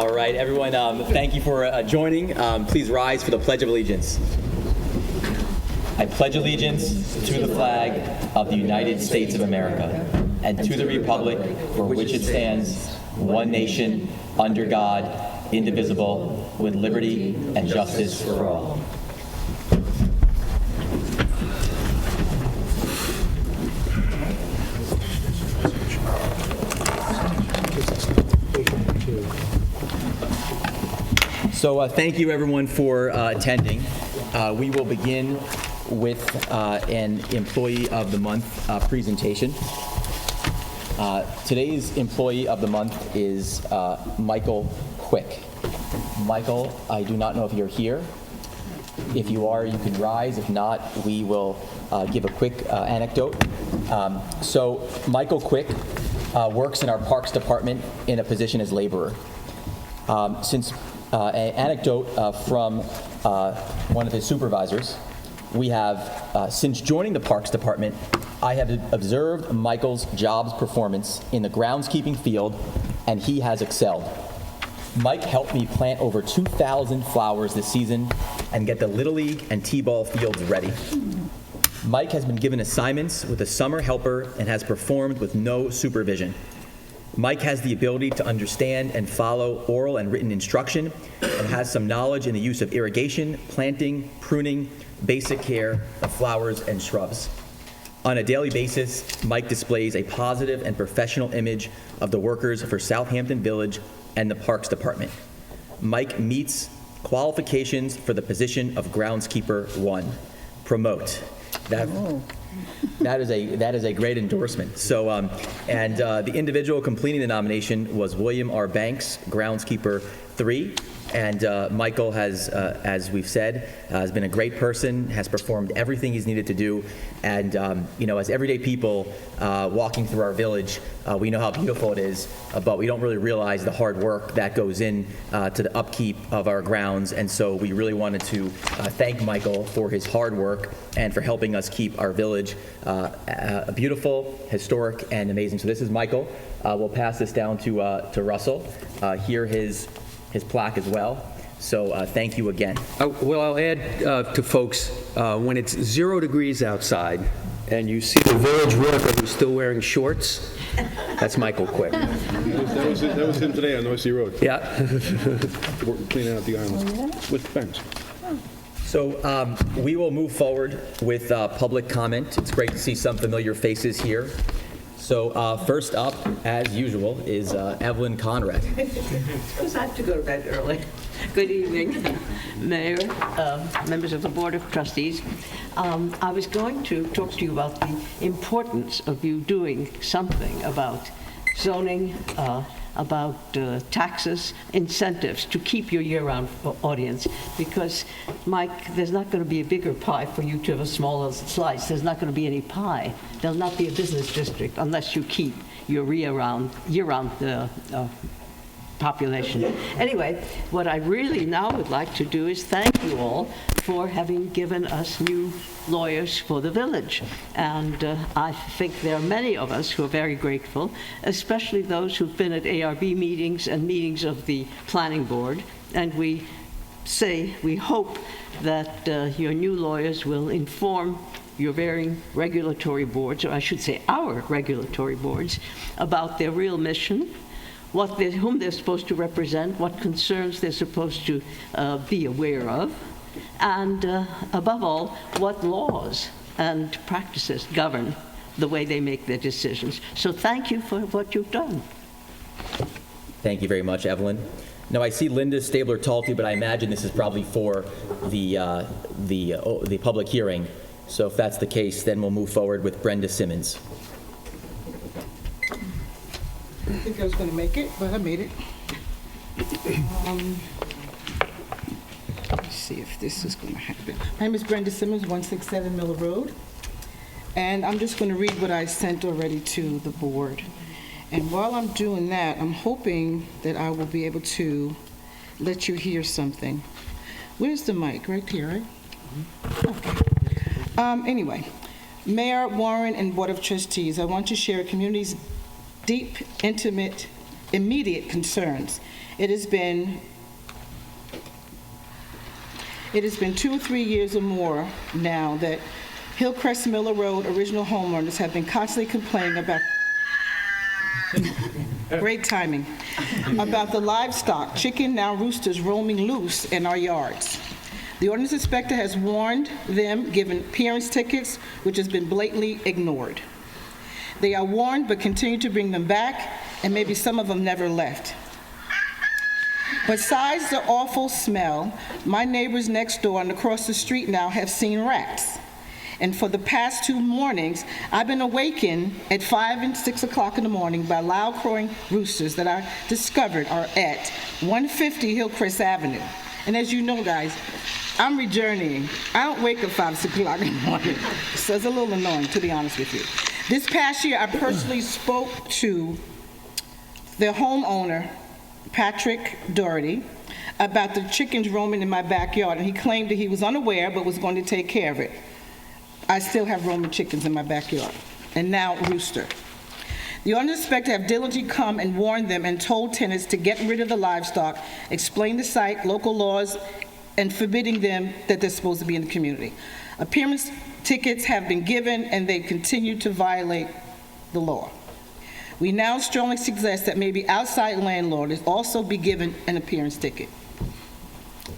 All right, everyone, thank you for joining. Please rise for the Pledge of Allegiance. I pledge allegiance to the flag of the United States of America and to the republic for which it stands, one nation, under God, indivisible, with liberty and justice for all. So thank you, everyone, for attending. We will begin with an Employee of the Month presentation. Today's Employee of the Month is Michael Quick. Michael, I do not know if you're here. If you are, you can rise. If not, we will give a quick anecdote. So Michael Quick works in our Parks Department in a position as laborer. An anecdote from one of his supervisors. We have, since joining the Parks Department, I have observed Michael's jobs performance in the groundskeeping field, and he has excelled. Mike helped me plant over 2,000 flowers this season and get the Little League and T-ball fields ready. Mike has been given assignments with a summer helper and has performed with no supervision. Mike has the ability to understand and follow oral and written instruction and has some knowledge in the use of irrigation, planting, pruning, basic care of flowers and shrubs. On a daily basis, Mike displays a positive and professional image of the workers for Southampton Village and the Parks Department. Mike meets qualifications for the position of Groundskeeper 1. Promote. That is a great endorsement. So, the individual completing the nomination was William R. Banks, Groundskeeper 3. And Michael has, as we've said, has been a great person, has performed everything he's needed to do. And, as everyday people walking through our village, we know how beautiful it is, but we don't really realize the hard work that goes in to the upkeep of our grounds. And so we really wanted to thank Michael for his hard work and for helping us keep our village beautiful, historic, and amazing. So this is Michael. We'll pass this down to Russell. Here his plaque as well. So thank you again. Well, I'll add to folks, when it's 0 degrees outside and you see the village worker who's still wearing shorts, that's Michael Quick. That was him today on Noisy Road. Yeah. Cleaning out the island with Banks. So we will move forward with public comment. It's great to see some familiar faces here. So first up, as usual, is Evelyn Conrad. Because I have to go to bed early. Good evening, Mayor, members of the Board of Trustees. I was going to talk to you about the importance of you doing something about zoning, about taxes, incentives to keep your year-round audience. Because, Mike, there's not going to be a bigger pie for you to have a smaller slice. There's not going to be any pie. There'll not be a business district unless you keep your year-round population. Anyway, what I really now would like to do is thank you all for having given us new lawyers for the village. And I think there are many of us who are very grateful, especially those who've been at ARB meetings and meetings of the planning board. And we hope that your new lawyers will inform your varying regulatory boards, or I should say our regulatory boards, about their real mission, whom they're supposed to represent, what concerns they're supposed to be aware of, and above all, what laws and practices govern the way they make their decisions. So thank you for what you've done. Thank you very much, Evelyn. Now I see Linda Stabler-Talty, but I imagine this is probably for the public hearing. So if that's the case, then we'll move forward with Brenda Simmons. I didn't think I was going to make it, but I made it. Let's see if this is going to happen. My name is Brenda Simmons, 167 Miller Road. And I'm just going to read what I sent already to the board. And while I'm doing that, I'm hoping that I will be able to let you hear something. Where's the mic? Right here, right? Okay. Anyway, Mayor Warren and Board of Trustees, I want to share a community's deep, intimate, immediate concerns It has been 2 or 3 years or more now that Hillcrest Miller Road original homeowners have been constantly complaining about, great timing, about the livestock, chicken, now roosters, roaming loose in our yards. The ordinance inspector has warned them, given appearance tickets, which has been blatantly ignored. They are warned but continue to bring them back, and maybe some of them never left. Besides the awful smell, my neighbors next door and across the street now have seen rats. And for the past 2 mornings, I've been awakened at 5 and 6 o'clock in the morning by loud crowing roosters that I discovered are at 150 Hillcrest Avenue. And as you know, guys, I'm rejourneying. I don't wake up 5, 6 o'clock in the morning. So it's a little annoying, to be honest with you. This past year, I personally spoke to the homeowner, Patrick Doherty, about the chickens roaming in my backyard, and he claimed that he was unaware but was going to take care of it. I still have roaming chickens in my backyard, and now a rooster. The ordinance inspector have diligently come and warned them and told tenants to get rid of the livestock, explain the site, local laws, and forbidding them that they're supposed to be in the community. Appearance tickets have been given, and they continue to violate the law. We now strongly suggest that maybe outside landlords also be given an appearance ticket.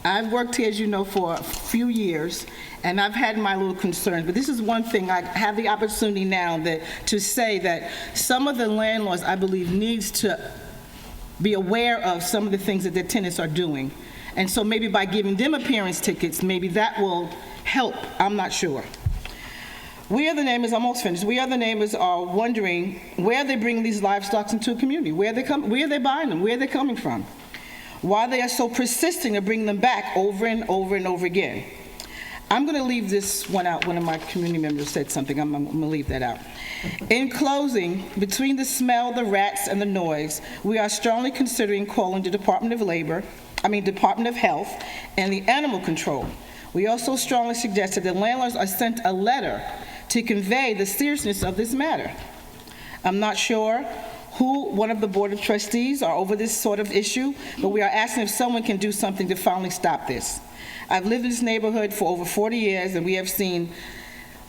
I've worked here, as you know, for a few years, and I've had my little concerns, but this is one thing I have the opportunity now to say that some of the landlords, I believe, needs to be aware of some of the things that their tenants are doing. And so maybe by giving them appearance tickets, maybe that will help. I'm not sure. We are the neighbors, I'm almost finished. We are the neighbors are wondering where they bring these livestock into a community, where are they buying them, where are they coming from, why they are so persistent to bring them back over and over and over again. I'm going to leave this one out. One of my community members said something. I'm going to leave that out. In closing, between the smell, the rats, and the noise, we are strongly considering calling the Department of Health and the Animal Control. We also strongly suggest that the landlords are sent a letter to convey the seriousness of this matter. I'm not sure who one of the Board of Trustees are over this sort of issue, but we are asking if someone can do something to finally stop this. I've lived in this neighborhood for over 40 years, and we have seen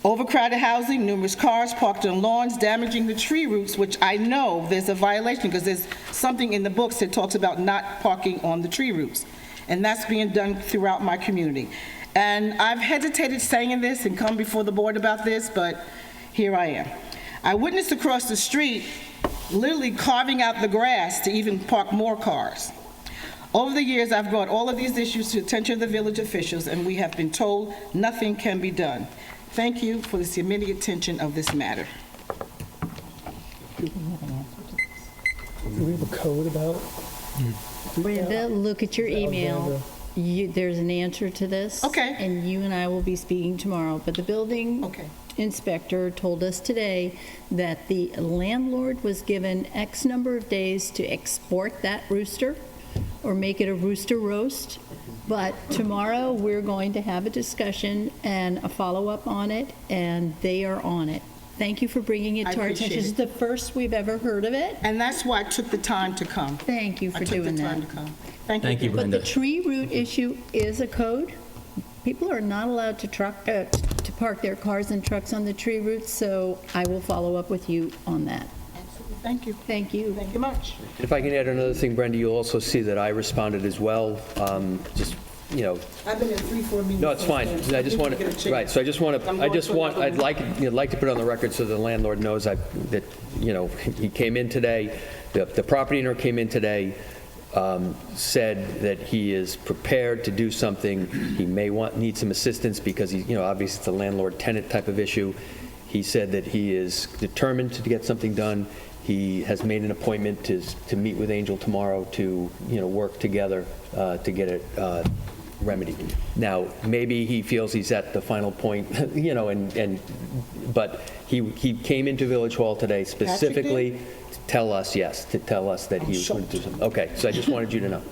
overcrowded housing, numerous cars parked on lawns, damaging the tree roots, which I know there's a violation because there's something in the books that talks about not parking on the tree roots. And that's being done throughout my community. And I've hesitated saying this and come before the board about this, but here I am. I witnessed across the street literally carving out the grass to even park more cars. Over the years, I've brought all of these issues to the attention of the village officials, and we have been told nothing can be done. Thank you for the immediate attention of this matter. Do we have a code about? Brenda, look at your email. There's an answer to this. Okay. And you and I will be speaking tomorrow. But the building Okay. inspector told us today that the landlord was given X number of days to export that rooster or make it a rooster roast. But tomorrow, we're going to have a discussion and a follow-up on it, and they are on it. Thank you for bringing it I to our appreciate attention. This is the first we've ever heard of it. And that's why I took the time to come. Thank you for doing I took the that. time to come. Thank you. Thank you, But Brenda. the tree root issue is a code. People are not allowed to park their cars and trucks on the tree roots, so I will follow up with you on that. Absolutely. Thank you. Thank you. Thank you much. If I can add another thing, Brenda, you'll also see that I responded as well, just, you know, I've been in 3-4 meetings. no, it's fine. I just want to, right, so I just want to, I'd like to put it on the record so the landlord knows that, you know, he came in today, the property owner came in today, said that he is prepared to do something. He may need some assistance because he, you know, obviously it's a landlord-tenant type of issue. He said that he is determined to get something done. He has made an appointment to meet with Angel tomorrow to, you know, work together to get it remedied. Now, maybe he feels he's at the final point, you know, but he came into Village Hall today specifically to tell us that he was going to do something. Okay, so I just wanted you to know.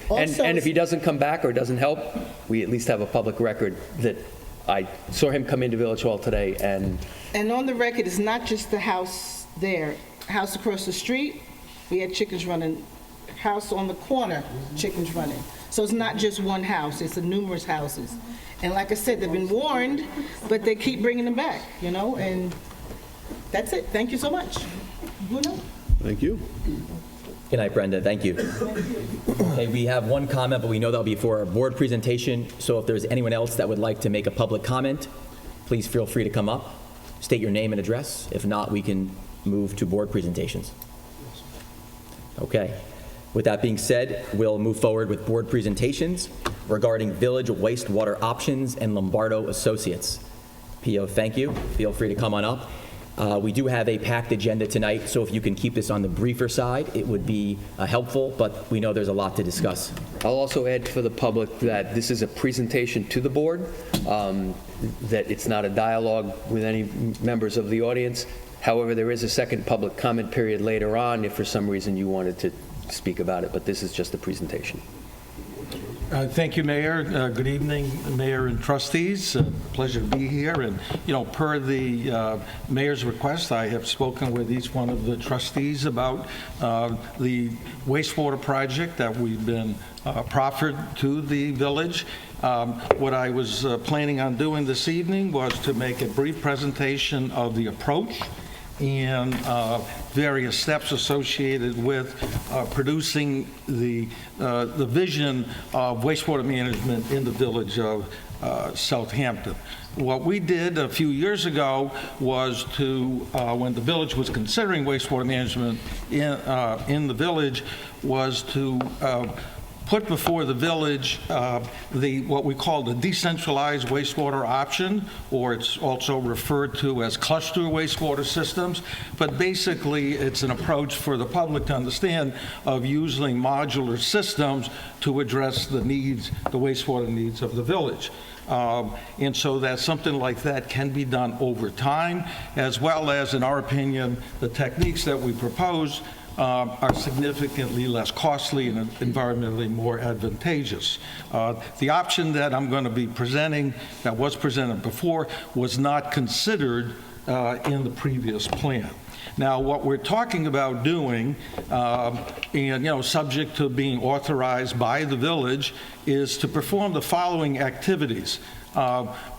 Also- And if he doesn't come back or doesn't help, we at least have a public record that I saw him come into Village Hall today and And on the record, it's not just the house there. House across the street, we had chickens running house on the corner, chickens running. So it's not just one house, it's numerous houses. And like I said, they've been warned, but they keep bringing them back, and that's it. Thank you so much. Bruno? Thank you. Good night, Brenda. Thank you. Okay, we have one comment, but we know that'll be for our board presentation. So if there's anyone else that would like to make a public comment, please feel free to come up, state your name and address. If not, we can move to board presentations. Okay. With that being said, we'll move forward with board presentations regarding village wastewater options and Lombardo Associates. Pio, thank you. Feel free to come on up. We do have a packed agenda tonight, so if you can keep this on the briefer side, it would be helpful, but we know there's a lot to discuss. I'll also add for the public that this is a presentation to the board, that it's not a dialogue with any members of the audience. However, there is a second public comment period later on if for some reason you wanted to speak about it, but this is just a presentation. Thank you, Mayor. Good evening, Mayor and trustees. Pleasure to be here. And, per the mayor's request, I have spoken with each one of the trustees about the wastewater project that we've been proffered to the village. What I was planning on doing this evening was to make a brief presentation of the approach and various steps associated with producing the vision of wastewater management in the village of Southampton. What we did a few years ago was to, when the village was considering wastewater management in the village, was to put before the village what we call the decentralized wastewater option, or it's also referred to as cluster wastewater systems. But basically, it's an approach for the public to understand of using modular systems to address the wastewater needs of the village. And so that something like that can be done over time, as well as, in our opinion, the techniques that we propose are significantly less costly and environmentally more advantageous. The option that I'm going to be presenting, that was presented before, was not considered in the previous plan. Now, what we're talking about doing, and subject to being authorized by the village, is to perform the following activities.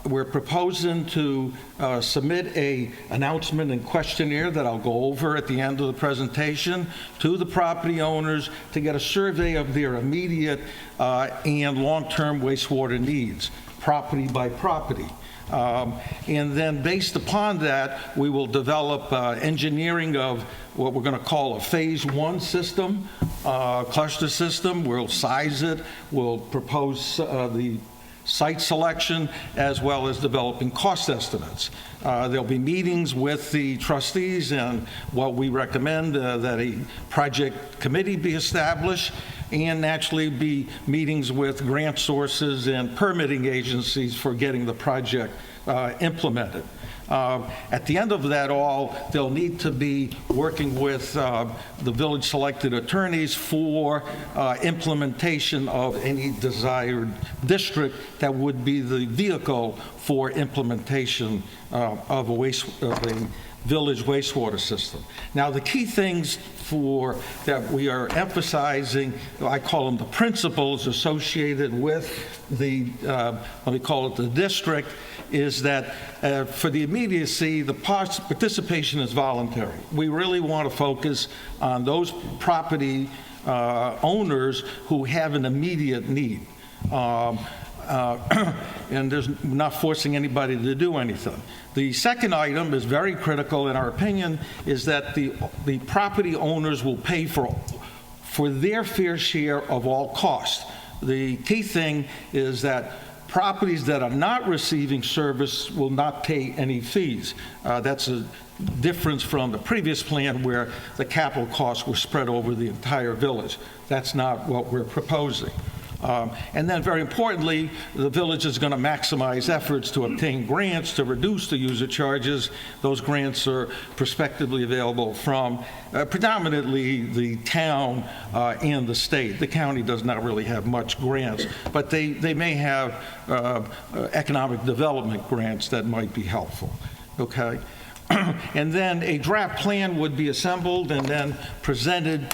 We're proposing to submit an announcement and questionnaire that I'll go over at the end of the presentation to the property owners to get a survey of their immediate and long-term wastewater needs, property by property. And then based upon that, we will develop engineering of what we're going to call a phase one system, cluster system. We'll size it. We'll propose the site selection, as well as developing cost estimates. There'll be meetings with the trustees, and what we recommend that a project committee be established, and naturally be meetings with grant sources and permitting agencies for getting the project implemented. At the end of that all, they'll need to be working with the village selected attorneys for implementation of any desired district that would be the vehicle for implementation of a village wastewater system. Now, the key things that we are emphasizing, I call them the principles associated with the, let me call it the district, is that for the immediacy, the participation is voluntary. We really want to focus on those property owners who have an immediate need. And there's not forcing anybody to do anything. The second item is very critical in our opinion, is that the property owners will pay for their fair share of all costs. The key thing is that properties that are not receiving service will not pay any fees. That's a difference from the previous plan where the capital costs were spread over the entire village. That's not what we're proposing. And then very importantly, the village is going to maximize efforts to obtain grants to reduce the user charges. Those grants are prospectively available from predominantly the town and the state. The county does not really have much grants, but they may have economic development grants that might be helpful. Okay? And then a draft plan would be assembled and then presented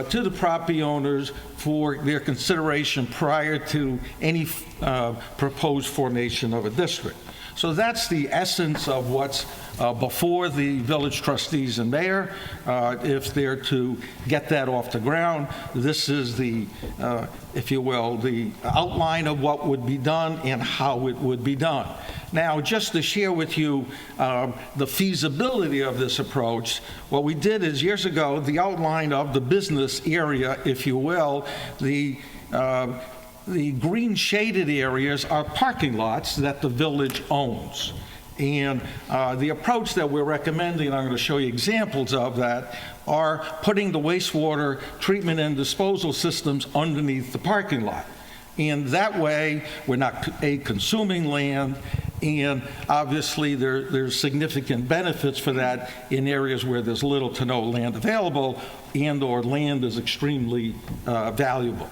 to the property owners for their consideration prior to any proposed formation of a district. So that's the essence of what's before the village trustees and mayor. If they're to get that off the ground, this is the, if you will, the outline of what would be done and how it would be done. Now, just to share with you the feasibility of this approach, what we did is years ago, the outline of the business area, if you will, the green shaded areas are parking lots that the village owns. And the approach that we're recommending, I'm going to show you examples of that, are putting the wastewater treatment and disposal systems underneath the parking lot. And that way, we're not consuming land, and obviously there's significant benefits for that in areas where there's little to no land available and or land is extremely valuable.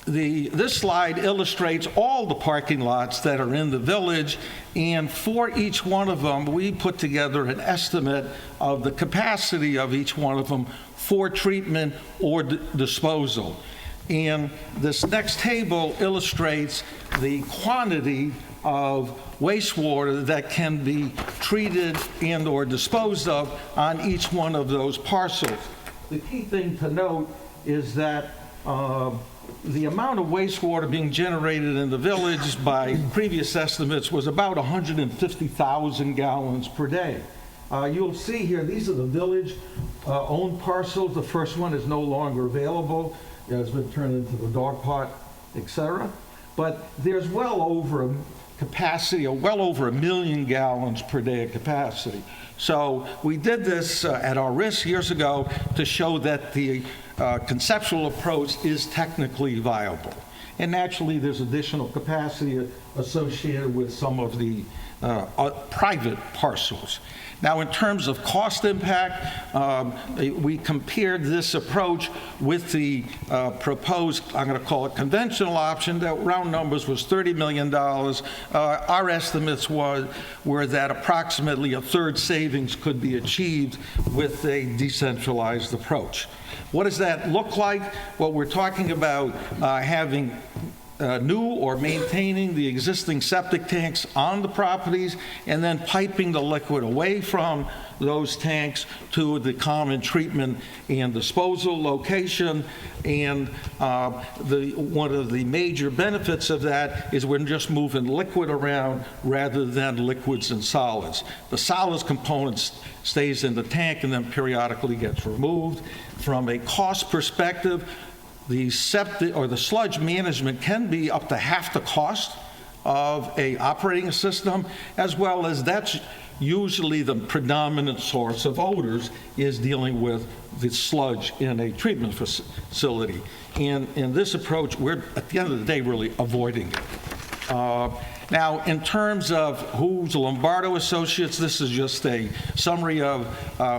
This slide illustrates all the parking lots that are in the village, and for each one of them, we put together an estimate of the capacity of each one of them for treatment or disposal. And this next table illustrates the quantity of wastewater that can be treated and or disposed of on each one of those parcels. The key thing to note is that the amount of wastewater being generated in the village by previous estimates was about 150,000 gallons per day. You'll see here, these are the village-owned parcels. The first one is no longer available. It has been turned into the dog pot, et cetera. But there's well over a capacity of well over 1 million gallons per day of capacity. So we did this at our risk years ago to show that the conceptual approach is technically viable. And naturally, there's additional capacity associated with some of the private parcels. Now, in terms of cost impact, we compared this approach with the proposed, I'm going to call it conventional option, that round numbers was $30 million. Our estimates were that approximately a third savings could be achieved with a decentralized approach. What does that look like? Well, we're talking about having new or maintaining the existing septic tanks on the properties and then piping the liquid away from those tanks to the common treatment and disposal location. And one of the major benefits of that is we're just moving liquid around rather than liquids and solids. The solids component stays in the tank and then periodically gets removed. From a cost perspective, the septic or the sludge management can be up to half the cost of a operating system, as well as that's usually the predominant source of odors is dealing with the sludge in a treatment facility. And in this approach, we're at the end of the day really avoiding it. Now, in terms of who's Lombardo Associates, this is just a summary of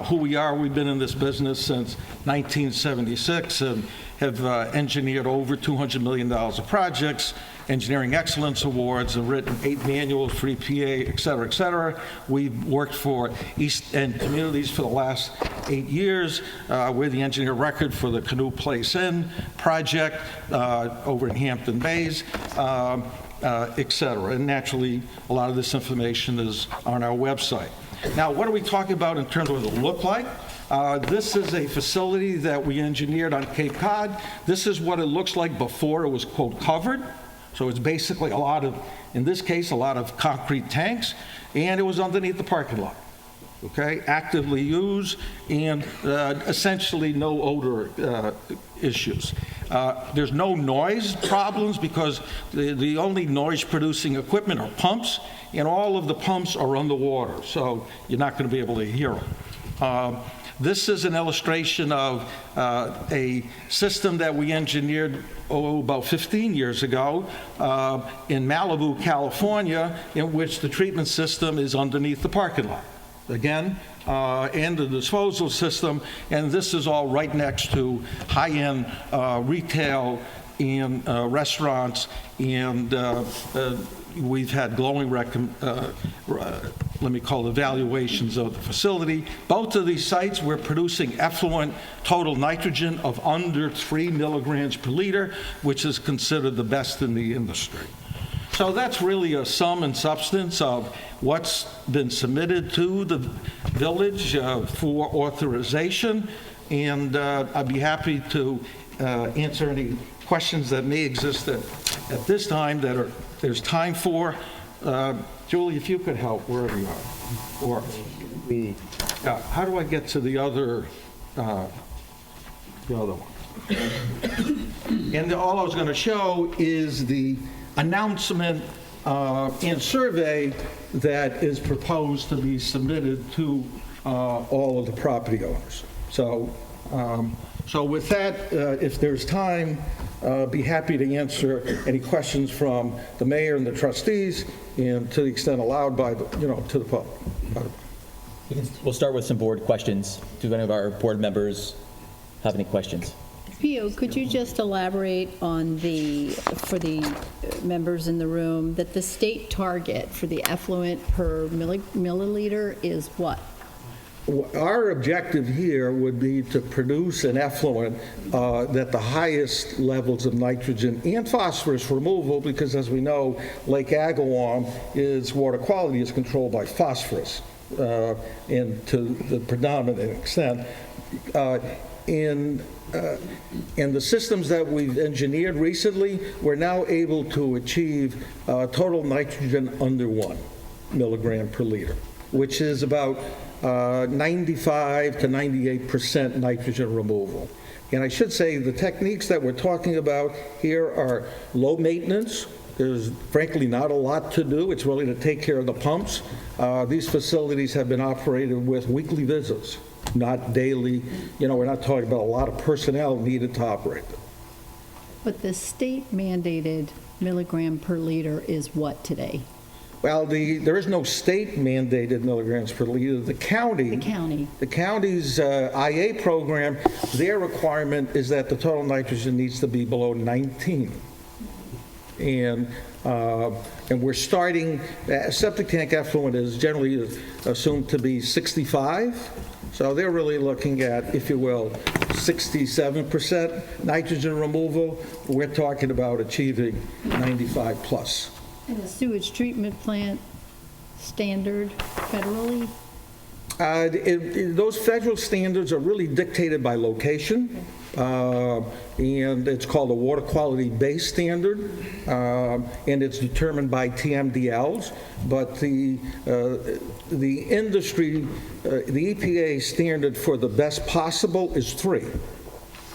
who we are. We've been in this business since 1976 and have engineered over $200 million of projects, engineering excellence awards, and written 8 manuals for EPA, et cetera, et cetera. We've worked for East End communities for the last 8 years. We're the engineer record for the Canoe Place Inn project over in Hampton Bays. Et cetera. And naturally, a lot of this information is on our website. Now, what are we talking about in terms of what it'll look like? This is a facility that we engineered on Cape Cod. This is what it looks like before it was, quote, covered. So it's basically a lot of, in this case, a lot of concrete tanks, and it was underneath the parking lot. Okay, actively used, and essentially no odor issues. There's no noise problems because the only noise-producing equipment are pumps, and all of the pumps are underwater, so you're not going to be able to hear them. This is an illustration of a system that we engineered about 15 years ago in Malibu, California, in which the treatment system is underneath the parking lot. Again, and the disposal system, and this is all right next to high-end retail and restaurants and we've had glowing let me call evaluations of the facility. Both of these sites, we're producing effluent total nitrogen of under 3 milligrams per liter, which is considered the best in the industry. So that's really a sum and substance of what's been submitted to the village for authorization, and I'd be happy to answer any questions that may exist at this time that there's time for. Julie, if you could help wherever you are. Or how do I get to the other one? And all I was going to show is the announcement and survey that is proposed to be submitted to all of the property owners. So with that, if there's time, be happy to answer any questions from the mayor and the trustees, and to the extent allowed by the, to the public. We'll start with some board questions. Do any of our board members have any questions? Pio, could you just elaborate on for the members in the room, that the state target for the effluent per milliliter is what? Our objective here would be to produce an effluent that the highest levels of nitrogen and phosphorus removal, because as we know, Lake Agawam water quality is controlled by phosphorus, and to the predominant extent. In the systems that we've engineered recently, we're now able to achieve total nitrogen under 1 milligram per liter, which is about 95 to 98% nitrogen removal. And I should say the techniques that we're talking about here are low maintenance. There's frankly not a lot to do. It's really to take care of the pumps. These facilities have been operated with weekly visits, not daily. We're not talking about a lot of personnel needed to operate them. But the state mandated milligram per liter is what today? Well, there is no state mandated milligrams per liter. The county's IA program, their requirement is that the total nitrogen needs to be below 19. And we're starting, septic tank effluent is generally assumed to be 65. So they're really looking at, if you will, 67% nitrogen removal. We're talking about achieving 95 plus. And the sewage treatment plant standard federally? Those federal standards are really dictated by location, and it's called a water quality base standard, and it's determined by TMDLs. But the industry, the EPA standard for the best possible is 3.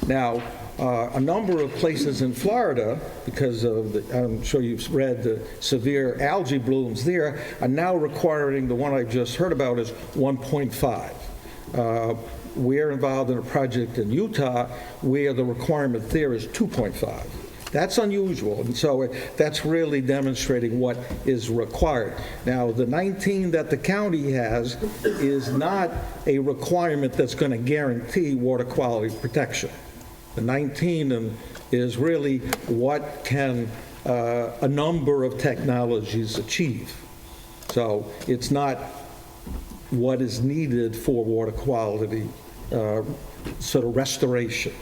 Now, a number of places in Florida, because of I'm sure you've read the severe algae blooms there, are now requiring, the one I just heard about is 1.5. We're involved in a project in Utah where the requirement there is 2.5. That's unusual, and so that's really demonstrating what is required. Now, the 19 that the county has is not a requirement that's going to guarantee water quality protection. The 19 is really what can a number of technologies achieve. So it's not what is needed for water quality sort of restoration.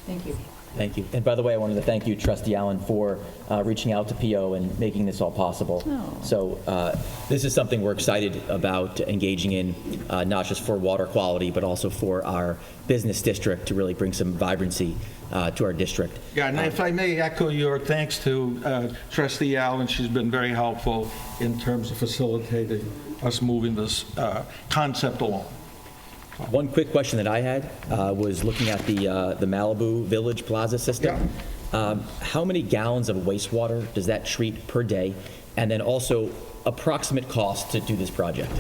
Thank you. Thank you. And by the way, I wanted to thank you, Trustee Allen, for reaching out to PO and making this all possible. Oh. So this is something we're excited about engaging in, not just for water quality, but also for our business district to really bring some vibrancy to our district. Yeah, and if I may echo your thanks to Trustee Allen, she's been very helpful in terms of facilitating us moving this concept along. One quick question that I had was looking at the Malibu Village Plaza system. Yeah. How many gallons of wastewater does that treat per day? And then also approximate cost to do this project?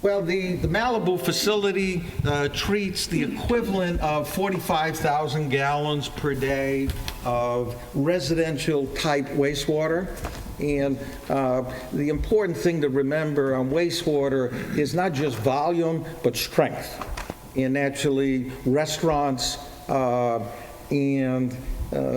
Well, the Malibu facility treats the equivalent of 45,000 gallons per day of residential type wastewater. And the important thing to remember on wastewater is not just volume, but strength. And actually, restaurants and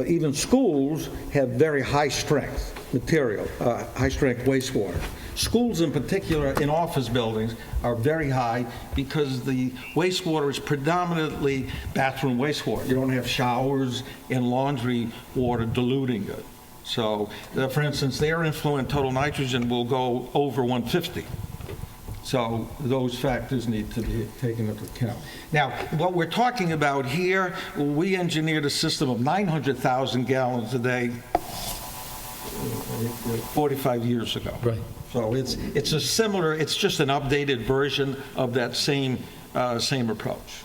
even schools have very high-strength material, high-strength wastewater. Schools in particular, in office buildings, are very high because the wastewater is predominantly bathroom wastewater. You don't have showers and laundry water diluting it. So, for instance, their influent total nitrogen will go over 150. So those factors need to be taken into account. Now, what we're talking about here, we engineered a system of 900,000 gallons a day 45 years ago. Right. So it's a similar, it's just an updated version of that same approach.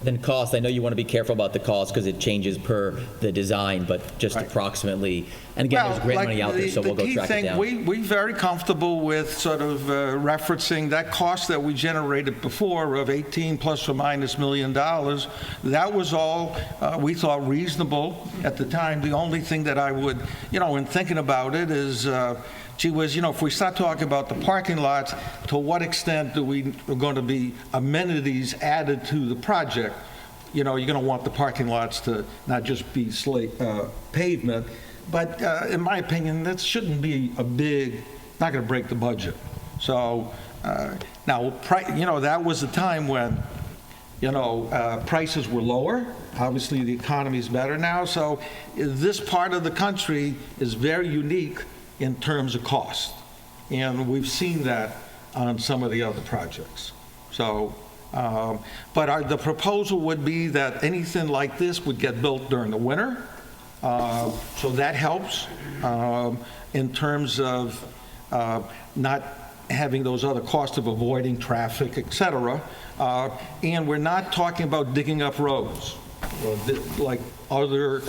Then cost, I know you want to be careful about the cost because it changes per the design, but just Right. approximately, and again, there's grant money out there, so we'll go track it down. We're very comfortable with sort of referencing that cost that we generated before of 18 plus or minus $1 million. That was all we thought reasonable at the time. The only thing that I would, in thinking about it is, gee whiz, if we start talking about the parking lots, to what extent are going to be amenities added to the project? You're going to want the parking lots to not just be pavement, but in my opinion, that shouldn't be not going to break the budget. So now, that was a time when, prices were lower. Obviously, the economy is better now. So this part of the country is very unique in terms of cost. And we've seen that on some of the other projects. So, but the proposal would be that anything like this would get built during the winter. So that helps in terms of not having those other costs of avoiding traffic, et cetera. And we're not talking about digging up roads like other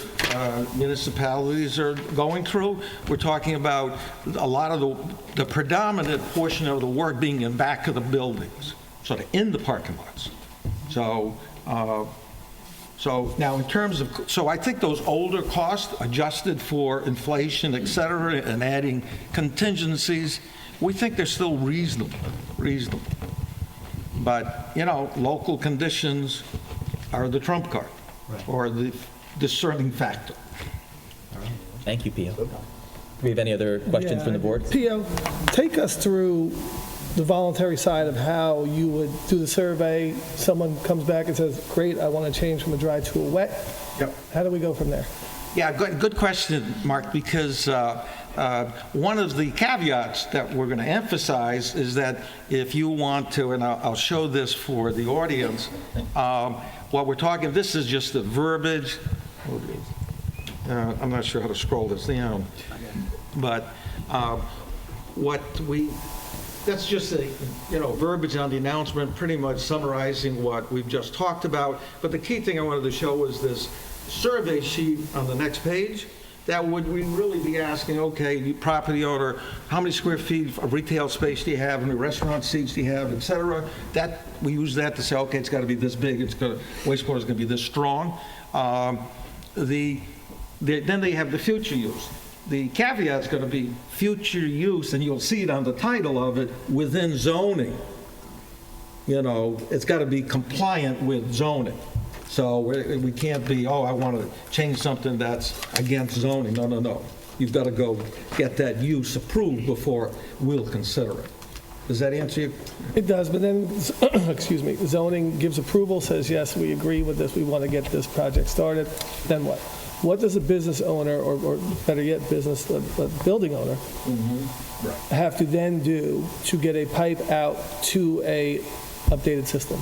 municipalities are going through. We're talking about a lot of the predominant portion of the work being in back of the buildings, sort of in the parking lots. So, so now in terms of, so I think those older costs adjusted for inflation, et cetera, and adding contingencies, we think they're still reasonable. But, local conditions are the trump card. Right. Or the discerning factor. All right. Thank you, Pio. Do we have any other questions from the board? Pio, take us through the voluntary side of how you would do the survey. Someone comes back and says, great, I want to change from a dry to a wet. Yep. How do we go from there? Yeah, good question, Mark, because one of the caveats that we're going to emphasize is that if you want to, and I'll show this for the audience, what we're talking, this is just the verbiage. I'm not sure how to scroll this down, but that's just a, verbiage on the announcement, pretty much summarizing what we've just talked about. But the key thing I wanted to show was this survey sheet on the next page. That would we really be asking, okay, you property owner, how many square feet of retail space do you have, how many restaurant seats do you have, et cetera. That, we use that to say, okay, it's got to be this big, wastewater is going to be this strong. Then they have the future use. The caveat is going to be future use, and you'll see it on the title of it, within zoning. It's got to be compliant with zoning. So we can't be, I want to change something that's against zoning. No. You've got to go get that use approved before we'll consider it. Does that answer you? It does, but then, excuse me, zoning gives approval, says, yes, we agree with this, we want to get this project started. Then what? What does a business owner, or better yet, a building owner, have to then do to get a pipe out to a updated system?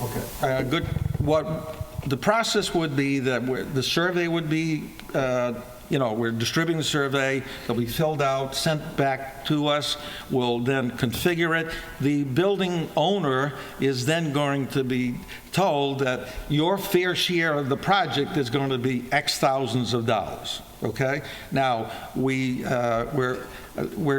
Okay. Good. What the process would be that the survey would be, we're distributing the survey. It'll be filled out, sent back to us. We'll then configure it. The building owner is then going to be told that your fair share of the project is going to be X thousands of dollars. Okay. Now we're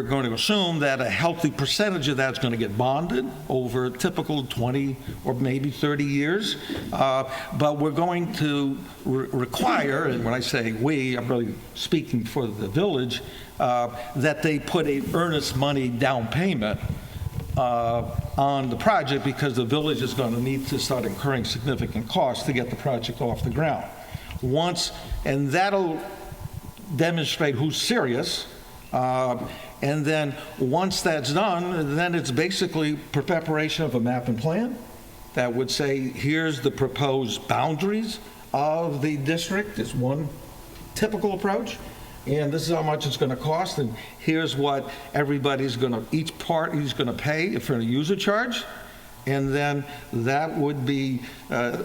going to assume that a healthy percentage of that's going to get bonded over a typical 20 or maybe 30 years. But we're going to require, and when I say we, I'm really speaking for the village, that they put a earnest money down payment on the project, because the village is going to need to start incurring significant costs to get the project off the ground. And that'll demonstrate who's serious. And then once that's done, then it's basically preparation of a map and plan that would say, here's the proposed boundaries of the district. It's one typical approach. And this is how much it's going to cost. And here's what each party's going to pay for a user charge. And then that would be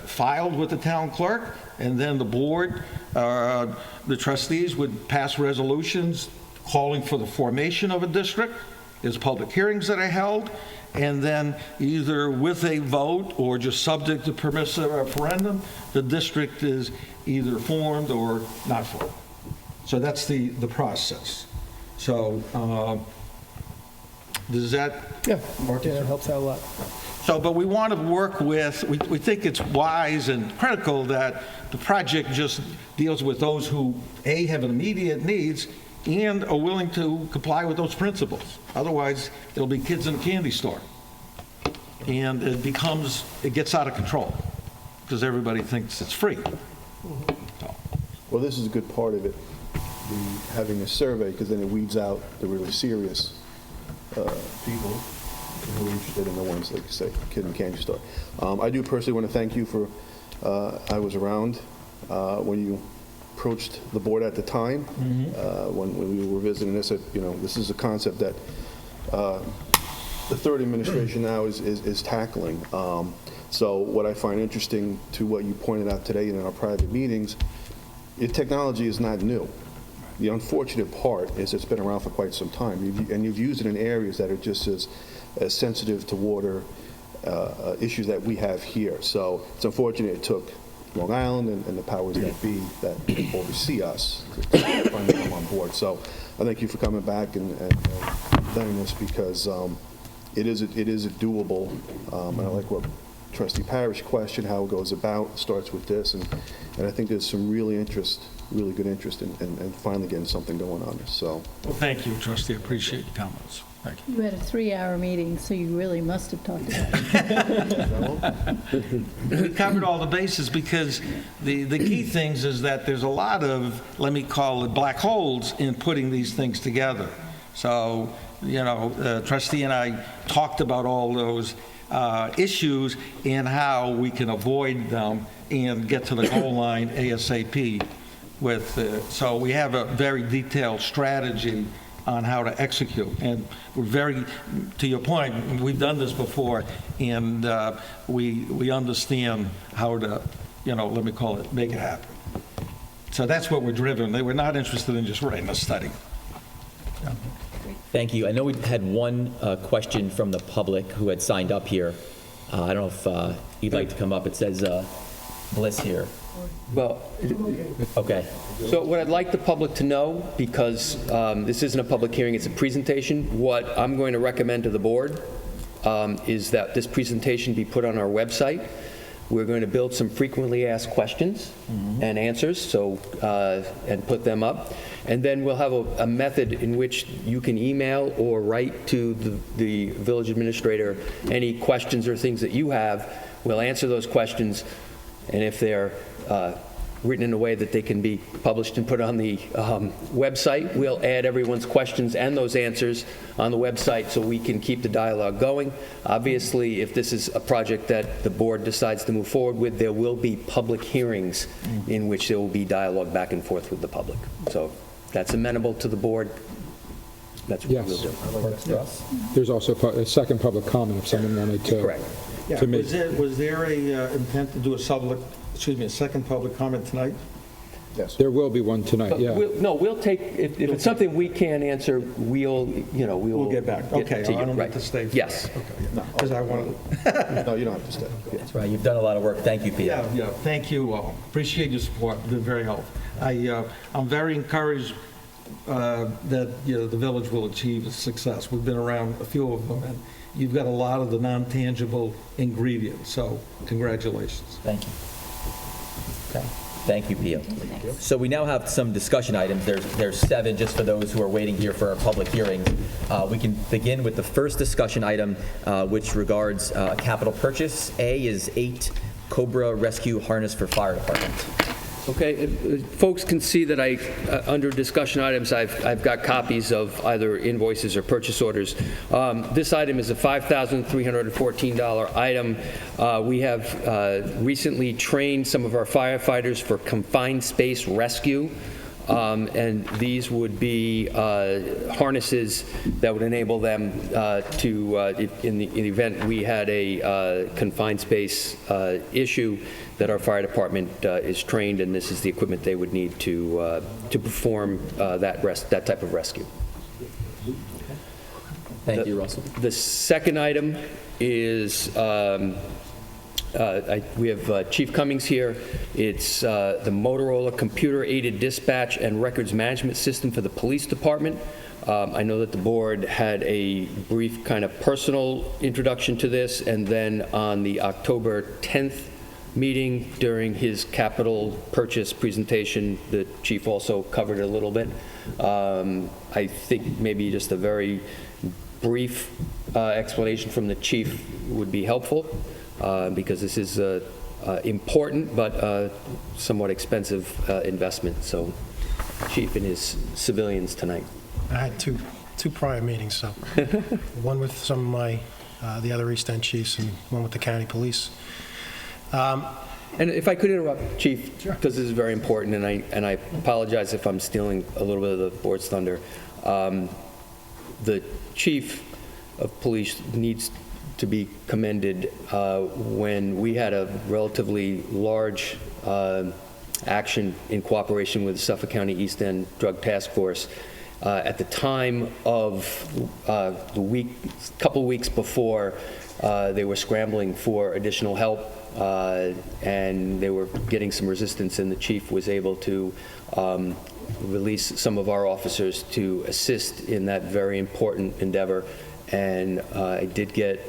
filed with the town clerk. And then the board, the trustees would pass resolutions calling for the formation of a district. There's public hearings that are held, and then either with a vote or just subject to permissive referendum, the district is either formed or not formed. So that's the process. So does that? Yeah, that helps out a lot. So, but we want to work with, we think it's wise and critical that the project just deals with those who, A, have immediate needs and are willing to comply with those principles. Otherwise, there'll be kids in a candy store. And it gets out of control because everybody thinks it's free. So. Well, this is a good part of it, having a survey, because then it weeds out the really serious people who are interested in the ones, like you say, kid in the candy store. I do personally want to thank you for, I was around when you approached the board at the time, when we were visiting this, this is a concept that the third administration now is tackling. So what I find interesting to what you pointed out today in our private meetings, technology is not new. The unfortunate part is it's been around for quite some time, and you've used it in areas that are just as sensitive to water issues that we have here. So it's unfortunate it took Long Island and the powers that be that oversee us to finally come on board. So I thank you for coming back and doing this, because it is a doable, and I like what Trustee Parrish questioned, how it goes about, starts with this, and I think there's some really good interest in finally getting something going on this. So, well, thank you, Trustee. I appreciate your comments. Thank you. You had a 3-hour meeting, so you really must have talked about it. We covered all the bases, because the key things is that there's a lot of, let me call it, black holes in putting these things together. So, Trustee and I talked about all those issues and how we can avoid them and get to the goal line ASAP. So we have a very detailed strategy on how to execute, and we're to your point, we've done this before, and we understand how to, let me call it, make it happen. So that's what we're driven. They were not interested in just writing a study. Yeah. Thank you. I know we had one question from the public who had signed up here. I don't know if you'd like to come up. It says Bliss here. Well, okay. so what I'd like the public to know, because this isn't a public hearing, it's a presentation, what I'm going to recommend to the board is that this presentation be put on our website. We're going to build some frequently asked questions and answers, and put them up. And then we'll have a method in which you can email or write to the village administrator any questions or things that you have. We'll answer those questions, and if they're written in a way that they can be published and put on the website, we'll add everyone's questions and those answers on the website so we can keep the dialogue going. Obviously, if this is a project that the board decides to move forward with, there will be public hearings in which there will be dialogue back and forth with the public. So that's amenable to the board. That's what we'll do. There's also a second public comment if someone wanted to. Correct. Yeah. To make. Was there a intent to do a second public comment tonight? yes. There will be one tonight, yeah. We'll take, if it's something we can't answer, we'll We'll get back. Okay, to you. I don't Right. have to stay. Yes. Because I want to. No, you don't have to stay. Yeah. That's right. You've done a lot of work. Thank you, Peter. Yeah. Thank you all. Appreciate your support. Been very helpful. I'm very encouraged that the village will achieve success. We've been around a few of them, and you've got a lot of the non-tangible ingredients. So congratulations. Thank you. Okay. Thank you, Pia. So we now have some discussion items. There's 7, just for those who are waiting here for our public hearings. We can begin with the first discussion item, which regards a capital purchase. A is 8 Cobra Rescue Harness for Fire Department. Okay, folks can see that under discussion items, I've got copies of either invoices or purchase orders. This item is a $5,314 item. We have recently trained some of our firefighters for confined space rescue. And these would be harnesses that would enable them to, in the event we had a confined space issue, that our fire department is trained, and this is the equipment they would need to perform that type of rescue. Thank you, Russell. The second item is, we have Chief Cummings here. It's the Motorola computer-aided dispatch and records management system for the police department. I know that the board had a brief kind of personal introduction to this, and then on the October 10th meeting during his capital purchase presentation, the chief also covered it a little bit. I think maybe just a very brief explanation from the chief would be helpful. Because this is important but somewhat expensive investment. So, Chief and his civilians tonight. I had two prior meetings, so one with some of my the other East End chiefs and one with the county police. And if I could interrupt, Chief, because this is very important, and I apologize if I'm stealing a little bit of the board's thunder. The chief of police needs to be commended. When we had a relatively large action in cooperation with the Suffolk County East End Drug Task Force, at the time of the couple weeks before, they were scrambling for additional help, and they were getting some resistance, and the chief was able to release some of our officers to assist in that very important endeavor. And I did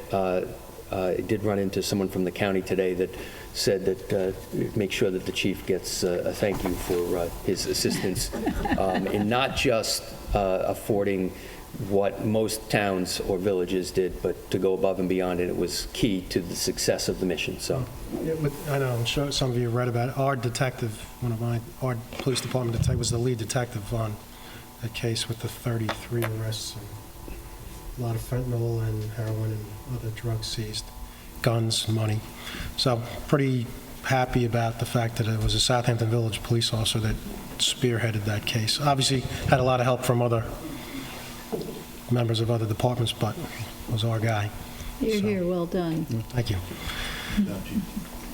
run into someone from the county today that said that make sure that the chief gets a thank you for his assistance in not just affording what most towns or villages did, but to go above and beyond, and it was key to the success of the mission. So, I know, I'm sure some of you read about it. Our detective, our police department detective, was the lead detective on a case with the 33 arrests and a lot of fentanyl and heroin and other drugs seized, guns, money. So pretty happy about the fact that it was a Southampton Village police officer that spearheaded that case. Obviously had a lot of help from other members of other departments, but was our guy. You're here, well done. Thank you.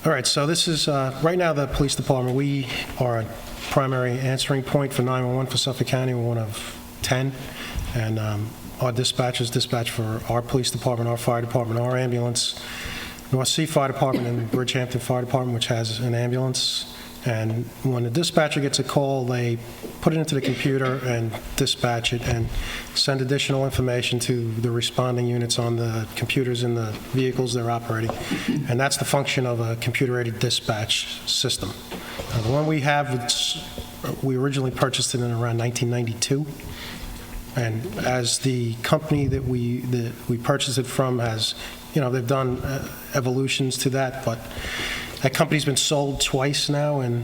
All right, so this is, right now the police department, we are a primary answering point for 911 for Suffolk County. We're one of 10, and our dispatchers dispatch for our police department, our fire department, our ambulance, North Sea Fire Department, and Bridgehampton Fire Department, which has an ambulance. And when the dispatcher gets a call, they put it into the computer and dispatch it and send additional information to the responding units on the computers in the vehicles they're operating. And that's the function of a computer-aided dispatch system. The one we have, we originally purchased it in around 1992. And as the company that we purchased it from has, they've done evolutions to that, but that company's been sold twice now, and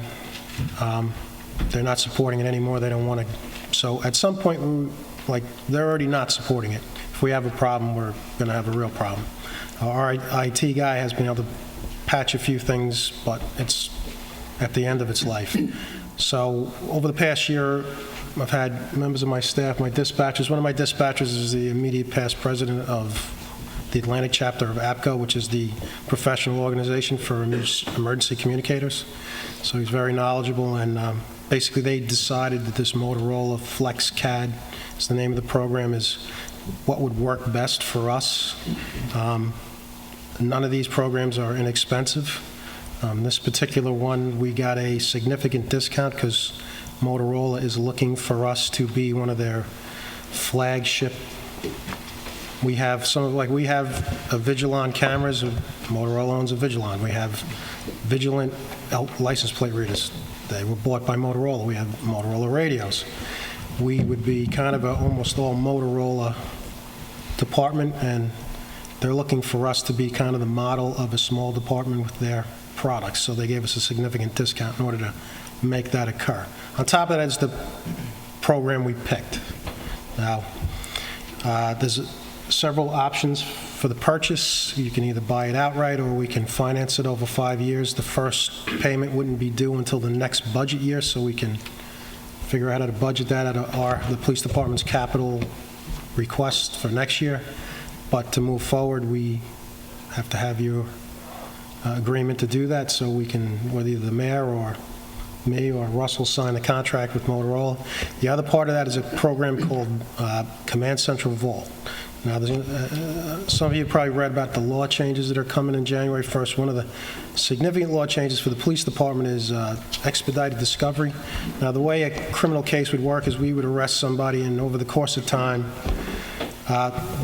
they're not supporting it anymore. They don't want to. So at some point, they're already not supporting it. If we have a problem, we're going to have a real problem. Our IT guy has been able to patch a few things, but it's at the end of its life. So over the past year, I've had members of my staff, my dispatchers. One of my dispatchers is the immediate past president of the Atlantic chapter of APCO, which is the professional organization for emergency communicators. So he's very knowledgeable, and basically they decided that this Motorola Flex CAD, is the name of the program, is what would work best for us. None of these programs are inexpensive. This particular one, we got a significant discount because Motorola is looking for us to be one of their flagship. We have we have a Vigilon cameras. Motorola owns a Vigilon. We have Vigilant license plate readers. They were bought by Motorola. We have Motorola radios. We would be kind of almost all Motorola department, and they're looking for us to be kind of the model of a small department with their products. So they gave us a significant discount in order to make that occur. On top of that is the program we picked. Now, there's several options for the purchase. You can either buy it outright, or we can finance it over 5 years. The first payment wouldn't be due until the next budget year, so we can figure out how to budget that out of the police department's capital request for next year. But to move forward, we have to have your agreement to do that, so we can, whether the mayor or me or Russell sign the contract with Motorola. The other part of that is a program called Command Central Vault. Now, some of you probably read about the law changes that are coming in January 1st. One of the significant law changes for the police department is expedited discovery. Now, the way a criminal case would work is we would arrest somebody, and over the course of time,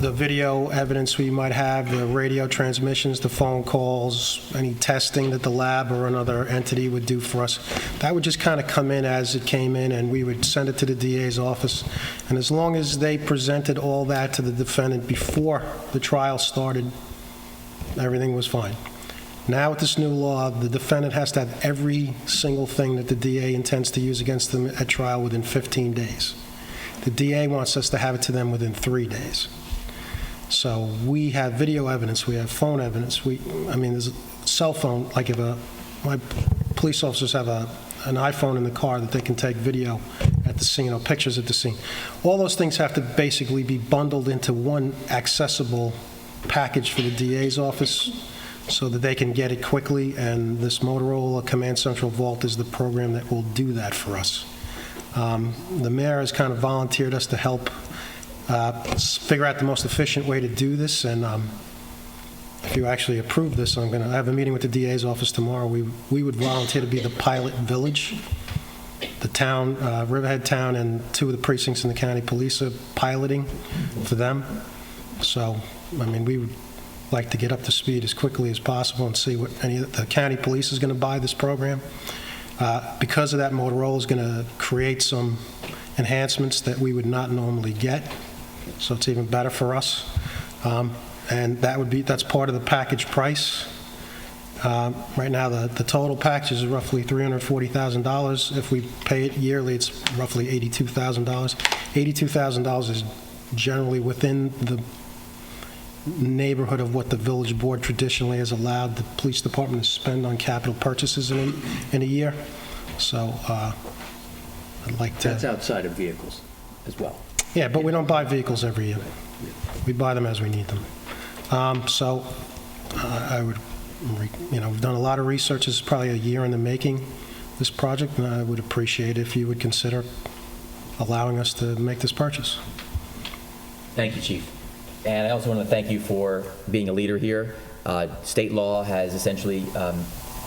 the video evidence we might have, the radio transmissions, the phone calls, any testing that the lab or another entity would do for us, that would just kind of come in as it came in, and we would send it to the DA's office. And as long as they presented all that to the defendant before the trial started, everything was fine. Now, with this new law, the defendant has to have every single thing that the DA intends to use against them at trial within 15 days. The DA wants us to have it to them within 3 days. So we have video evidence, we have phone evidence, there's a cell phone, like if my police officers have an iPhone in the car that they can take video at the scene or pictures at the scene. All those things have to basically be bundled into one accessible package for the DA's office so that they can get it quickly, and this Motorola Command Central Vault is the program that will do that for us. The mayor has kind of volunteered us to help figure out the most efficient way to do this, and if you actually approve this, I have a meeting with the DA's office tomorrow. We would volunteer to be the pilot village. The town, Riverhead Town, and 2 of the precincts in the county police are piloting for them. So, we would like to get up to speed as quickly as possible and see what the county police is going to buy this program. Because of that, Motorola is going to create some enhancements that we would not normally get, so it's even better for us. And that's part of the package price. Right now, the total package is roughly $340,000. If we pay it yearly, it's roughly $82,000. $82,000 is generally within the neighborhood of what the village board traditionally has allowed the police department to spend on capital purchases in a year. So I'd like to... That's outside of vehicles as well. Yeah, but we don't buy vehicles every year. We buy them as we need them. So I would, we've done a lot of research. This is probably a year in the making, this project, and I would appreciate if you would consider allowing us to make this purchase. Thank you, Chief. And I also want to thank you for being a leader here. State law has essentially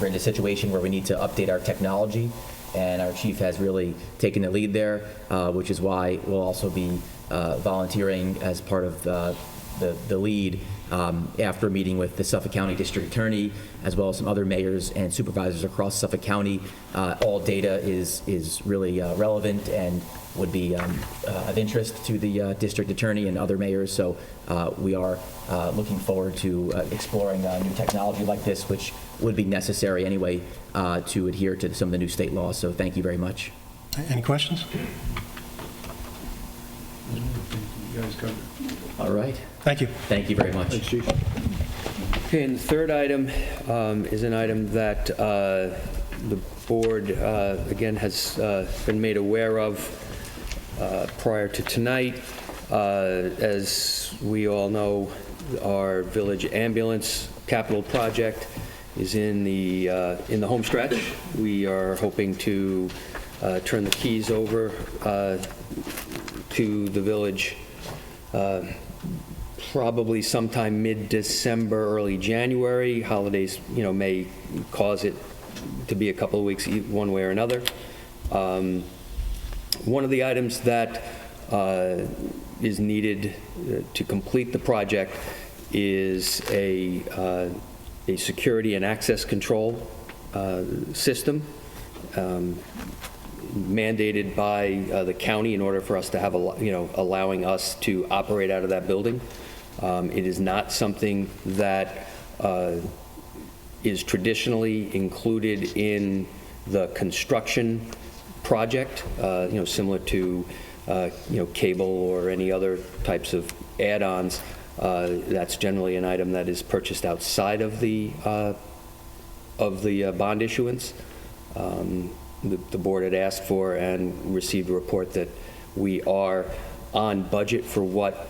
we're in a situation where we need to update our technology, and our chief has really taken the lead there, which is why we'll also be volunteering as part of the lead after a meeting with the Suffolk County District Attorney, as well as some other mayors and supervisors across Suffolk County. All data is really relevant and would be of interest to the district attorney and other mayors. So we are looking forward to exploring new technology like this, which would be necessary anyway to adhere to some of the new state laws. So thank you very much. Any questions? You guys covered it. All right. Thank you. Thank you very much. Thanks, Chief. Okay, and the third item is an item that the board, again, has been made aware of prior to tonight. As we all know, our village ambulance capital project is in the home stretch. We are hoping to turn the keys over to the village probably sometime mid-December, early January. Holidays, may cause it to be a couple of weeks one way or another. One of the items that is needed to complete the project is a security and access control system mandated by the county in order for us to have allowing us to operate out of that building. It is not something that is traditionally included in the construction project, similar to, cable or any other types of add-ons. That's generally an item that is purchased outside of the bond issuance. The board had asked for and received a report that we are on budget for what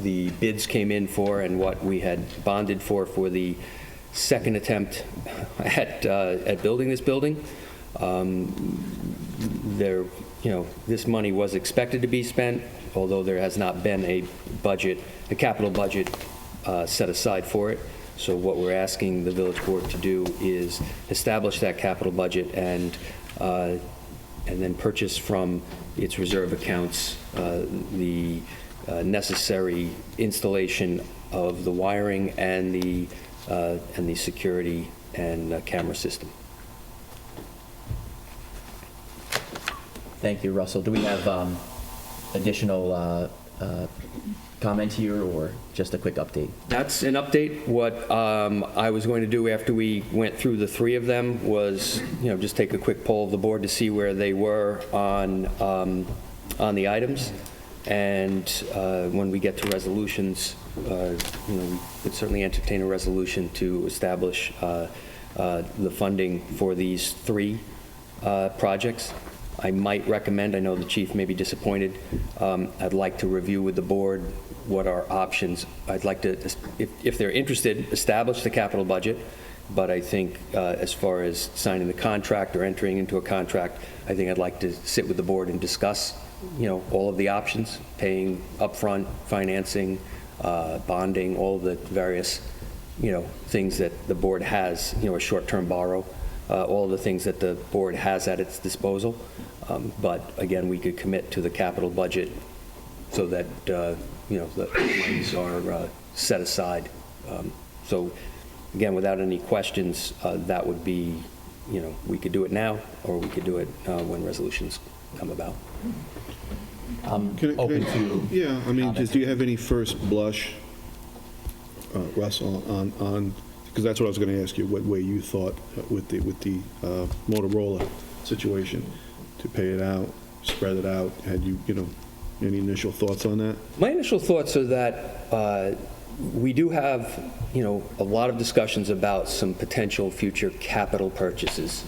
the bids came in for and what we had bonded for the second attempt at building this building. This money was expected to be spent, although there has not been a capital budget set aside for it. So what we're asking the village board to do is establish that capital budget and then purchase from its reserve accounts the necessary installation of the wiring and the security and camera system. Thank you, Russell. Do we have additional comment here, or just a quick update? That's an update. What I was going to do after we went through the three of them was, just take a quick poll of the board to see where they were on the items. And when we get to resolutions, we could certainly entertain a resolution to establish the funding for these three projects. I might recommend, I know the chief may be disappointed, I'd like to review with the board what our options. I'd like to, if they're interested, establish the capital budget, but I think as far as signing the contract or entering into a contract, I think I'd like to sit with the board and discuss, all of the options, paying upfront, financing, bonding, all of the various, things that the board has, a short-term borrow, all of the things that the board has at its disposal. But again, we could commit to the capital budget so that, the monies are set aside. So again, without any questions, that would be, we could do it now, or we could do it when resolutions come about. Open to Yeah, I mean, comments. do you have any first blush, Russell, on, because that's what I was going to ask you, what way you thought with the Motorola situation, to pay it out, spread it out? Had you, any initial thoughts on that? My initial thoughts are that we do have, a lot of discussions about some potential future capital purchases.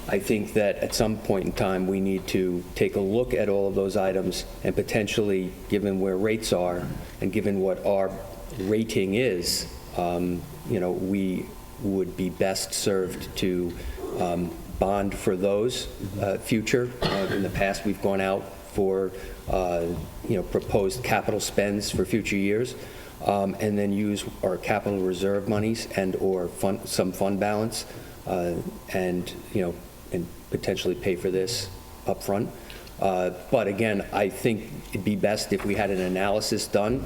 I think that at some point in time, we need to take a look at all of those items and potentially, given where rates are and given what our rating is, we would be best served to bond for those future. In the past, we've gone out for, proposed capital spends for future years, and then use our capital reserve monies and/or some fund balance, and potentially pay for this up front. But again, I think it'd be best if we had an analysis done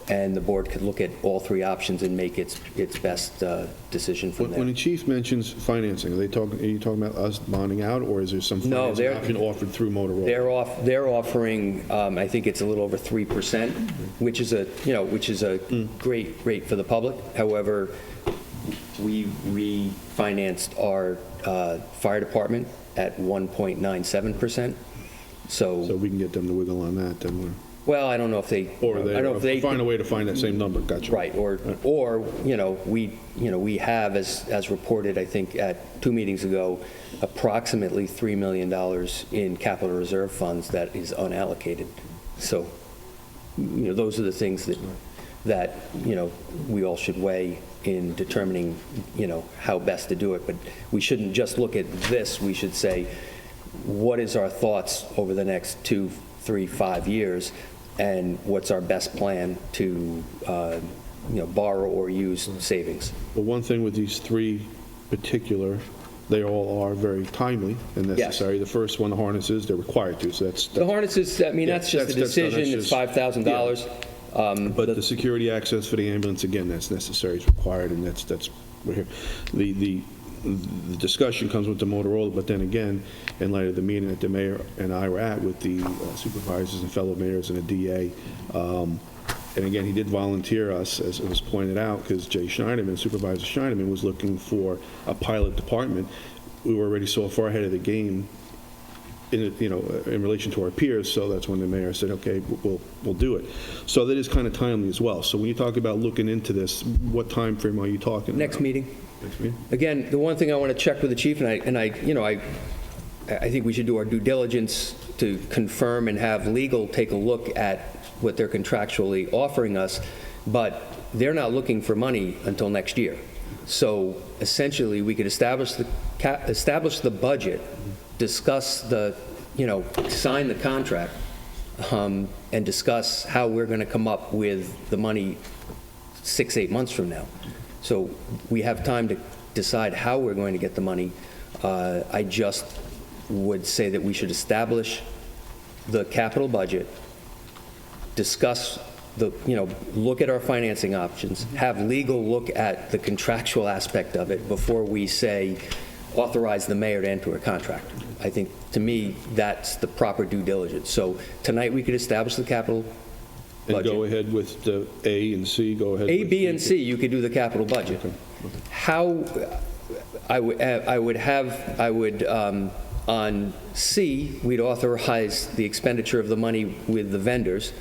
and the board could look at all three options and make its best decision from there. When the chief mentions financing, are you talking about us bonding out, or is there some No, financing option offered through Motorola? They're offering, I think it's a little over 3%, which is a great rate for the public. However, we refinanced our fire department at 1.97%. So we can get them to wiggle on that, then we're... Well, I don't know if they... Or I don't know if they find a way to find that same number, gotcha. Right, or we have, as reported, I think, at 2 meetings ago, approximately $3 million in capital reserve funds that is unallocated. So, those are the things that we all should weigh in determining, how best to do it. But we shouldn't just look at this. We should say, what is our thoughts over the next 2, 3, 5 years? And what's our best plan to, borrow or use savings? Well, one thing with these three particular, they all are very timely and necessary. Yes. The first one, the harnesses, they're required to, so that's... The harnesses, that's just a decision. It's $5,000. But the security access for the ambulance, again, that's necessary, it's required, and that's we're here. The discussion comes with the Motorola, but then again, in light of the meeting that the mayor and I were at with the supervisors and fellow mayors and the DA, And again, he did volunteer us, as it was pointed out, because Jay Scheineman, Supervisor Scheineman, was looking for a pilot department. We were already so far ahead of the game in relation to our peers, so that's when the mayor said, okay, we'll do it. So that is kind of timely as well. So when you talk about looking into this, what time frame are you talking about? Next meeting. Next meeting? Again, the one thing I want to check with the chief, and I think we should do our due diligence to confirm and have legal take a look at what they're contractually offering us, but they're not looking for money until next year. So essentially, we could establish the budget, discuss sign the contract, and discuss how we're going to come up with the money 6-8 months from now. So we have time to decide how we're going to get the money. I just would say that we should establish the capital budget, discuss look at our financing options, have legal look at the contractual aspect of it before we say authorize the mayor to enter a contract. I think, to me, that's the proper due diligence. So tonight we could establish the capital budget. And go ahead with the A and C, go ahead. A, with B, and C, you could do the capital budget. Okay. How, I would, on C, we'd authorize the expenditure of the money with the vendors.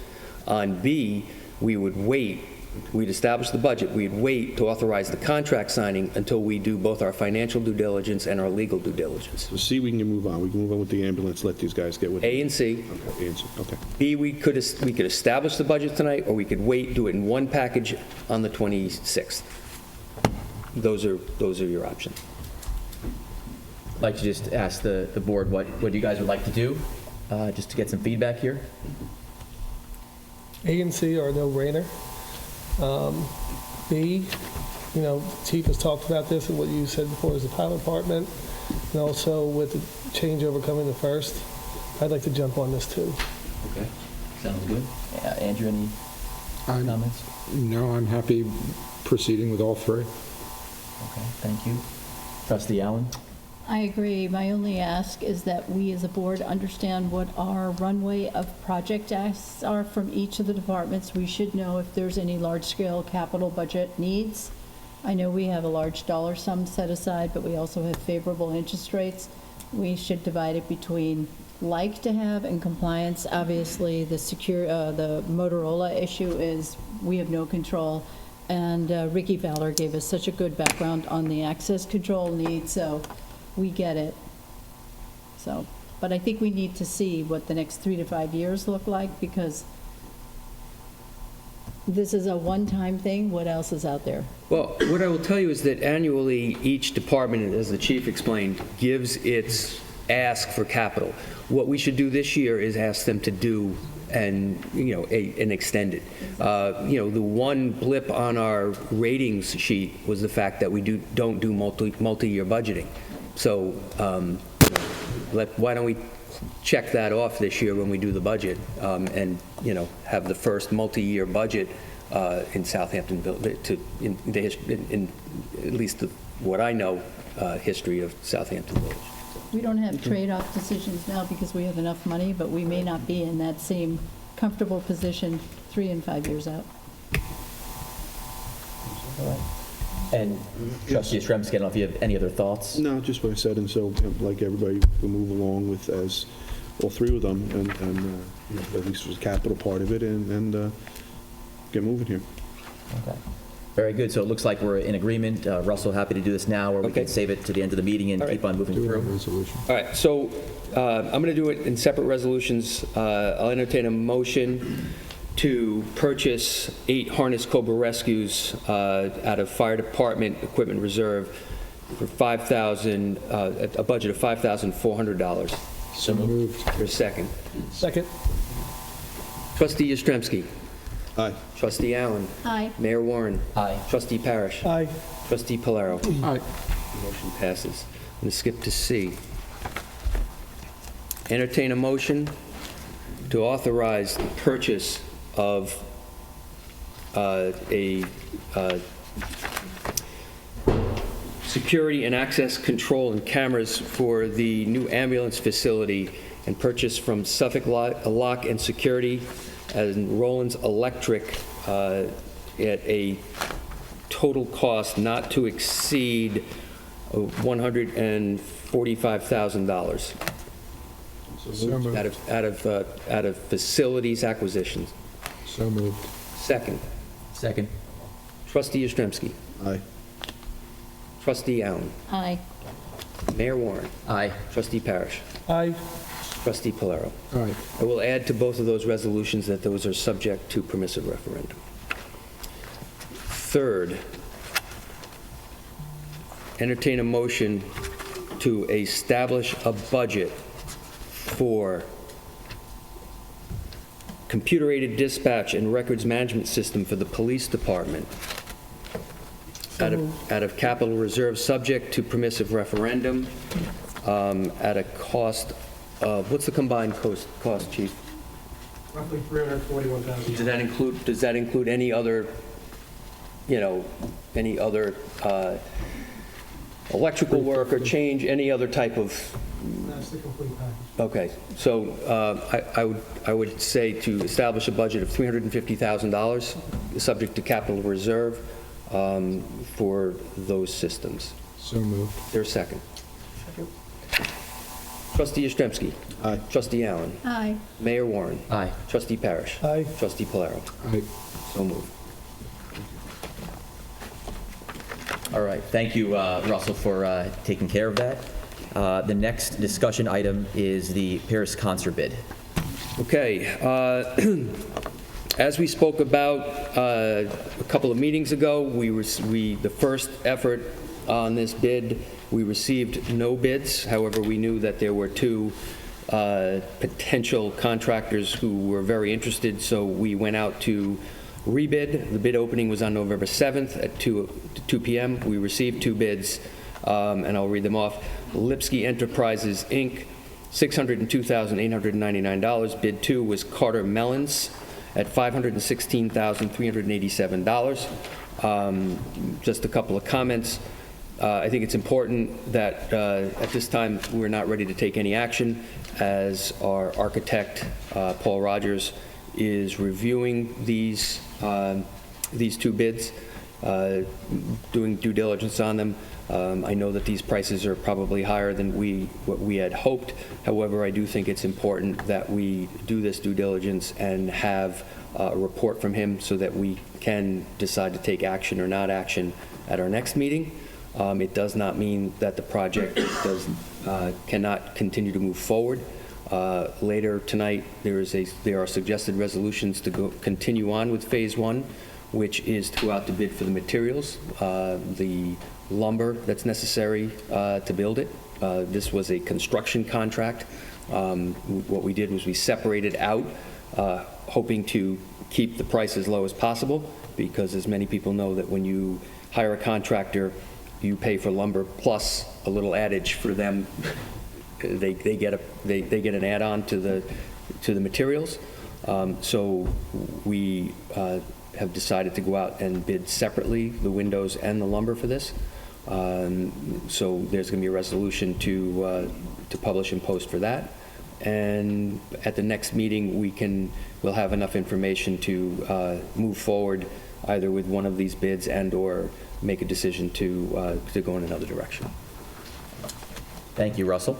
On B, we would wait, we'd establish the budget, we'd wait to authorize the contract signing until we do both our financial due diligence and our legal due diligence. So C, we can move on. We can move on with the ambulance, let these guys get with it. A and C. Okay, A and C, okay. B, we could establish the budget tonight, or we could wait, do it in one package on the 26th. Those are your options. I'd like to just ask the board what you guys would like to do, just to get some feedback here. A and C are a no-brainer. B, Chief has talked about this and what you said before is the pilot department, and also with the changeover coming to first, I'd like to jump on this too. Okay, sounds good. Andrew, any comments? No, I'm happy proceeding with all three. Okay, thank you. Trustee Allen? I agree. My only ask is that we as a board understand what our runway of project asks are from each of the departments. We should know if there's any large-scale capital budget needs. I know we have a large dollar sum set aside, but we also have favorable interest rates. We should divide it between like to have and compliance. Obviously, the Motorola issue is we have no control. And Ricky Fowler gave us such a good background on the access control needs, so we get it. So, but I think we need to see what the next 3 to 5 years look like, because this is a one-time thing. What else is out there? Well, what I will tell you is that annually, each department, as the chief explained, gives its ask for capital. What we should do this year is ask them to do and extend it. The one blip on our ratings sheet was the fact that we don't do multi-year budgeting. So why don't we check that off this year when we do the budget, and have the first multi-year budget in Southampton, in at least what I know, history of Southampton Village. We don't have trade-off decisions now because we have enough money, but we may not be in that same comfortable position 3 and 5 years out. All right. And Trustee Yashemski, I don't know if you have any other thoughts? No, just what I said, and so, like everybody, we'll move along with as all three of them, and at least there's a capital part of it, and get moving here. Okay. Very good. So it looks like we're in agreement. Russell, happy to do this now, or we Okay. can save it to the end of the meeting and All right. keep on moving Do we have a through. resolution? All right, so I'm going to do it in separate resolutions. I'll entertain a motion to purchase 8 Harness Cobra Rescues out of Fire Department Equipment Reserve for a budget of $5,400. So moved. For a second. Second. Trustee Yashemski. Aye. Trustee Allen. Aye. Mayor Warren. Aye. Trustee Parrish. Aye. Trustee Polaro. Aye. Motion passes. I'm going to skip to C. Entertain a motion to authorize the purchase of a security and access control and cameras for the new ambulance facility, and purchase from Suffolk Lock and Security and Roland's Electric at a total cost not to exceed $145,000 So moved. out of facilities acquisitions. So moved. Second, Second. Trustee Yastrzemski. Aye. Trustee Allen. Aye. Mayor Warren. Aye. Trustee Parrish. Aye. Trustee Polaro. All right. I will add to both of those resolutions that those are subject to permissive referendum. Third, entertain a motion to establish a budget for computer-aided dispatch and records management system for the police department out of capital reserve, subject to permissive referendum, at a cost of, what's the combined cost, Chief? Roughly $341,000. Does that include any other, any other electrical work or change, any other type of? That's the complete package. Okay, so I would say to establish a budget of $350,000, subject to capital reserve, for those systems. So moved. Is there a second? Trustee Yastrzemski. Aye. Trustee Allen. Aye. Mayor Warren. Aye. Trustee Parrish. Aye. Trustee Polaro. Aye. So moved. All right, thank you, Russell, for taking care of that. The next discussion item is the Paris concert bid. Okay, as we spoke about a couple of meetings ago, the first effort on this bid, we received no bids. However, we knew that there were two potential contractors who were very interested, so we went out to rebid. The bid opening was on November 7th at 2 p.m. We received two bids, and I'll read them off. Lipsky Enterprises, Inc., $602,899. Bid 2 was Carter Mellons at $516,387. Just a couple of comments. I think it's important that at this time we're not ready to take any action, as our architect, Paul Rogers, is reviewing these two bids, doing due diligence on them. I know that these prices are probably higher than what we had hoped. However, I do think it's important that we do this due diligence and have a report from him so that we can decide to take action or not action at our next meeting. It does not mean that the project cannot continue to move forward. Later tonight, there are suggested resolutions to continue on with Phase 1, which is to go out to bid for the materials, the lumber that's necessary to build it. This was a construction contract. What we did was we separated out, hoping to keep the price as low as possible, because as many people know that when you hire a contractor, you pay for lumber plus a little adage for them. They get an add-on to the materials. So we have decided to go out and bid separately the windows and the lumber for this. So there's going to be a resolution to publish and post for that. And at the next meeting, we'll have enough information to move forward either with one of these bids and/or make a decision to go in another direction. Thank you, Russell.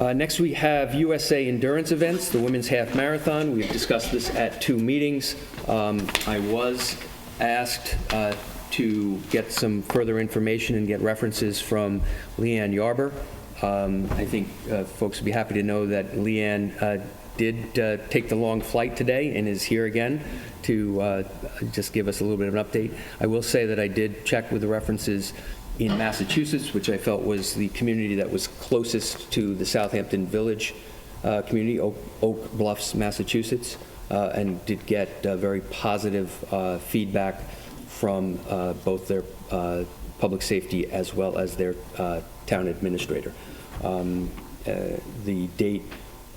Next, we have USA Endurance Events, the Women's Half Marathon. We've discussed this at 2 meetings. I was asked to get some further information and get references from Leanne Yarber. I think folks would be happy to know that Leanne did take the long flight today and is here again to just give us a little bit of an update. I will say that I did check with the references in Massachusetts, which I felt was the community that was closest to the Southampton Village community, Oak Bluffs, Massachusetts, and did get very positive feedback from both their public safety as well as their town administrator. The date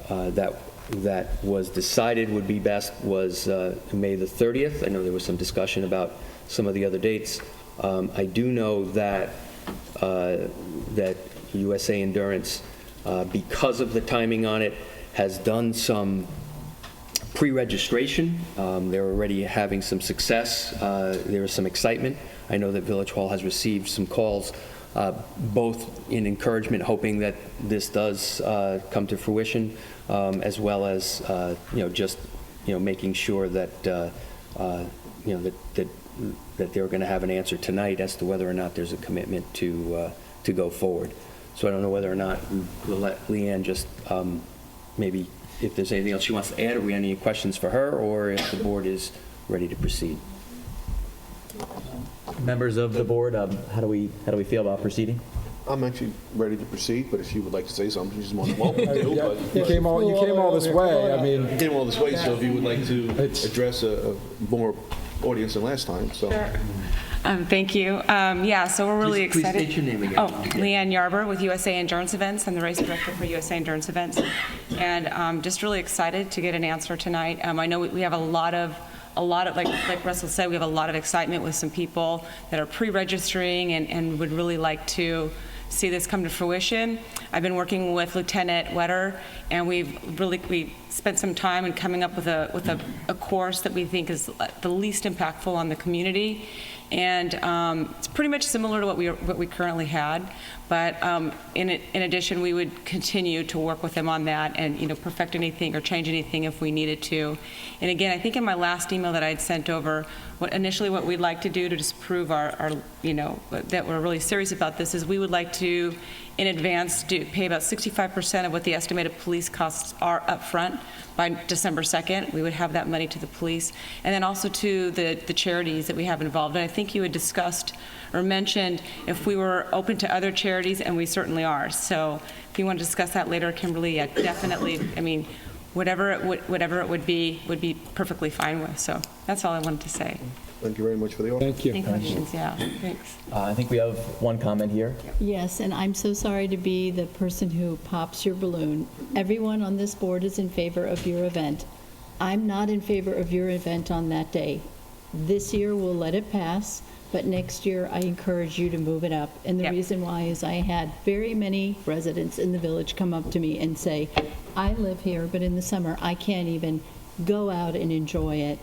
that was decided would be best was May the 30th. I know there was some discussion about some of the other dates. I do know that that USA Endurance, because of the timing on it, has done some pre-registration. They're already having some success. There is some excitement. I know that Village Hall has received some calls, both in encouragement, hoping that this does come to fruition, as well as, just, making sure that, that they're going to have an answer tonight as to whether or not there's a commitment to go forward. So I don't know whether or not we'll let Leanne just maybe, if there's anything else she wants to add, or we have any questions for her, or if the board is ready to proceed. Members of the board, how do we feel about proceeding? I'm actually ready to proceed, but if she would like to say something, she's more than welcome to. Yeah, But You came all this way, I mean, came all this way, so if you would like to address a more audience than last time, so. Thank you. Yeah, so we're really Please excited. state your name again. Oh, Leanne Yarber with USA Endurance Events. I'm the race director for USA Endurance Events. And just really excited to get an answer tonight. I know we have a lot of, like Russell said, we have a lot of excitement with some people that are pre-registering and would really like to see this come to fruition. I've been working with Lieutenant Wetter, and we spent some time in coming up with a course that we think is the least impactful on the community. And it's pretty much similar to what we currently had, but in addition, we would continue to work with them on that and perfect anything or change anything if we needed to. And again, I think in my last email that I'd sent over, what we'd like to do to just prove our that we're really serious about this is we would like to, in advance, pay about 65% of what the estimated police costs are up front by December 2nd. We would have that money to the police, and then also to the charities that we have involved. And I think you had discussed or mentioned if we were open to other charities, and we certainly are. So if you want to discuss that later, Kimberly, yeah, definitely. I mean, whatever it would be perfectly fine with. So that's all I wanted to say. Thank you very much for the offer. thank you. Any questions? Yeah, thanks. I think we have one comment here. Yes, and I'm so sorry to be the person who pops your balloon. Everyone on this board is in favor of your event. I'm not in favor of your event on that day. This year, we'll let it pass, but next year, I encourage you to move it up. And the Yep. reason why is I had very many residents in the village come up to me and say, I live here, but in the summer, I can't even go out and enjoy it.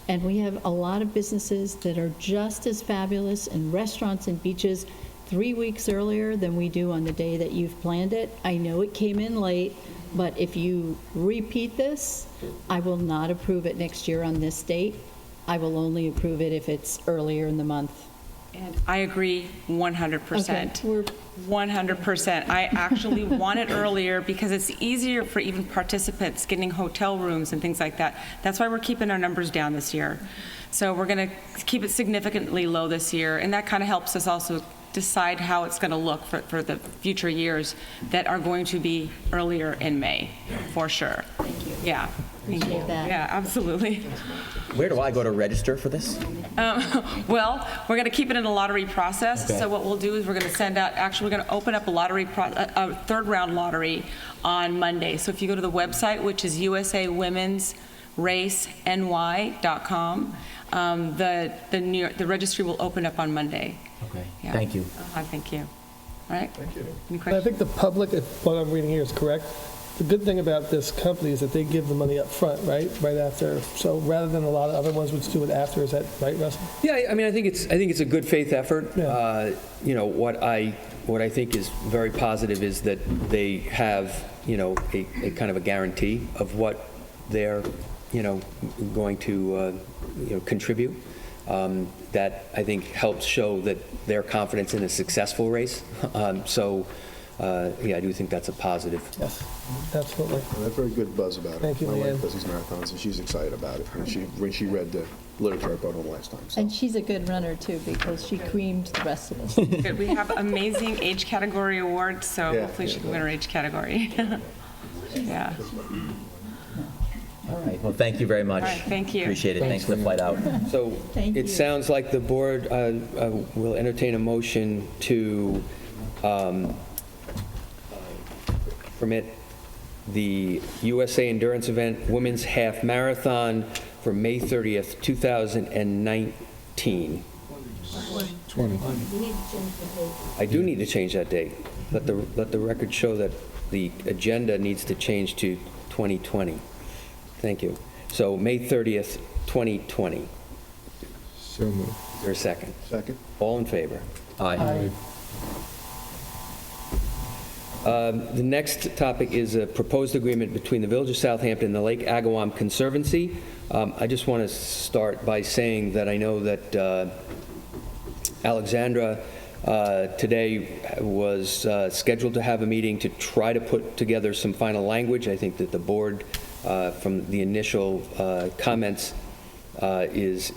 And we have a lot of businesses that are just as fabulous, and restaurants and beaches 3 weeks earlier than we do on the day that you've planned it. I know it came in late, but if you repeat this, I will not approve it next year on this date. I will only approve it if it's earlier in the month. And I agree 100%. Okay, we're 100%. I actually want it earlier because it's easier for even participants getting hotel rooms and things like that. That's why we're keeping our numbers down this year. So we're going to keep it significantly low this year, and that kind of helps us also decide how it's going to look for the future years that are going to be earlier in May, for sure. Thank you. Yeah. Thank you. Appreciate that. Yeah, absolutely. Where do I go to register for this? Well, we're going to keep it in a lottery process. Okay. So what we'll do is we're going to send out, actually, we're going to open up a third round lottery on Monday. So if you go to the website, which is usawomensraceny.com, the registry will open up on Monday. Okay, Yeah. thank you. Thank you. All right? Thank you. Any I questions? think the public, if what I'm reading here is correct, the good thing about this company is that they give the money up front, right? Right after. So rather than a lot of other ones which do it after, is that right, Russell? Yeah, I mean, I think it's a good faith effort. Yeah. What I think is very positive is that they have, a kind of a guarantee of what they're, going to, contribute. That I think helps show that their confidence in a successful race. Yeah, I do think that's a positive. Yes, absolutely. And that's very good buzz about it. Thank you, My Leanne. wife does these marathons, and she's excited about it. When she read the literature I brought home last time. So. And she's a good runner, too, because she creamed the rest of us. Good. We have amazing age category awards, so Yeah, hopefully she yeah, can win her age category. Yeah. All right, well, thank you very much. All right, thank you. Appreciate it. Thanks for the flight out. So Thank you. it sounds like the board will entertain a motion to permit the USA Endurance Event Women's Half Marathon for May 30th, 2019. 20. I do need to change that date. Let the record show that the agenda needs to change to 2020. Thank you. So May 30th, 2020. So moved. Is there a second? Second? All in favor? Aye. The next topic is a proposed agreement between the Village of Southampton and the Lake Agawam Conservancy. I just want to start by saying that I know that Alexandra today was scheduled to have a meeting to try to put together some final language. I think that the board, from the initial comments, is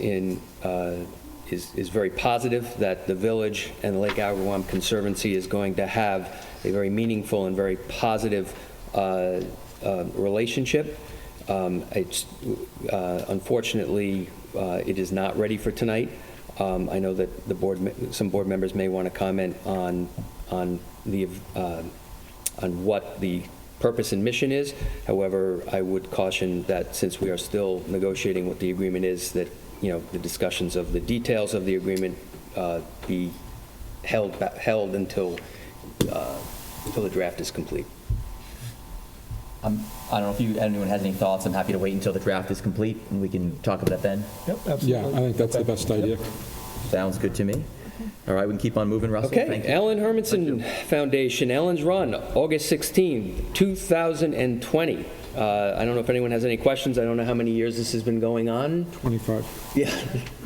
very positive that the village and the Lake Agawam Conservancy is going to have a very meaningful and very positive relationship. Unfortunately, it is not ready for tonight. I know that some board members may want to comment on what the purpose and mission is. However, I would caution that since we are still negotiating what the agreement is, that the discussions of the details of the agreement be held until the draft is complete. I don't know if anyone has any thoughts. I'm happy to wait until the draft is complete, and we can talk about it then. Yep, absolutely. Yeah, I think that's the best idea. Sounds good to me. All right, we can keep on moving, Russell. Okay, Thank you. Ellen Hermanson Foundation, Ellen's Run, August 16, 2020. I don't know if anyone has any questions. I don't know how many years this has been going on. 25. Yeah,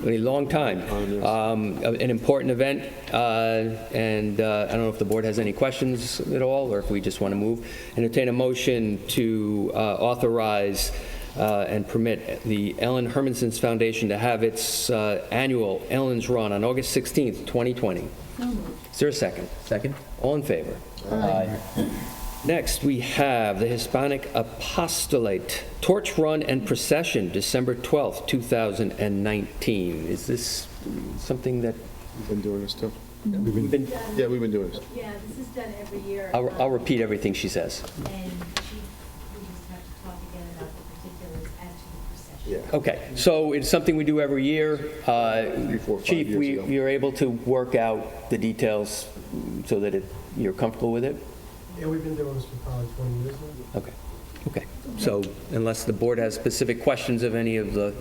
a long time. An important event, and I don't know if the board has any questions at all, or if we just want to move. Entertain a motion to authorize and permit the Ellen Hermanson's Foundation to have its annual Ellen's Run on August 16th, 2020. Is there a second? Second? All in favor? Aye. Next, we have the Hispanic Apostolate Torch Run and Procession, December 12th, 2019. Is this something that We've been doing this too. we've been... Yeah, we've been doing this. Yeah, this is done every year. I'll repeat everything she says. And we just have to talk again about the particulars as to the procession. Yeah. Okay, so it's something we do every year. 3, 4, 5 Chief, years ago. you're able to work out the details so that you're comfortable with it? Yeah, we've been doing this for probably 20 years now. Okay. So unless the board has specific questions of any of the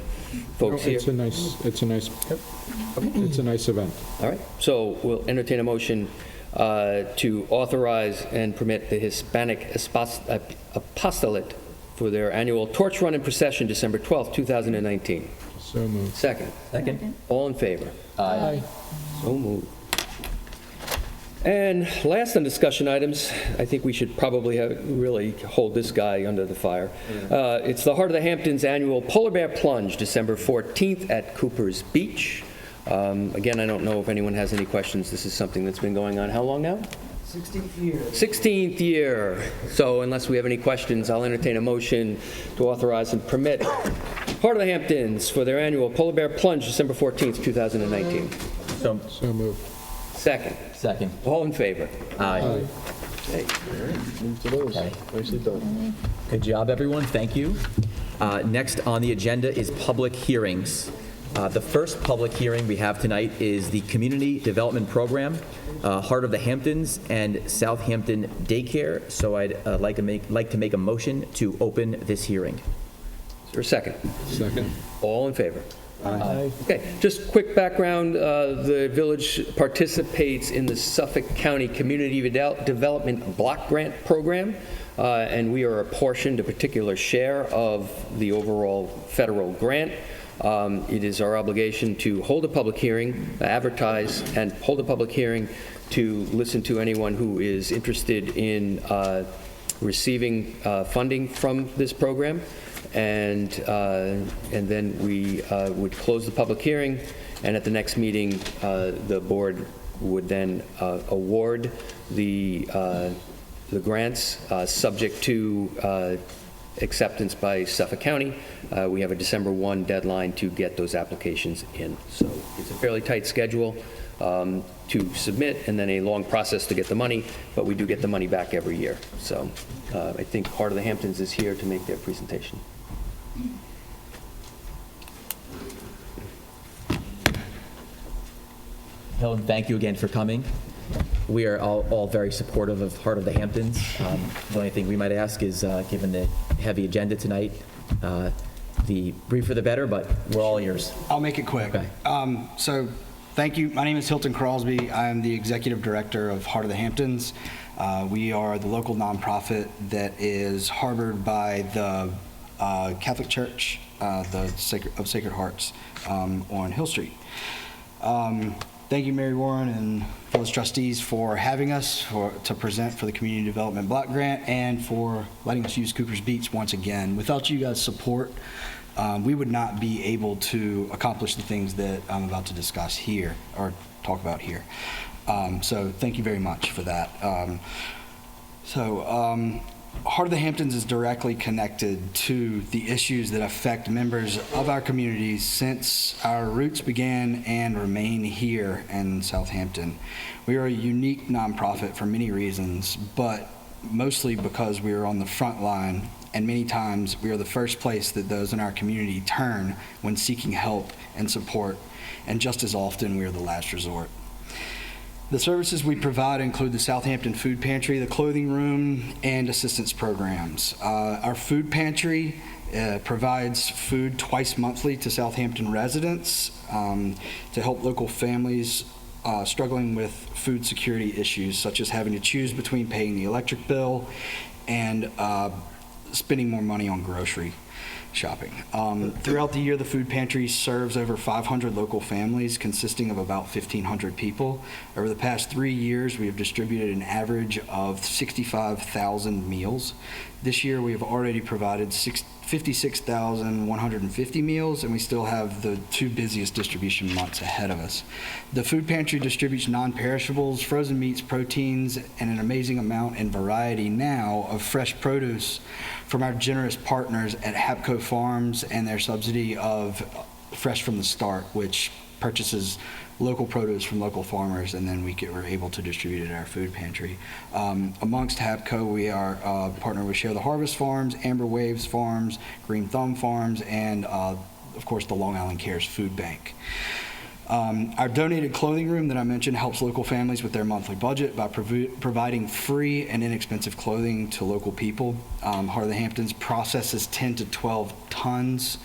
folks here. It's a nice event. All right, so we'll entertain a motion to authorize and permit the Hispanic Apostolate for their annual Torch Run and Procession, December 12th, 2019. So moved. Second. Second? All in favor? Aye. So moved. And last on discussion items, I think we should probably really hold this guy under the fire. It's the Heart of the Hamptons annual Polar Bear Plunge, December 14th at Cooper's Beach. Again, I don't know if anyone has any questions. This is something that's been going on how long now? 16th year. 16th year. So unless we have any questions, I'll entertain a motion to authorize and permit Heart of the Hamptons for their annual Polar Bear Plunge, December 14th, 2019. So moved. Second. Second. All in favor? Aye. Okay. Move to those. Okay. Nicely done. Good job, everyone. Thank you. Next on the agenda is public hearings. The first public hearing we have tonight is the Community Development Program, Heart of the Hamptons and Southampton Daycare. So I'd like to make a motion to open this hearing. Is there a second? Second. All in favor? Aye. Okay, just quick background, the village participates in the Suffolk County Community Development Block Grant Program, and we are apportioned a particular share of the overall federal grant. It is our obligation to hold a public hearing, advertise, and hold a public hearing to listen to anyone who is interested in receiving funding from this program. And then we would close the public hearing, and at the next meeting, the board would then award the grants, subject to acceptance by Suffolk County. We have a December 1 deadline to get those applications in. So it's a fairly tight schedule to submit, and then a long process to get the money, but we do get the money back every year. So I think Heart of the Hamptons is here to make their presentation. Helen, thank you again for coming. We are all very supportive of Heart of the Hamptons. The only thing we might ask is, given the heavy agenda tonight, The briefer the better, but we're all ears. I'll make it quick. Okay. So, thank you. My name is Hilton Crosby. I am the executive director of Heart of the Hamptons. We are the local nonprofit that is harbored by the Catholic Church, of Sacred Hearts, on Hill Street. Thank you, Mary Warren and fellow trustees, for having us to present for the Community Development Block Grant and for letting us use Cooper's Beach once again. Without you guys' support, we would not be able to accomplish the things that I'm about to discuss here or talk about here. So thank you very much for that. Heart of the Hamptons is directly connected to the issues that affect members of our community since our roots began and remain here in Southampton. We are a unique nonprofit for many reasons, but mostly because we are on the front line, and many times we are the first place that those in our community turn when seeking help and support, and just as often we are the last resort. The services we provide include the Southampton Food Pantry, the clothing room, and assistance programs. Our food pantry provides food twice monthly to Southampton residents to help local families struggling with food security issues, such as having to choose between paying the electric bill and spending more money on grocery shopping. Throughout the year, the food pantry serves over 500 local families consisting of about 1,500 people. Over the past 3 years, we have distributed an average of 65,000 meals. This year, we have already provided 56,150 meals, and we still have the 2 busiest distribution months ahead of us. The food pantry distributes non-perishables, frozen meats, proteins, and an amazing amount and variety now of fresh produce from our generous partners at Hapco Farms and their subsidy of Fresh from the Start, which purchases local produce from local farmers, and then we're able to distribute it at our food pantry. Amongst Hapco, we are partnered with Share the Harvest Farms, Amber Waves Farms, Green Thumb Farms, and of course the Long Island Cares Food Bank. Our donated clothing room that I mentioned helps local families with their monthly budget by providing free and inexpensive clothing to local people. Heart of the Hamptons processes 10 to 12 tons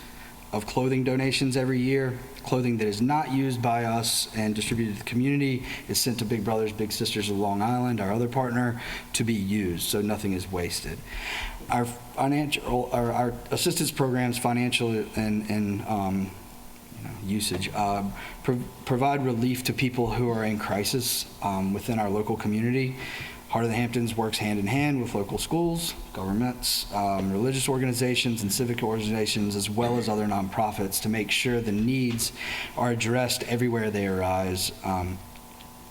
of clothing donations every year. Clothing that is not used by us and distributed to the community is sent to Big Brothers Big Sisters of Long Island, our other partner, to be used, so nothing is wasted. Our assistance programs, financial and usage, provide relief to people who are in crisis within our local community. Heart of the Hamptons works hand in hand with local schools, governments, religious organizations, and civic organizations, as well as other nonprofits, to make sure the needs are addressed everywhere they arise.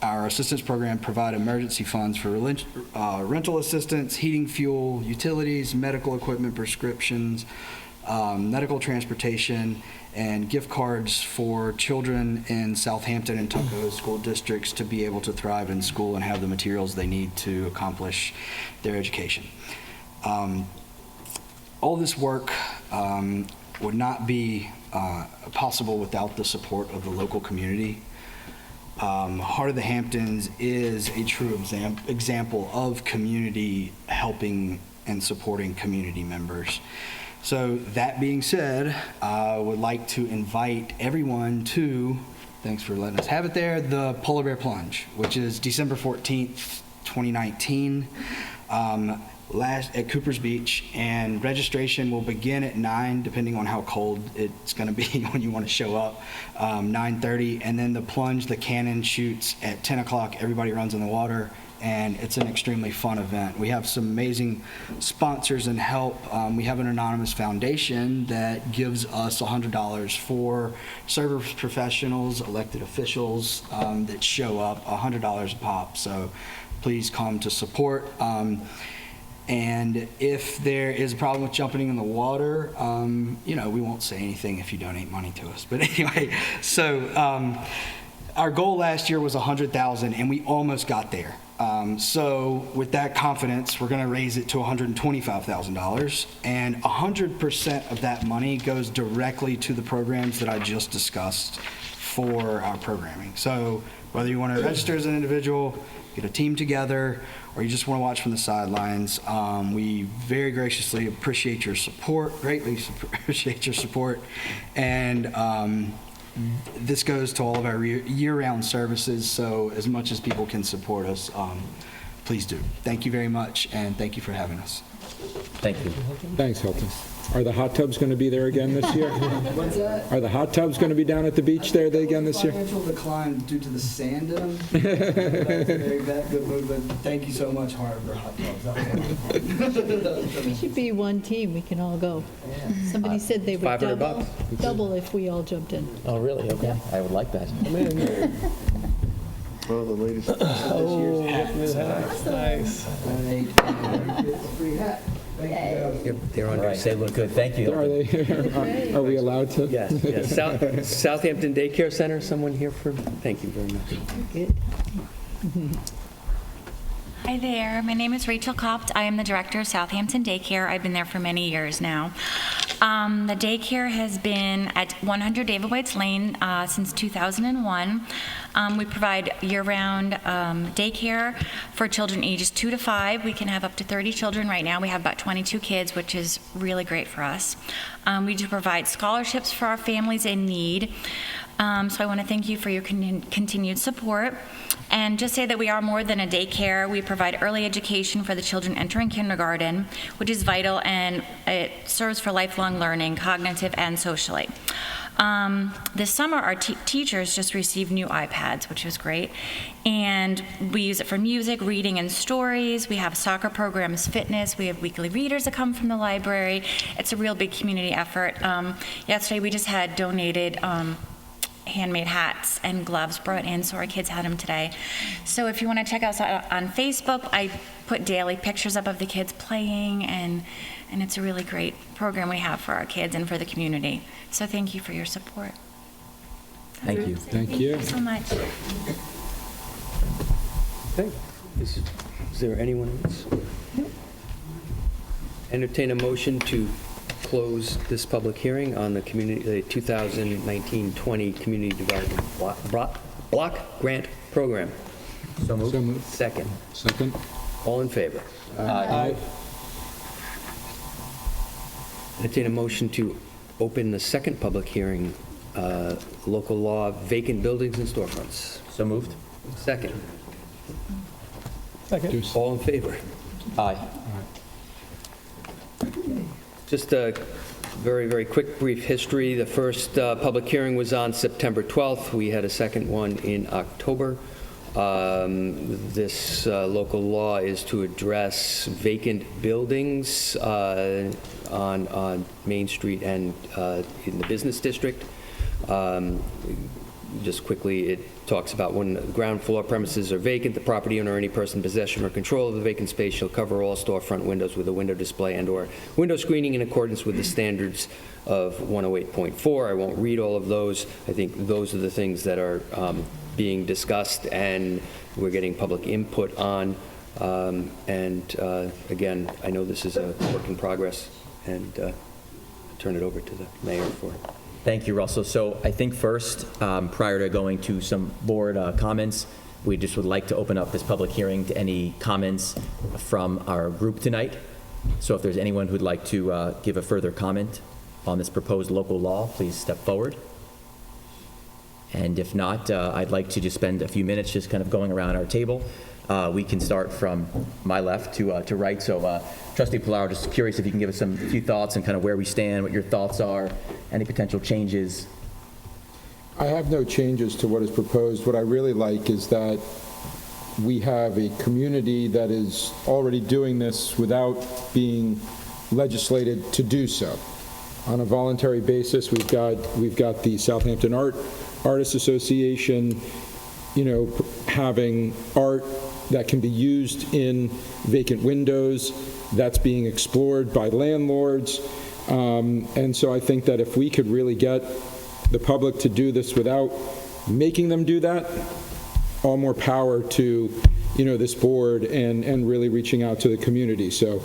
Our assistance program provide emergency funds for rental assistance, heating, fuel, utilities, medical equipment, prescriptions, medical transportation, and gift cards for children in Southampton and Tuckahoe school districts to be able to thrive in school and have the materials they need to accomplish their education. All this work would not be possible without the support of the local community. Heart of the Hamptons is a true example of community helping and supporting community members. So that being said, I would like to invite everyone to, thanks for letting us have it there, the Polar Bear Plunge, which is December 14th, 2019, at Cooper's Beach, and registration will begin at 9, depending on how cold it's going to be when you want to show up, 9:30, and then the plunge, the cannon shoots at 10 o'clock. Everybody runs in the water, and it's an extremely fun event. We have some amazing sponsors and help. We have an anonymous foundation that gives us $100 for service professionals, elected officials that show up, $100 a pop. So please come to support. And if there is a problem with jumping in the water, we won't say anything if you donate money to us. But anyway, so our goal last year was $100,000, and we almost got there. So with that confidence, we're going to raise it to $125,000, and 100% of that money goes directly to the programs that I just discussed for our programming. So whether you want to register as an individual, get a team together, or you just want to watch from the sidelines, we very graciously appreciate your support, greatly appreciate your support. And this goes to all of our year-round services, so as much as people can support us, please do. Thank you very much, and thank you for having us. Thank you. Thanks, Hilton. Are the hot tubs going to be there again this year? What's that? Are the hot tubs going to be down at the beach there again this year? Financial decline due to the sand in them. That's a very bad, good move, but thank you so much, Harbor Hot Tubs. That was We should be one team, we can all go. Somebody said they would $500. double if we all jumped in. Oh, really? Okay. I would like that. Well, the latest. Oh, nice. free hat. They're All on right, they look good. Thank you. Are are we allowed to? Yes, yes. Southampton Daycare Center, someone here for, thank you very much. Good. Hi there, my name is Rachel Kopt. I am the director of Southampton Daycare. I've been there for many years now. The daycare has been at 100 David White's Lane since 2001. We provide year-round daycare for children ages 2 to 5. We can have up to 30 children. Right now we have about 22 kids, which is really great for us. We do provide scholarships for our families in need. So I want to thank you for your continued support. And just say that we are more than a daycare. We provide early education for the children entering kindergarten, which is vital, and it serves for lifelong learning, cognitive and socially. This summer, our teachers just received new iPads, which was great. And we use it for music, reading, and stories. We have soccer programs, fitness. We have weekly readers that come from the library. It's a real big community effort. Yesterday, we just had donated handmade hats and gloves brought in, so our kids had them today. So if you want to check us out on Facebook, I put daily pictures up of the kids playing, and it's a really great program we have for our kids and for the community. So thank you for your support. Thank you. Thank you. So much. Okay. Is there anyone else? Entertain a motion to close this public hearing on the 2019-20 Community Development Block Grant Program. So moved. So moved. Second. Second. All in favor? Aye. Entertain a motion to open the second public hearing, local law, vacant buildings and storefronts. So moved. Second. Second. All in favor? Aye. Just a very, very quick, brief history. The first public hearing was on September 12th. We had a second one in October. This local law is to address vacant buildings on Main Street and in the business district. Just quickly, it talks about when ground floor premises are vacant, the property owner or any person in possession or control of the vacant space shall cover all storefront windows with a window display and/or window screening in accordance with the standards of 108.4. I won't read all of those. I think those are the things that are being discussed and we're getting public input on. Again, I know this is a work in progress, and turn it over to the mayor for. Thank you, Russell. So I think first, prior to going to some board comments, we just would like to open up this public hearing to any comments from our group tonight. So if there's anyone who'd like to give a further comment on this proposed local law, please step forward. And if not, I'd like to just spend a few minutes just kind of going around our table. We can start from my left to right. So Trustee Pilar, just curious if you can give us a few thoughts and kind of where we stand, what your thoughts are, any potential changes. I have no changes to what is proposed. What I really like is that we have a community that is already doing this without being legislated to do so. On a voluntary basis, we've got the Southampton Artists Association, having art that can be used in vacant windows. That's being explored by landlords. And so I think that if we could really get the public to do this without making them do that, all more power to, this board and really reaching out to the community. So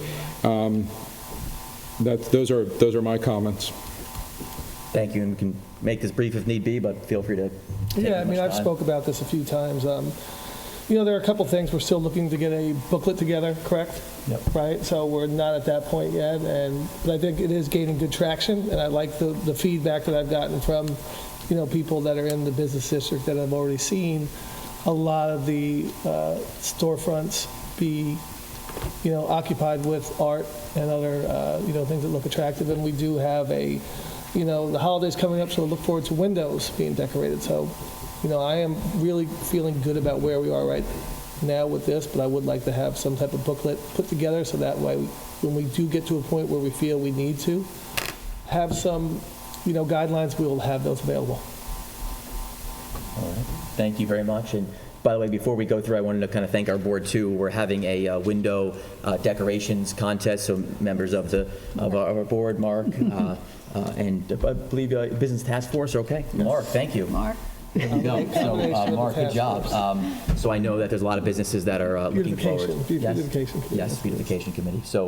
those are my comments. Thank you, and we can make this brief if need be, but feel free to take Yeah, as much I've time. spoke about this a few times. there are a couple things. We're still looking to get a booklet together, correct? Yep. Right, so we're not at that point yet, but I think it is gaining good traction, and I like the feedback that I've gotten from, people that are in the business district that have already seen a lot of the storefronts be, occupied with art and other, things that look attractive. And we do have the holidays coming up, so we look forward to windows being decorated. So, I am really feeling good about where we are right now with this, but I would like to have some type of booklet put together so that way when we do get to a point where we feel we need to have some, guidelines, we will have those available. All right. Thank you very much. And by the way, before we go through, I wanted to kind of thank our board too. We're having a window decorations contest, so members of our board, Mark, and I believe Business Task Force are okay. Mark, thank you. Mark? There you go. So, Mark, good job. So I know that there's a lot of businesses that are looking forward. Beautification committee. Yes, beautification committee. So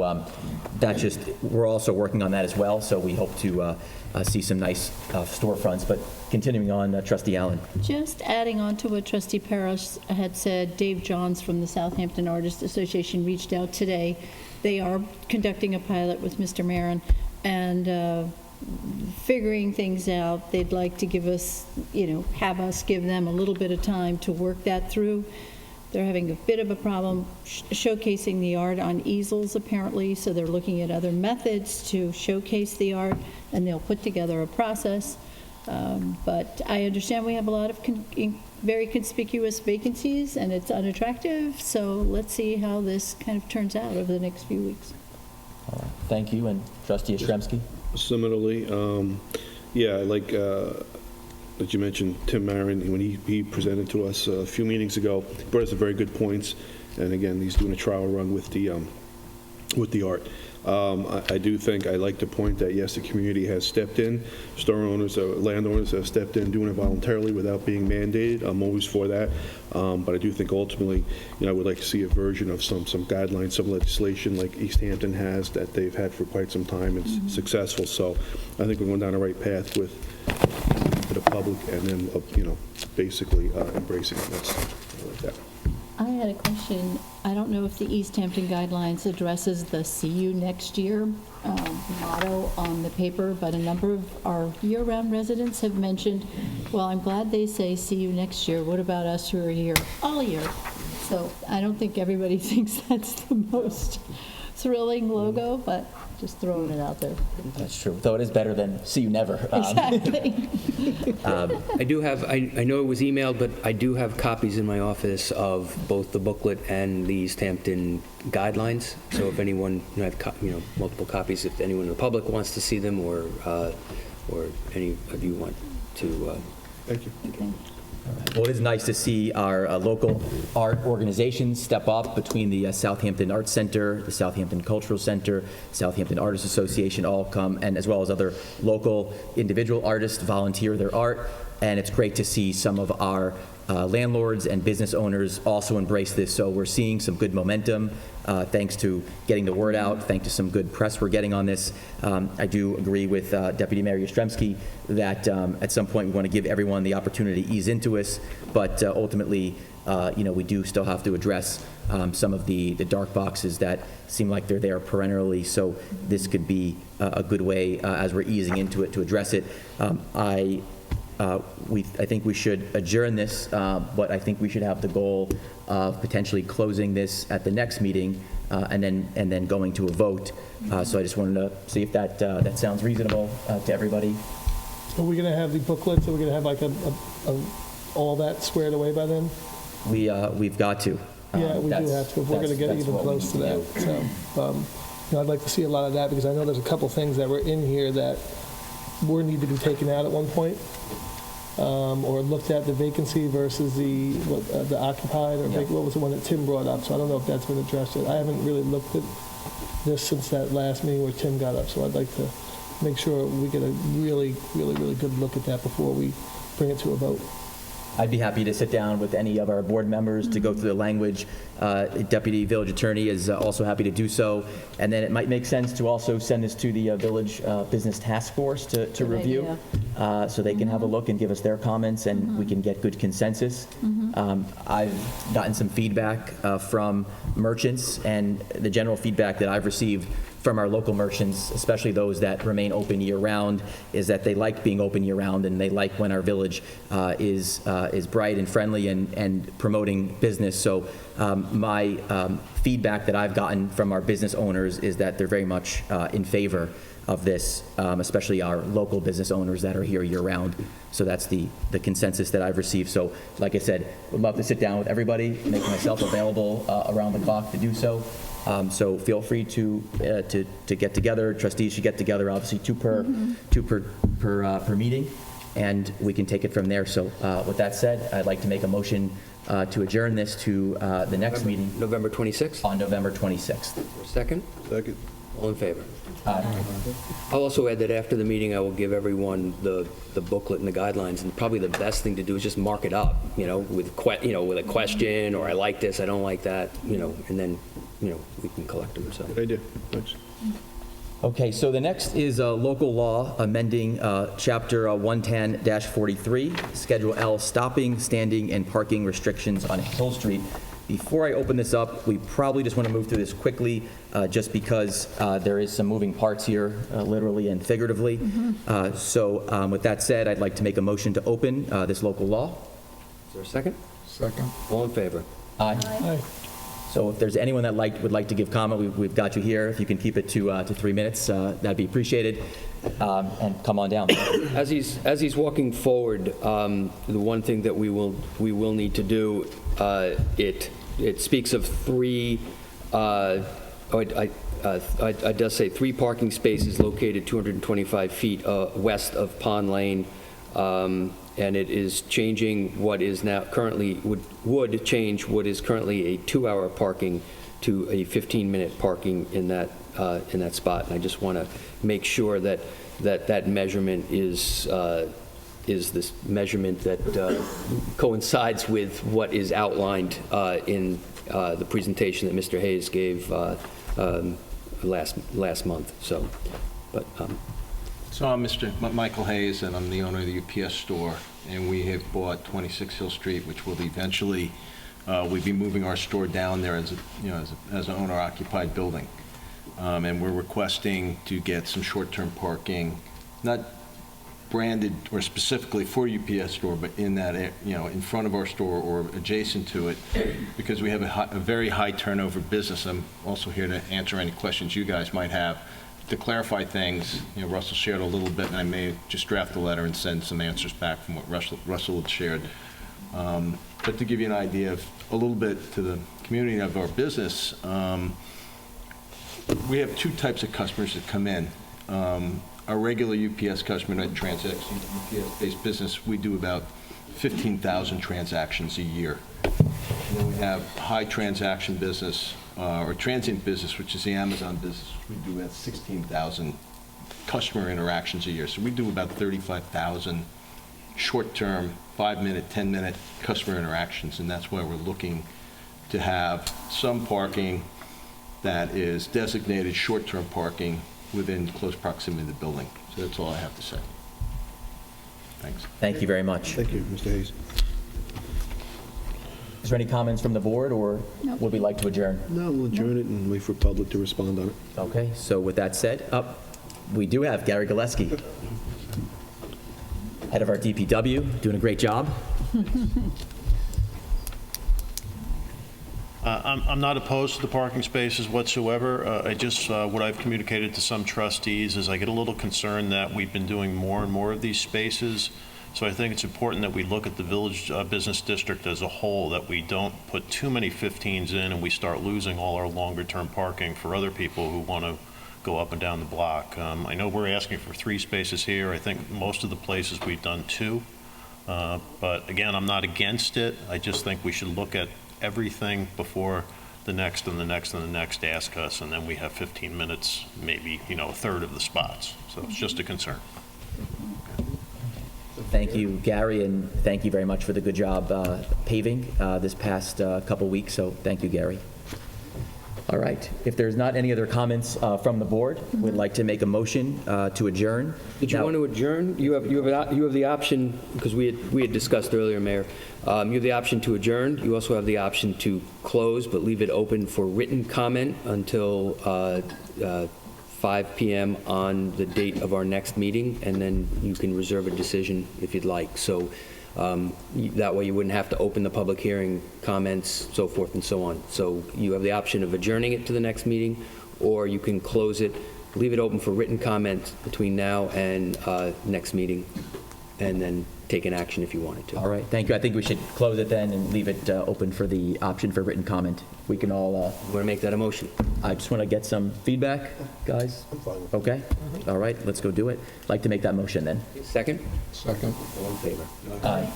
we're also working on that as well. So we hope to see some nice storefronts. But continuing on, Trustee Allen. Just adding on to what Trustee Parrish had said, Dave Johns from the Southampton Artists Association reached out today. They are conducting a pilot with Mr. Marin and figuring things out. They'd like to give us, have us give them a little bit of time to work that through. They're having a bit of a problem showcasing the art on easels, apparently, so they're looking at other methods to showcase the art, and they'll put together a process. But I understand we have a lot of very conspicuous vacancies, and it's unattractive, so let's see how this kind of turns out over the next few weeks. All right. Thank you. And Trustee Yastrzemski. Similarly, like that you mentioned, Tim Marin, when he presented to us a few meetings ago, he brought us some very good points. And again, he's doing a trial run with the art. I do think, I like to point that, yes, the community has stepped in. Store owners, landowners have stepped in, doing it voluntarily without being mandated. I'm always for that. But I do think ultimately, I would like to see a version of some guidelines, some legislation like East Hampton has that they've had for quite some time and successful. So I think we're going down the right path with the public and then, basically embracing it. That's like that. I had a question. I don't know if the East Hampton Guidelines addresses the "See You Next Year" motto on the paper, but a number of our year-round residents have mentioned, well, I'm glad they say "See you next year." What about us who are here all year? So I don't think everybody thinks that's the most thrilling logo, but just throwing it out there. That's true. Though it is better than "See you never." Exactly. I do have, I know it was emailed, but I do have copies in my office of both the booklet and the East Hampton guidelines. So if anyone, I have multiple copies, if anyone in the public wants to see them or any of you want to. Thank you. Okay. Well, it is nice to see our local art organizations step up between the Southampton Arts Center, the Southampton Cultural Center, Southampton Artists Association all come, and as well as other local individual artists volunteer their art. And it's great to see some of our landlords and business owners also embrace this. So we're seeing some good momentum thanks to getting the word out, thanks to some good press we're getting on this. I do agree with Deputy Mayor Yastrzemski that at some point we want to give everyone the opportunity to ease into us, but ultimately, we do still have to address some of the dark boxes that seem like they're there perennially. So this could be a good way as we're easing into it to address it. I think we should adjourn this, but I think we should have the goal of potentially closing this at the next meeting and then going to a vote. So I just wanted to see if that sounds reasonable to everybody. Are we going to have the booklets? Are we going to have like all that squared away by then? We've got to. Yeah, we do have to. If we're going to get even close to that. So, I'd like to see a lot of that because I know there's a couple things that were in here that need to be taken out at one point. Or looked at the vacancy versus the occupied, or what was the one that Tim brought up? So I don't know if that's been addressed yet. I haven't really looked at this since that last meeting where Tim got up, so I'd like to make sure we get a really, really, really good look at that before we bring it to a vote. I'd be happy to sit down with any of our board members to go through the language. Deputy Village Attorney is also happy to do so. And then it might make sense to also send this to the Village Business Task Force to review, so they can have a look and give us their comments, and we can get good consensus. I've gotten some feedback from merchants, and the general feedback that I've received from our local merchants, especially those that remain open year-round, is that they like being open year-round, and they like when our village is bright and friendly and promoting business. So my feedback that I've gotten from our business owners is that they're very much in favor of this, especially our local business owners that are here year-round. So that's the consensus that I've received. So like I said, would love to sit down with everybody, make myself available around the clock to do so. So feel free to get together. Trustees should get together, obviously two per meeting, and we can take it from there. So with that said, I'd like to make a motion to adjourn this to the next meeting. November 26th? On November 26th. Second? Second. All in favor? I'll also add that after the meeting, I will give everyone the booklet and the guidelines, and probably the best thing to do is just mark it up, with a question, or I like this, I don't like that, and then, we can collect them, so. Good idea. Thanks. Okay, so the next is local law amending Chapter 110-43, Schedule L, stopping, standing, and parking restrictions on Hill Street. Before I open this up, we probably just want to move through this quickly, just because there is some moving parts here, literally and figuratively. So with that said, I'd like to make a motion to open this local law. Is there a second? Second. All in favor? Aye. Aye. So if there's anyone that would like to give comment, we've got you here. If you can keep it to 3 minutes, that'd be appreciated. And come on down. As he's walking forward, the one thing that we will need to do, it speaks of three. It does say 3 parking spaces located 225 feet west of Pond Lane, and it is changing what is now currently would change what is currently a 2-hour parking to a 15-minute parking in that spot. And I just want to make sure that measurement is this measurement that coincides with what is outlined in the presentation that Mr. Hayes gave last month. So, but. So I'm Michael Hayes, and I'm the owner of the UPS store, and we have bought 26 Hill Street, which will eventually, we'll be moving our store down there as an owner-occupied building. And we're requesting to get some short-term parking, not branded or specifically for UPS store, but in that, in front of our store or adjacent to it, because we have a very high turnover business. I'm also here to answer any questions you guys might have. To clarify things, Russell shared a little bit, and I may just draft a letter and send some answers back from what Russell had shared. But to give you an idea of a little bit to the community of our business, we have 2 types of customers that come in. Our regular UPS customer that transacts UPS-based business, we do about 15,000 transactions a year. And then we have high transaction business, or transient business, which is the Amazon business. We do about 16,000 customer interactions a year. So we do about 35,000 short-term, 5-minute, 10-minute customer interactions, and that's why we're looking to have some parking that is designated short-term parking within close proximity to the building. So that's all I have to say. Thanks. Thank you very much. Thank you, Mr. Hayes. Is there any comments from the board, or would we like to adjourn? No, we'll adjourn it and wait for public to respond on it. Okay, so with that said, we do have Gary Gillespie, head of our DPW, doing a great job. I'm not opposed to the parking spaces whatsoever. I just, what I've communicated to some trustees is I get a little concerned that we've been doing more and more of these spaces. So I think it's important that we look at the village business district as a whole, that we don't put too many 15s in and we start losing all our longer-term parking for other people who want to go up and down the block. I know we're asking for 3 spaces here. I think most of the places we've done 2. But again, I'm not against it. I just think we should look at everything before the next and the next and the next ask us, and then we have 15 minutes, maybe, a third of the spots. So it's just a concern. Thank you, Gary, and thank you very much for the good job paving this past couple weeks, so thank you, Gary. All right, if there's not any other comments from the board, we'd like to make a motion to adjourn. Did you Now- want to adjourn? You have the option, because we had discussed earlier, Mayor, you have the option to adjourn. You also have the option to close, but leave it open for written comment until 5 p.m. on the date of our next meeting, and then you can reserve a decision if you'd like. So that way you wouldn't have to open the public hearing, comments, so forth and so on. So you have the option of adjourning it to the next meeting, or you can close it, leave it open for written comment between now and next meeting, and then take an action if you wanted to. All right, thank you. I think we should close it then and leave it open for the option for written comment. We can all... You want to make that a motion? I just want to get some feedback, guys. Okay? All right, let's go do it. I'd like to make that motion then. Second? Second. All in favor? Aye.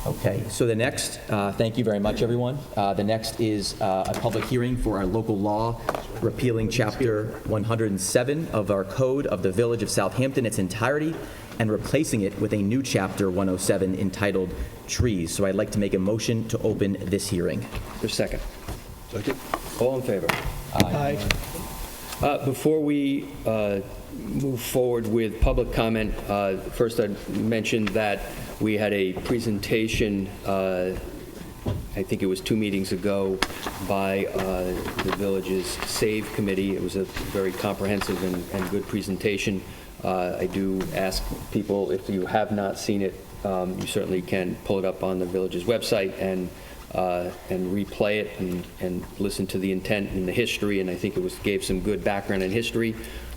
Okay, so the next, thank you very much, everyone. The next is a public hearing for our local law repealing Chapter 107 of our Code of the Village of Southampton, its entirety, and replacing it with a new Chapter 107 entitled Trees. So I'd like to make a motion to open this hearing. For second. Second. All in favor? Aye. Before we move forward with public comment, first I'd mention that we had a presentation, I think it was 2 meetings ago, by the village's SAVE committee. It was a very comprehensive and good presentation. I do ask people, if you have not seen it, you certainly can pull it up on the village's website and replay it and listen to the intent and the history, and I think it gave some good background and history.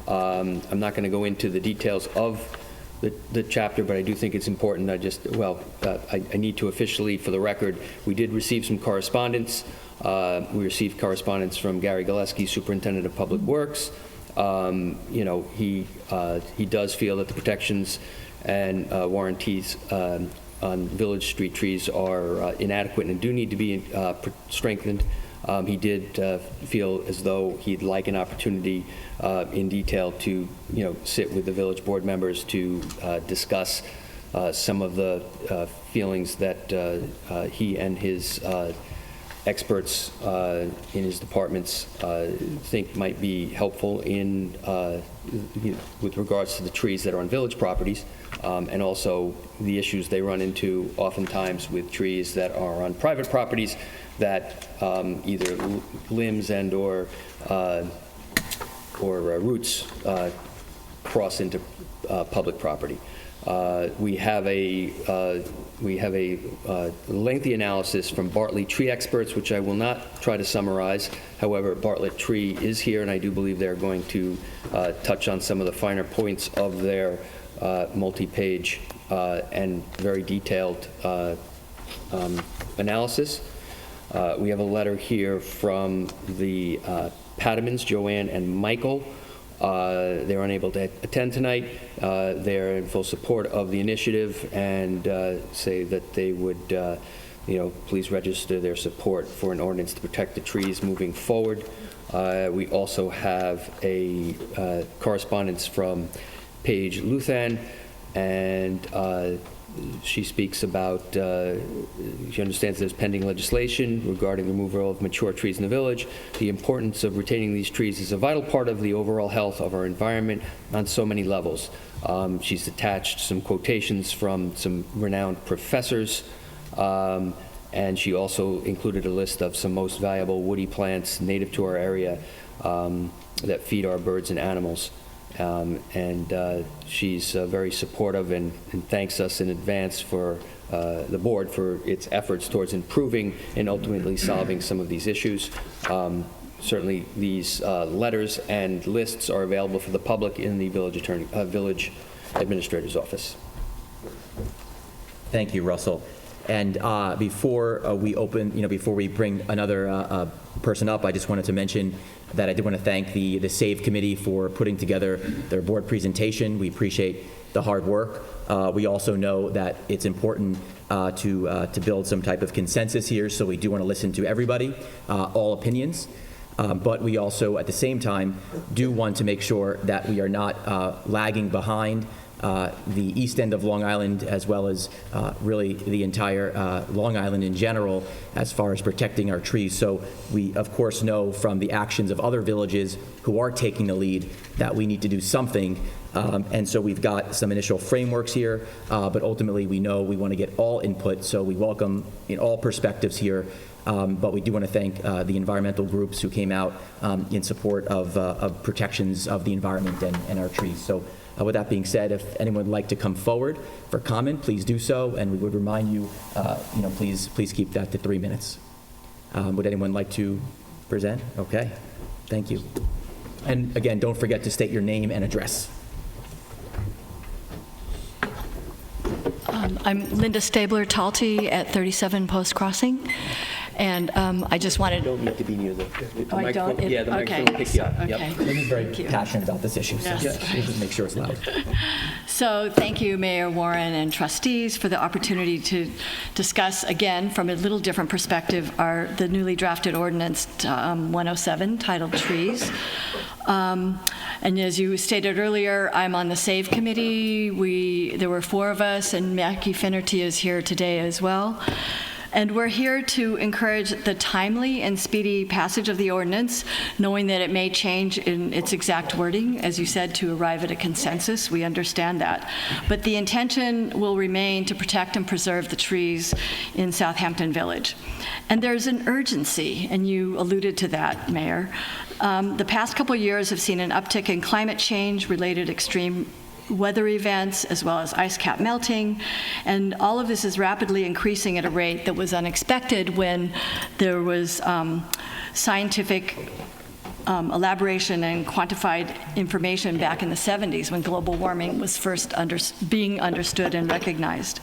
I'm not going to go into the details of the chapter, but I do think it's important. I need to officially, for the record, we did receive some correspondence. We received correspondence from Gary Gillespie, Superintendent of Public Works. He does feel that the protections and warranties on Village Street trees are inadequate and do need to be strengthened. He did feel as though he'd like an opportunity in detail to, sit with the village board members to discuss some of the feelings that he and his experts in his departments think might be helpful in with regards to the trees that are on village properties, and also the issues they run into oftentimes with trees that are on private properties that either limbs and or roots cross into public property. We have a lengthy analysis from Bartlett Tree experts, which I will not try to summarize. However, Bartlett Tree is here, and I do believe they're going to touch on some of the finer points of their multi-page and very detailed analysis. We have a letter here from the Pattamans, Joanne and Michael. They're unable to attend tonight. They're in full support of the initiative and say that they would, please register their support for an ordinance to protect the trees moving forward. We also have a correspondence from Paige Luthan, and she speaks about, she understands there's pending legislation regarding removal of mature trees in the village. The importance of retaining these trees is a vital part of the overall health of our environment on so many levels. She's attached some quotations from some renowned professors, and she also included a list of some most valuable woody plants native to our area that feed our birds and animals. She's very supportive and thanks us in advance for the board for its efforts towards improving and ultimately solving some of these issues. Certainly, these letters and lists are available for the public in the village administrator's office. Thank you, Russell. And before we open, before we bring another person up, I just wanted to mention that I did want to thank the SAVE committee for putting together their board presentation. We appreciate the hard work. We also know that it's important to build some type of consensus here, so we do want to listen to everybody, all opinions. But we also, at the same time, do want to make sure that we are not lagging behind the east end of Long Island, as well as really the entire Long Island in general, as far as protecting our trees. So we, of course, know from the actions of other villages who are taking the lead that we need to do something. And so we've got some initial frameworks here, but ultimately we know we want to get all input, so we welcome all perspectives here. But we do want to thank the environmental groups who came out in support of protections of the environment and our trees. So with that being said, if anyone would like to come forward for comment, please do so, and we would remind you, please keep that to 3 minutes. Would anyone like to present? Okay, thank you. And again, don't forget to state your name and address. I'm Linda Stabler-Talty at 37 Post Crossing, and I just wanted... You don't need to be near the Oh, I don't? Yeah, the microphone will pick you up. Okay. Yep. Linda's very passionate about this issue, so Yes. we'll just make sure it's loud. So thank you, Mayor Warren and trustees, for the opportunity to discuss, again, from a little different perspective, the newly drafted ordinance 107 titled Trees. And as you stated earlier, I'm on the SAVE committee. There were 4 of us, and Mackie Finnerty is here today as well. And we're here to encourage the timely and speedy passage of the ordinance, knowing that it may change in its exact wording, as you said, to arrive at a consensus. We understand that. But the intention will remain to protect and preserve the trees in Southampton Village. And there's an urgency, and you alluded to that, Mayor. The past couple of years have seen an uptick in climate change-related extreme weather events, as well as ice cap melting, and all of this is rapidly increasing at a rate that was unexpected when there was scientific elaboration and quantified information back in the 70s when global warming was first being understood and recognized.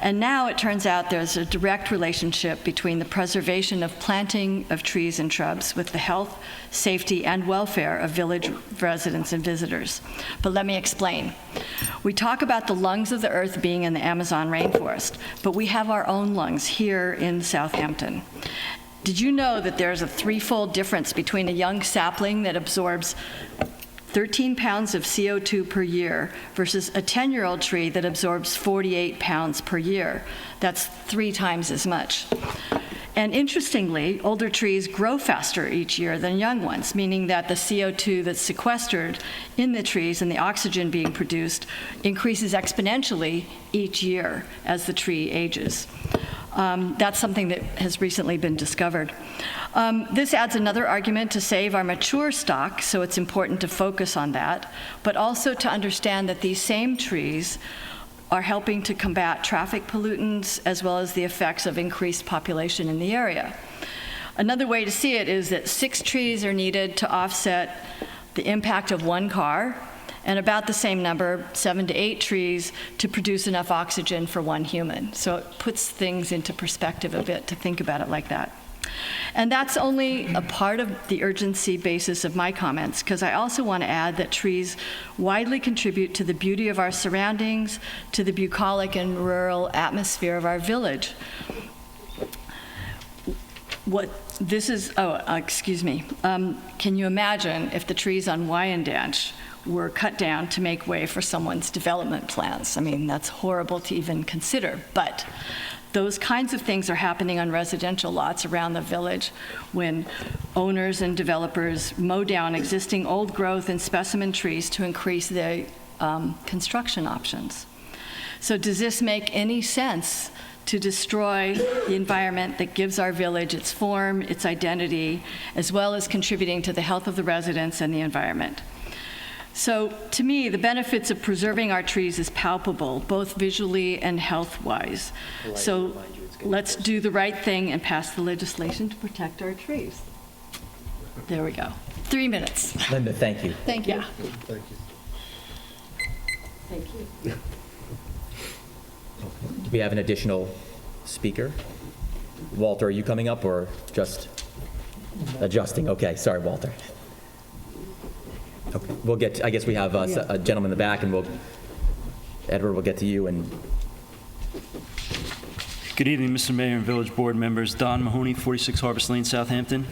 And now it turns out there's a direct relationship between the preservation of planting of trees and shrubs with the health, safety, and welfare of village residents and visitors. But let me explain. We talk about the lungs of the earth being in the Amazon rainforest, but we have our own lungs here in Southampton. Did you know that there's a 3-fold difference between a young sapling that absorbs 13 pounds of CO2 per year versus a 10-year-old tree that absorbs 48 pounds per year? That's 3 times as much. And interestingly, older trees grow faster each year than young ones, meaning that the CO2 that's sequestered in the trees and the oxygen being produced increases exponentially each year as the tree ages. That's something that has recently been discovered. This adds another argument to save our mature stock, so it's important to focus on that, but also to understand that these same trees are helping to combat traffic pollutants as well as the effects of increased population in the area. Another way to see it is that 6 trees are needed to offset the impact of 1 car, and about the same number, 7 to 8 trees, to produce enough oxygen for 1 human. So it puts things into perspective a bit to think about it like that. And that's only a part of the urgency basis of my comments, because I also want to add that trees widely contribute to the beauty of our surroundings, to the bucolic and rural atmosphere of our village. Can you imagine if the trees on Wyandanch were cut down to make way for someone's development plans? I mean, that's horrible to even consider, but those kinds of things are happening on residential lots around the village when owners and developers mow down existing old growth and specimen trees to increase the construction options. So does this make any sense to destroy the environment that gives our village its form, its identity, as well as contributing to the health of the residents and the environment? So to me, the benefits of preserving our trees is palpable, both visually and health-wise. So let's do the right thing and pass the legislation to protect our trees. There we go. 3 minutes. Linda, thank you. Thank you. Thank you. Thank you. Do we have an additional speaker? Walter, are you coming up or just adjusting? Okay, sorry, Walter. Okay, we'll get, I guess we have a gentleman in the back, and Edward will get to you. And Good evening, Mr. Mayor and Village Board members. Don Mahoney, 46 Harvest Lane, Southampton.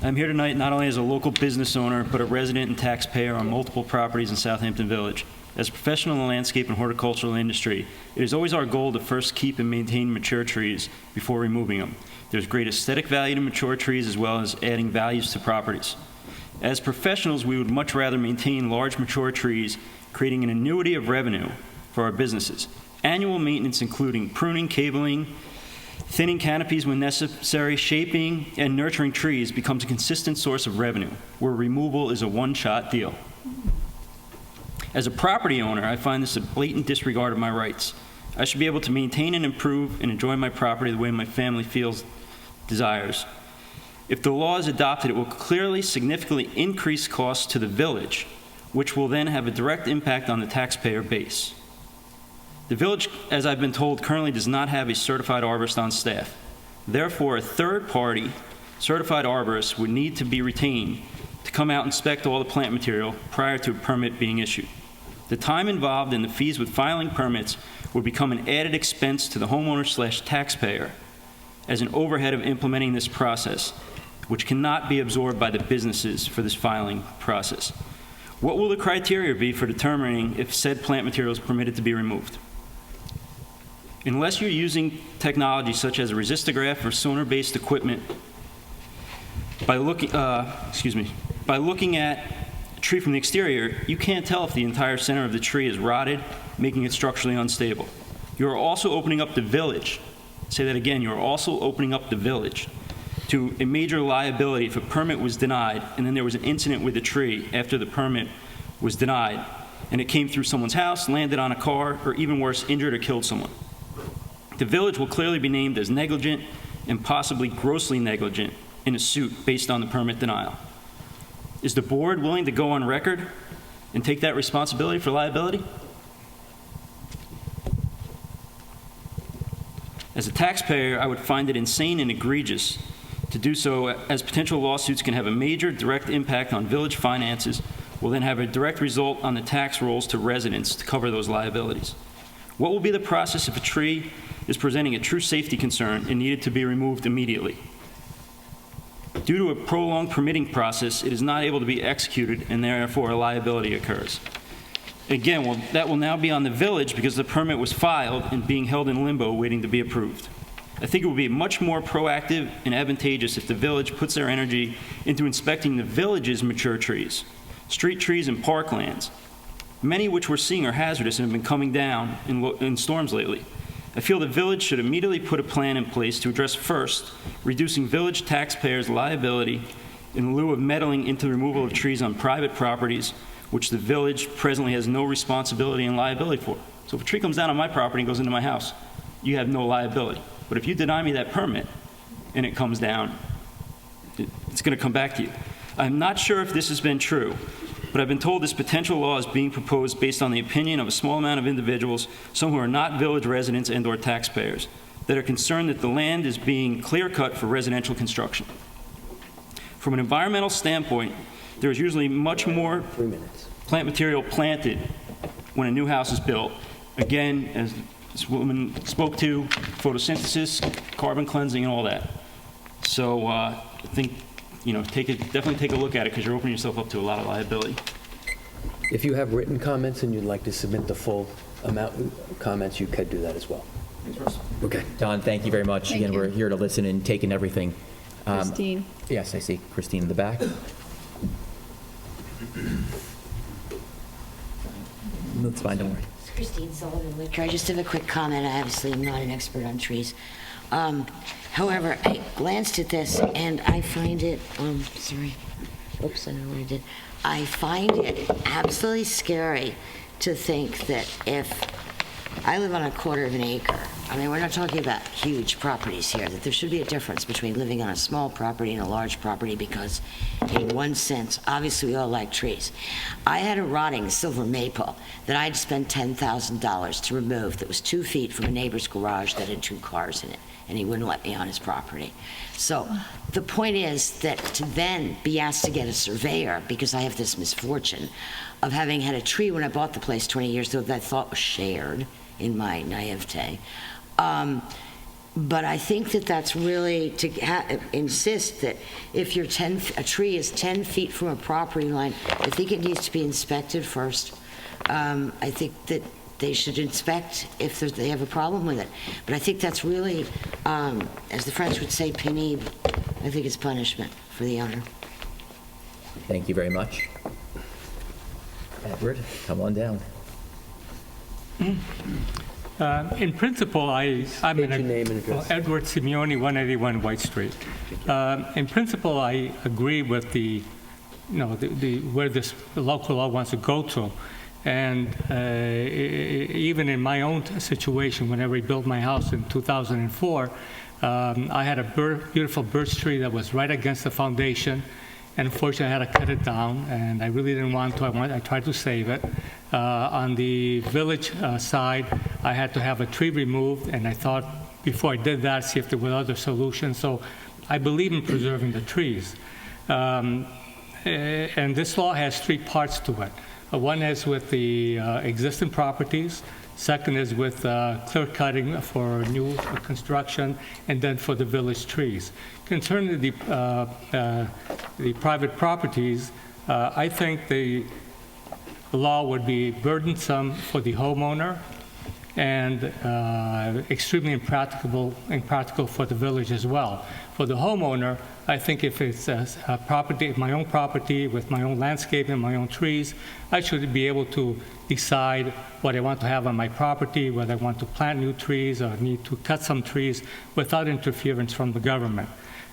I'm here tonight not only as a local business owner, but a resident and taxpayer on multiple properties in Southampton Village. As a professional in the landscape and horticultural industry, it is always our goal to first keep and maintain mature trees before removing them. There's great aesthetic value to mature trees as well as adding values to properties. As professionals, we would much rather maintain large mature trees, creating an annuity of revenue for our businesses. Annual maintenance including pruning, cabling, thinning canopies when necessary, shaping, and nurturing trees becomes a consistent source of revenue, where removal is a one-shot deal. As a property owner, I find this a blatant disregard of my rights. I should be able to maintain and improve and enjoy my property the way my family desires. If the law is adopted, it will clearly significantly increase costs to the village, which will then have a direct impact on the taxpayer base. The village, as I've been told, currently does not have a certified arborist on staff. Therefore, a third-party certified arborist would need to be retained to come out and inspect all the plant material prior to a permit being issued. The time involved and the fees with filing permits would become an added expense to the homeowner/taxpayer as an overhead of implementing this process, which cannot be absorbed by the businesses for this filing process. What will the criteria be for determining if said plant material is permitted to be removed? Unless you're using technology such as a resistograph or sonar-based equipment, by looking at a tree from the exterior, you can't tell if the entire center of the tree is rotted, making it structurally unstable. You are also opening up the village. Say that again, you are also opening up the village to a major liability if a permit was denied and then there was an incident with the tree after the permit was denied and it came through someone's house, landed on a car, or even worse, injured or killed someone. The village will clearly be named as negligent and possibly grossly negligent in a suit based on the permit denial. Is the board willing to go on record and take that responsibility for liability? As a taxpayer, I would find it insane and egregious to do so, as potential lawsuits can have a major direct impact on village finances, will then have a direct result on the tax rolls to residents to cover those liabilities. What will be the process if a tree is presenting a true safety concern and needed to be removed immediately? Due to a prolonged permitting process, it is not able to be executed and therefore a liability occurs. Again, that will now be on the village because the permit was filed and being held in limbo waiting to be approved. I think it would be much more proactive and advantageous if the village puts their energy into inspecting the village's mature trees, street trees and parklands, many which we're seeing are hazardous and have been coming down in storms lately. I feel the village should immediately put a plan in place to address first, reducing village taxpayers' liability in lieu of meddling into the removal of trees on private properties, which the village presently has no responsibility and liability for. So if a tree comes down on my property and goes into my house, you have no liability. But if you deny me that permit and it comes down, it's going to come back to you. I'm not sure if this has been true, but I've been told this potential law is being proposed based on the opinion of a small amount of individuals, some who are not village residents and/or taxpayers, that are concerned that the land is being clear-cut for residential construction. From an environmental standpoint, there is usually much more plant material planted when a new house is built. Again, as this woman spoke to, photosynthesis, carbon cleansing, and all that. So I think, definitely take a look at it because you're opening yourself up to a lot of liability. If you have written comments and you'd like to submit the full amount of comments, you could do that as well. Okay. Don, thank you very much. Thank Again, you. we're here to listen and take in everything. Christine. Yes, I see Christine in the back. That's fine, don't worry. It's Christine Sullivan, Liquor. I just have a quick comment. I obviously am not an expert on trees. However, I glanced at this and I find it, sorry, oops, I don't know what I did. I find it absolutely scary to think that if I live on a quarter of an acre, I mean, we're not talking about huge properties here, that there should be a difference between living on a small property and a large property because, in one sense, obviously we all like trees. I had a rotting silver maple that I'd spent $10,000 to remove that was 2 feet from a neighbor's garage that had 2 cars in it, and he wouldn't let me on his property. So the point is that to then be asked to get a surveyor, because I have this misfortune of having had a tree when I bought the place 20 years ago that I thought was shared in my naivete. But I think that that's really to insist that if a tree is 10 feet from a property line, I think it needs to be inspected first I think that they should inspect if they have a problem with it. But I think that's really, as the French would say, pénible. I think it's punishment for the owner. Thank you very much. Edward, come on down. In principle, I'm State your name and address. Edward Simeone, 181 White Street. In principle, I agree with the where this local law wants to go to. And even in my own situation, when I rebuilt my house in 2004, I had a beautiful birch tree that was right against the foundation. And unfortunately, I had to cut it down, and I really didn't want to. I tried to save it. On the village side, I had to have a tree removed, and I thought before I did that, see if there were other solutions. So I believe in preserving the trees. And this law has three parts to it. One is with the existing properties. Second is with clear cutting for new construction, and then for the village trees. Concerning the private properties, I think the law would be burdensome for the homeowner and extremely impractical for the village as well. For the homeowner, I think if it's a property, my own property with my own landscape and my own trees, I should be able to decide what I want to have on my property, whether I want to plant new trees or need to cut some trees without interference from the government.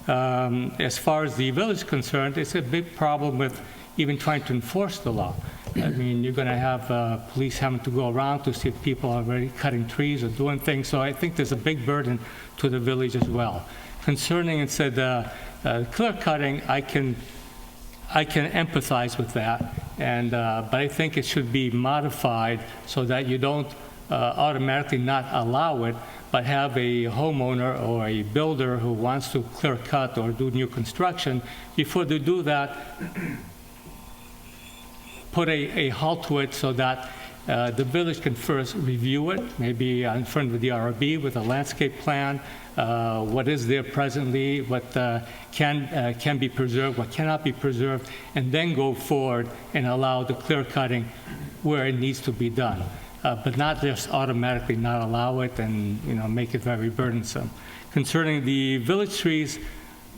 As far as the village is concerned, it's a big problem with even trying to enforce the law. I mean, you're going to have police having to go around to see if people are already cutting trees or doing things. So I think there's a big burden to the village as well. Concerning, it said, clear cutting, I can empathize with that, and but I think it should be modified so that you don't automatically not allow it, but have a homeowner or a builder who wants to clear cut or do new construction, before they do that, put a halt to it so that the village can first review it, maybe in front of the RB with a landscape plan, what is there presently, what can be preserved, what cannot be preserved, and then go forward and allow the clear cutting where it needs to be done, but not just automatically not allow it and make it very burdensome. Concerning the village trees,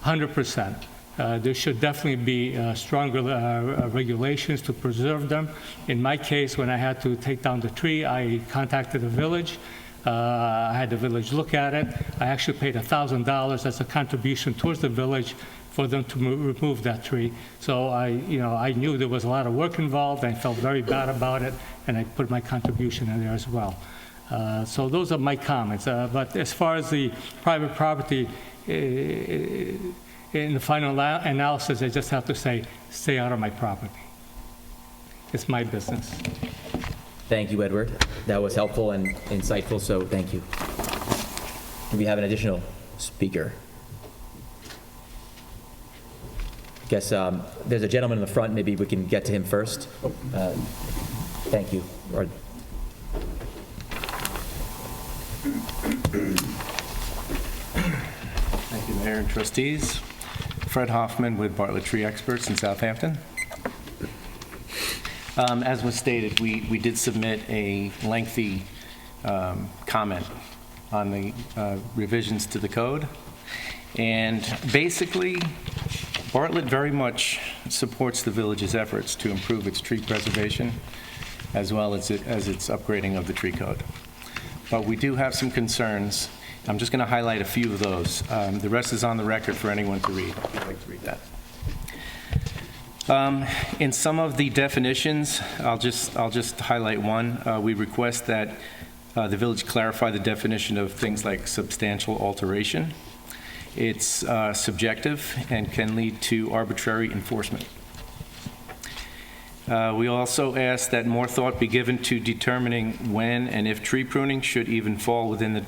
100%. There should definitely be stronger regulations to preserve them. In my case, when I had to take down the tree, I contacted the village. I had the village look at it. I actually paid $1,000 as a contribution towards the village for them to remove that tree. So I knew there was a lot of work involved. I felt very bad about it, and I put my contribution in there as well. So those are my comments. But as far as the private property, in the final analysis, I just have to say, stay out of my property. It's my business. Thank you, Edward. That was helpful and insightful, so thank you. Do we have an additional speaker? I guess there's a gentleman in the front. Maybe we can get to him first. Thank you. Thank you, Mayor and Trustees. Fred Hoffman with Bartlett Tree Experts in Southampton. As was stated, we did submit a lengthy comment on the revisions to the code. And basically, Bartlett very much supports the village's efforts to improve its tree preservation as well as its upgrading of the tree code. But we do have some concerns. I'm just going to highlight a few of those. The rest is on the record for anyone to read, if you'd like to read that. In some of the definitions, I'll just highlight one. We request that the village clarify the definition of things like substantial alteration. It's subjective and can lead to arbitrary enforcement. We also ask that more thought be given to determining when and if tree pruning should even fall within the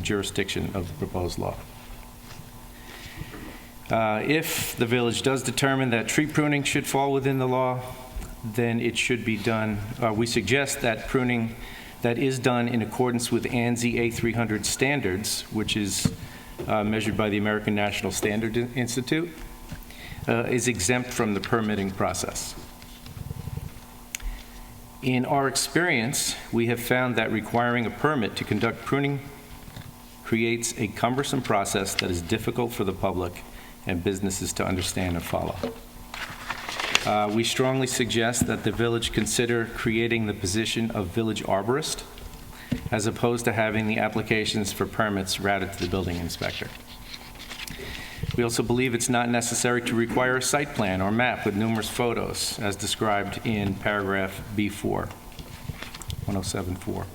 jurisdiction of the proposed law. If the village does determine that tree pruning should fall within the law, then it should be done. We suggest that pruning that is done in accordance with ANSI A300 standards, which is measured by the American National Standard Institute, is exempt from the permitting process. In our experience, we have found that requiring a permit to conduct pruning creates a cumbersome process that is difficult for the public and businesses to understand and follow. We strongly suggest that the village consider creating the position of village arborist as opposed to having the applications for permits routed to the building inspector. We also believe it's not necessary to require a site plan or map with numerous photos as described in paragraph B4, 107.4.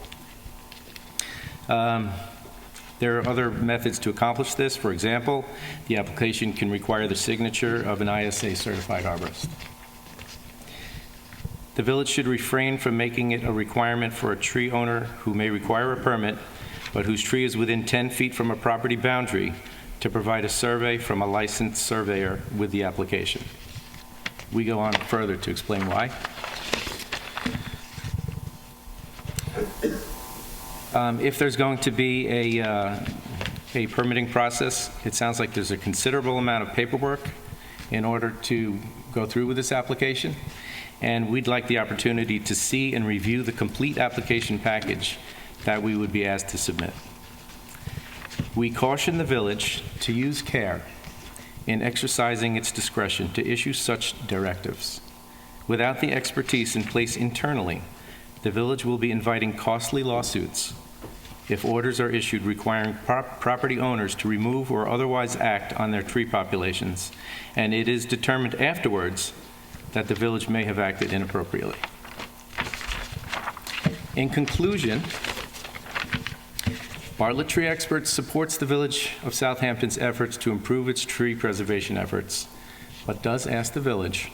There are other methods to accomplish this. For example, the application can require the signature of an ISA certified arborist. The village should refrain from making it a requirement for a tree owner who may require a permit, but whose tree is within 10 feet from a property boundary, to provide a survey from a licensed surveyor with the application. We go on further to explain why. If there's going to be a permitting process, it sounds like there's a considerable amount of paperwork in order to go through with this application, and we'd like the opportunity to see and review the complete application package that we would be asked to submit. We caution the village to use care in exercising its discretion to issue such directives. Without the expertise in place internally, the village will be inviting costly lawsuits if orders are issued requiring property owners to remove or otherwise act on their tree populations, and it is determined afterwards that the village may have acted inappropriately. In conclusion, Bartlett Tree Experts supports the Village of Southampton's efforts to improve its tree preservation efforts, but does ask the village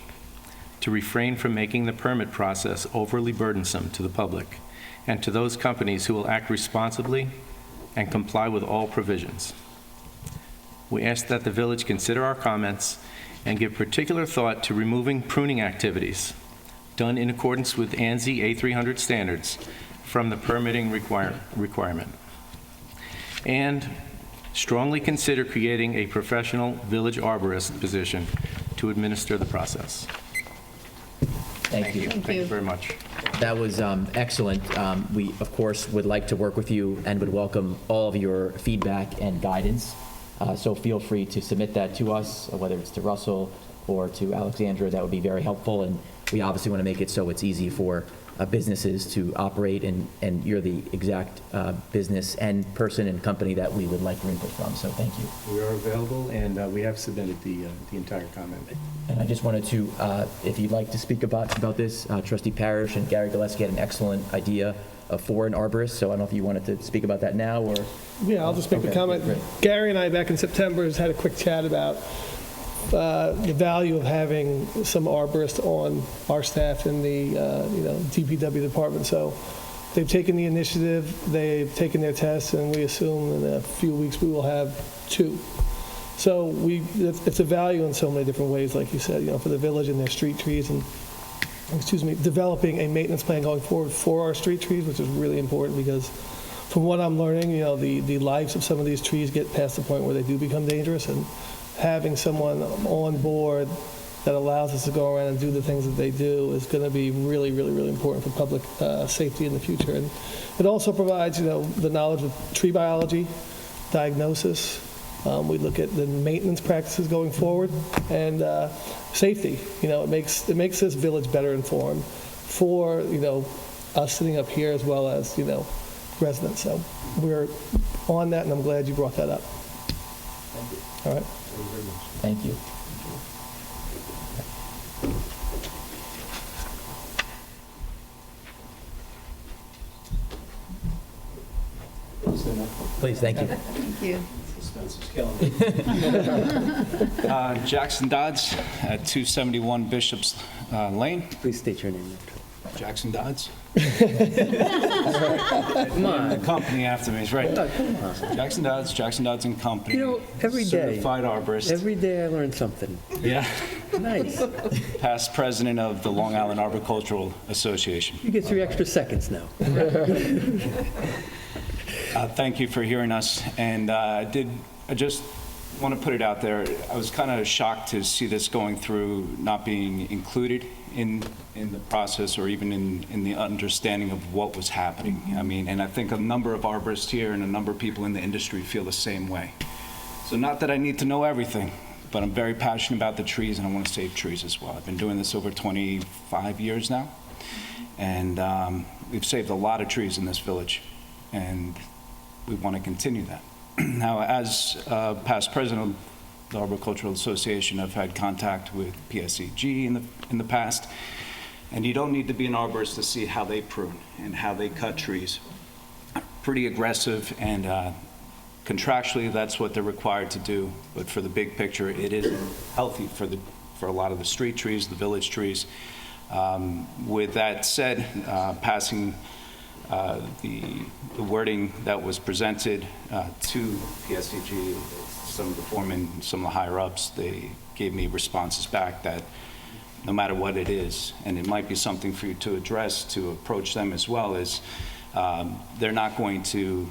to refrain from making the permit process overly burdensome to the public and to those companies who will act responsibly and comply with all provisions. We ask that the village consider our comments and give particular thought to removing pruning activities done in accordance with ANSI A300 standards from the permitting requirement. And strongly consider creating a professional village arborist position to administer the process. Thank you. Thank you very much. That was excellent. We, of course, would like to work with you and would welcome all of your feedback and guidance. So feel free to submit that to us, whether it's to Russell or to Alexandra. That would be very helpful. And we obviously want to make it so it's easy for businesses to operate, and you're the exact business and person and company that we would like your input from. So thank you. We are available, and we have submitted the entire comment. And I just wanted to, if you'd like to speak about this, Trustee Parrish and Gary Gillespie had an excellent idea for an arborist, so I don't know if you wanted to speak about that now or... Yeah, I'll just make the comment. Great. Gary and I, back in September, has had a quick chat about the value of having some arborists on our staff in the DPW department. So they've taken the initiative, they've taken their tests, and we assume in a few weeks we will have 2. So it's a value in so many different ways, like you said, for the village and their street trees, and developing a maintenance plan going forward for our street trees, which is really important because from what I'm learning, the lives of some of these trees get past the point where they do become dangerous, and having someone on board that allows us to go around and do the things that they do is going to be really, really, really important for public safety in the future. And it also provides, the knowledge of tree biology, diagnosis. We look at the maintenance practices going forward, and safety. It makes this village better informed for us sitting up here as well as residents. So we're on that, and I'm glad you brought that up. Thank you. All right. Thank you. Please, thank you. Thank you. Jackson Dodds at 271 Bishop's Lane. Please state your name. Jackson Dodds. Come on. The company after me is right. Come on. Jackson Dodds and Company. Every day. Certified arborist. Every day I learn something. Yeah. Nice. Past president of the Long Island Arboricultural Association. You get 3 extra seconds now. Thank you for hearing us. And I just want to put it out there. I was kind of shocked to see this going through, not being included in the process or even in the understanding of what was happening. I mean, and I think a number of arborists here and a number of people in the industry feel the same way. So not that I need to know everything, but I'm very passionate about the trees and I want to save trees as well. I've been doing this over 25 years now, and we've saved a lot of trees in this village, and we want to continue that. Now, as past president of the Arboricultural Association, I've had contact with PSEG in the past, and you don't need to be an arborist to see how they prune and how they cut trees. Pretty aggressive, and contractually that's what they're required to do, but for the big picture it isn't healthy for a lot of the street trees, the village trees. With that said, passing the wording that was presented to PSEG, some of the foremen, some of the higher ups, they gave me responses back that no matter what it is, and it might be something for you to address, to approach them as well, is they're not going to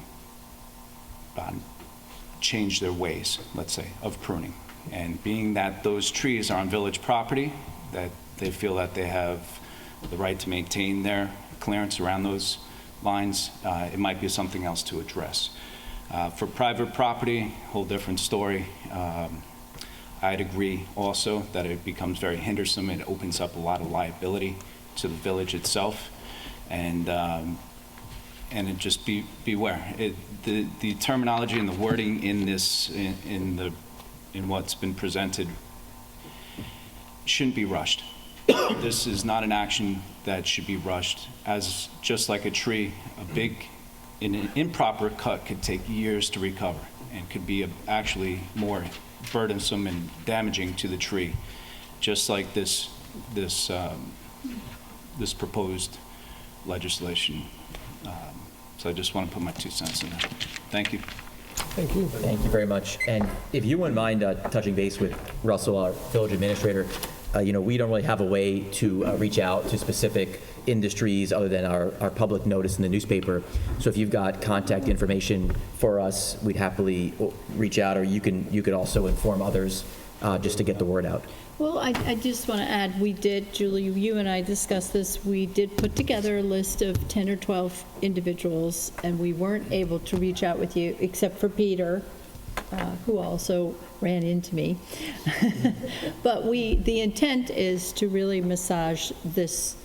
change their ways, let's say, of pruning. And being that those trees are on village property, that they feel that they have the right to maintain their clearance around those lines, it might be something else to address. For private property, whole different story. I'd agree also that it becomes very hindersome. It opens up a lot of liability to the village itself, and it just beware. The terminology and the wording in this, in what's been presented, shouldn't be rushed. This is not an action that should be rushed. As just like a tree, an improper cut could take years to recover and could be actually more burdensome and damaging to the tree, just like this proposed legislation. So I just want to put my 2 cents in there. Thank you. Thank you. Thank you very much. And if you wouldn't mind touching base with Russell, our village administrator, we don't really have a way to reach out to specific industries other than our public notice in the newspaper. So if you've got contact information for us, we'd happily reach out, or you could also inform others just to get the word out. Well, I just want to add, we did, Julie, you and I discussed this, we did put together a list of 10 or 12 individuals, and we weren't able to reach out with you, except for Peter, who also ran into me. But the intent is to really massage this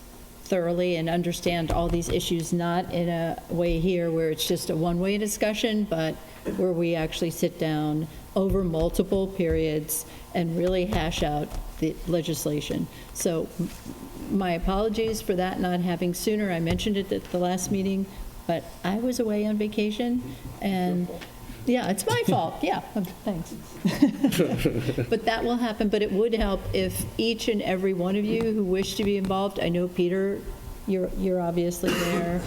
thoroughly and understand all these issues, not in a way here where it's just a one-way discussion, but where we actually sit down over multiple periods and really hash out the legislation. So my apologies for that not having sooner. I mentioned it at the last meeting, but I was away on vacation, and yeah, it's my fault. Yeah, thanks. But that will happen, but it would help if each and every one of you who wish to be involved, I know, Peter, you're obviously there,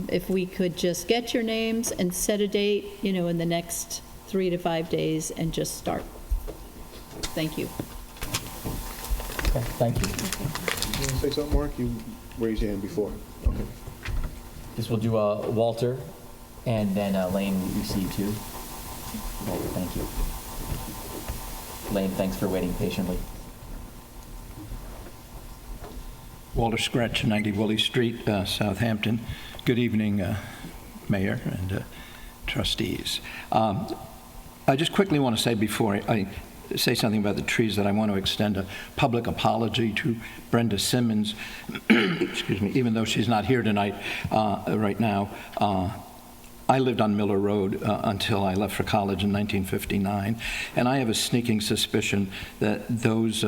if we could just get your names and set a date, in the next 3 to 5 days and just start. Thank you. Okay, thank you. You want to say something, Mark? You raised your hand before. Okay. This will do Walter, and then Lane, you see too. Walter, thank you. Lane, thanks for waiting patiently. Walter Scratch, 90 Willie Street, Southampton. Good evening, Mayor and trustees. I just quickly want to say before I say something about the trees that I want to extend a public apology to Brenda Simmons, excuse me, even though she's not here tonight, right now. I lived on Miller Road until I left for college in 1959, and I have a sneaking suspicion that those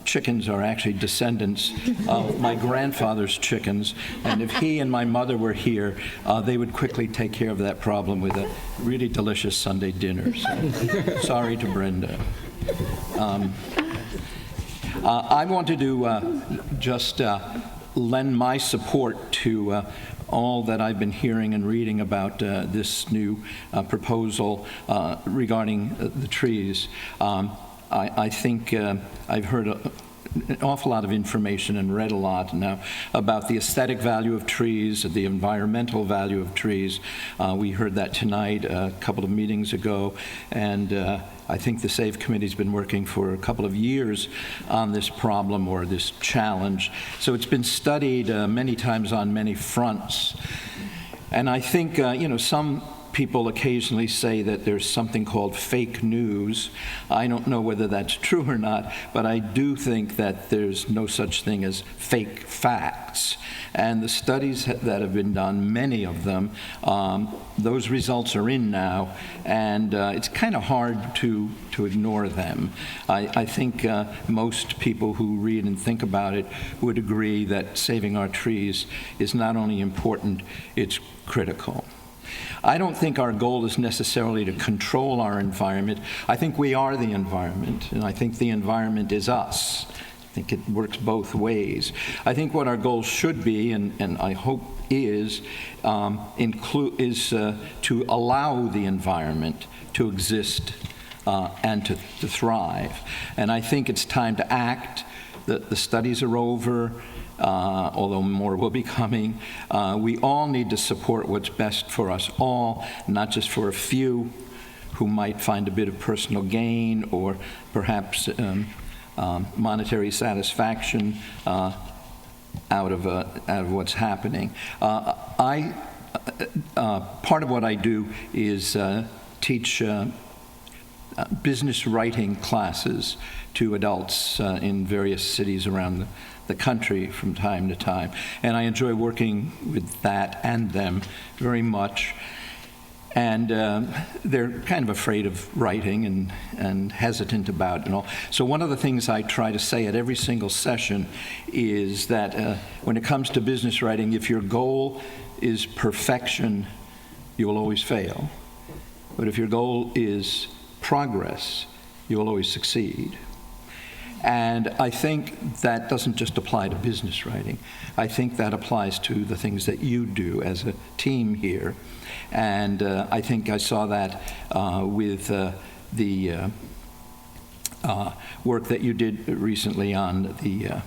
chickens are actually descendants of my grandfather's chickens, and if he and my mother were here, they would quickly take care of that problem with a really delicious Sunday dinner. So, sorry to Brenda. I wanted to just lend my support to all that I've been hearing and reading about this new proposal regarding the trees. I think I've heard an awful lot of information and read a lot now about the aesthetic value of trees, the environmental value of trees. We heard that tonight, a couple of meetings ago, and I think the SAVE Committee's been working for a couple of years on this problem or this challenge. So it's been studied many times on many fronts. And I think, some people occasionally say that there's something called fake news. I don't know whether that's true or not, but I do think that there's no such thing as fake facts. And the studies that have been done, many of them, those results are in now, and it's kind of hard to ignore them. I think most people who read and think about it would agree that saving our trees is not only important, it's critical. I don't think our goal is necessarily to control our environment. I think we are the environment, and I think the environment is us. I think it works both ways. I think what our goal should be, and I hope is to allow the environment to exist and to thrive. And I think it's time to act. The studies are over. Although more will be coming. We all need to support what's best for us all, not just for a few who might find a bit of personal gain or perhaps monetary satisfaction out of what's happening. Part of what I do is teach business writing classes to adults in various cities around the country from time to time. And I enjoy working with that and them very much. And they're kind of afraid of writing and hesitant about it and all. So one of the things I try to say at every single session is that when it comes to business writing, if your goal is perfection, you will always fail. But if your goal is progress, you will always succeed. And I think that doesn't just apply to business writing. I think that applies to the things that you do as a team here. And I think I saw that with the work that you did recently on the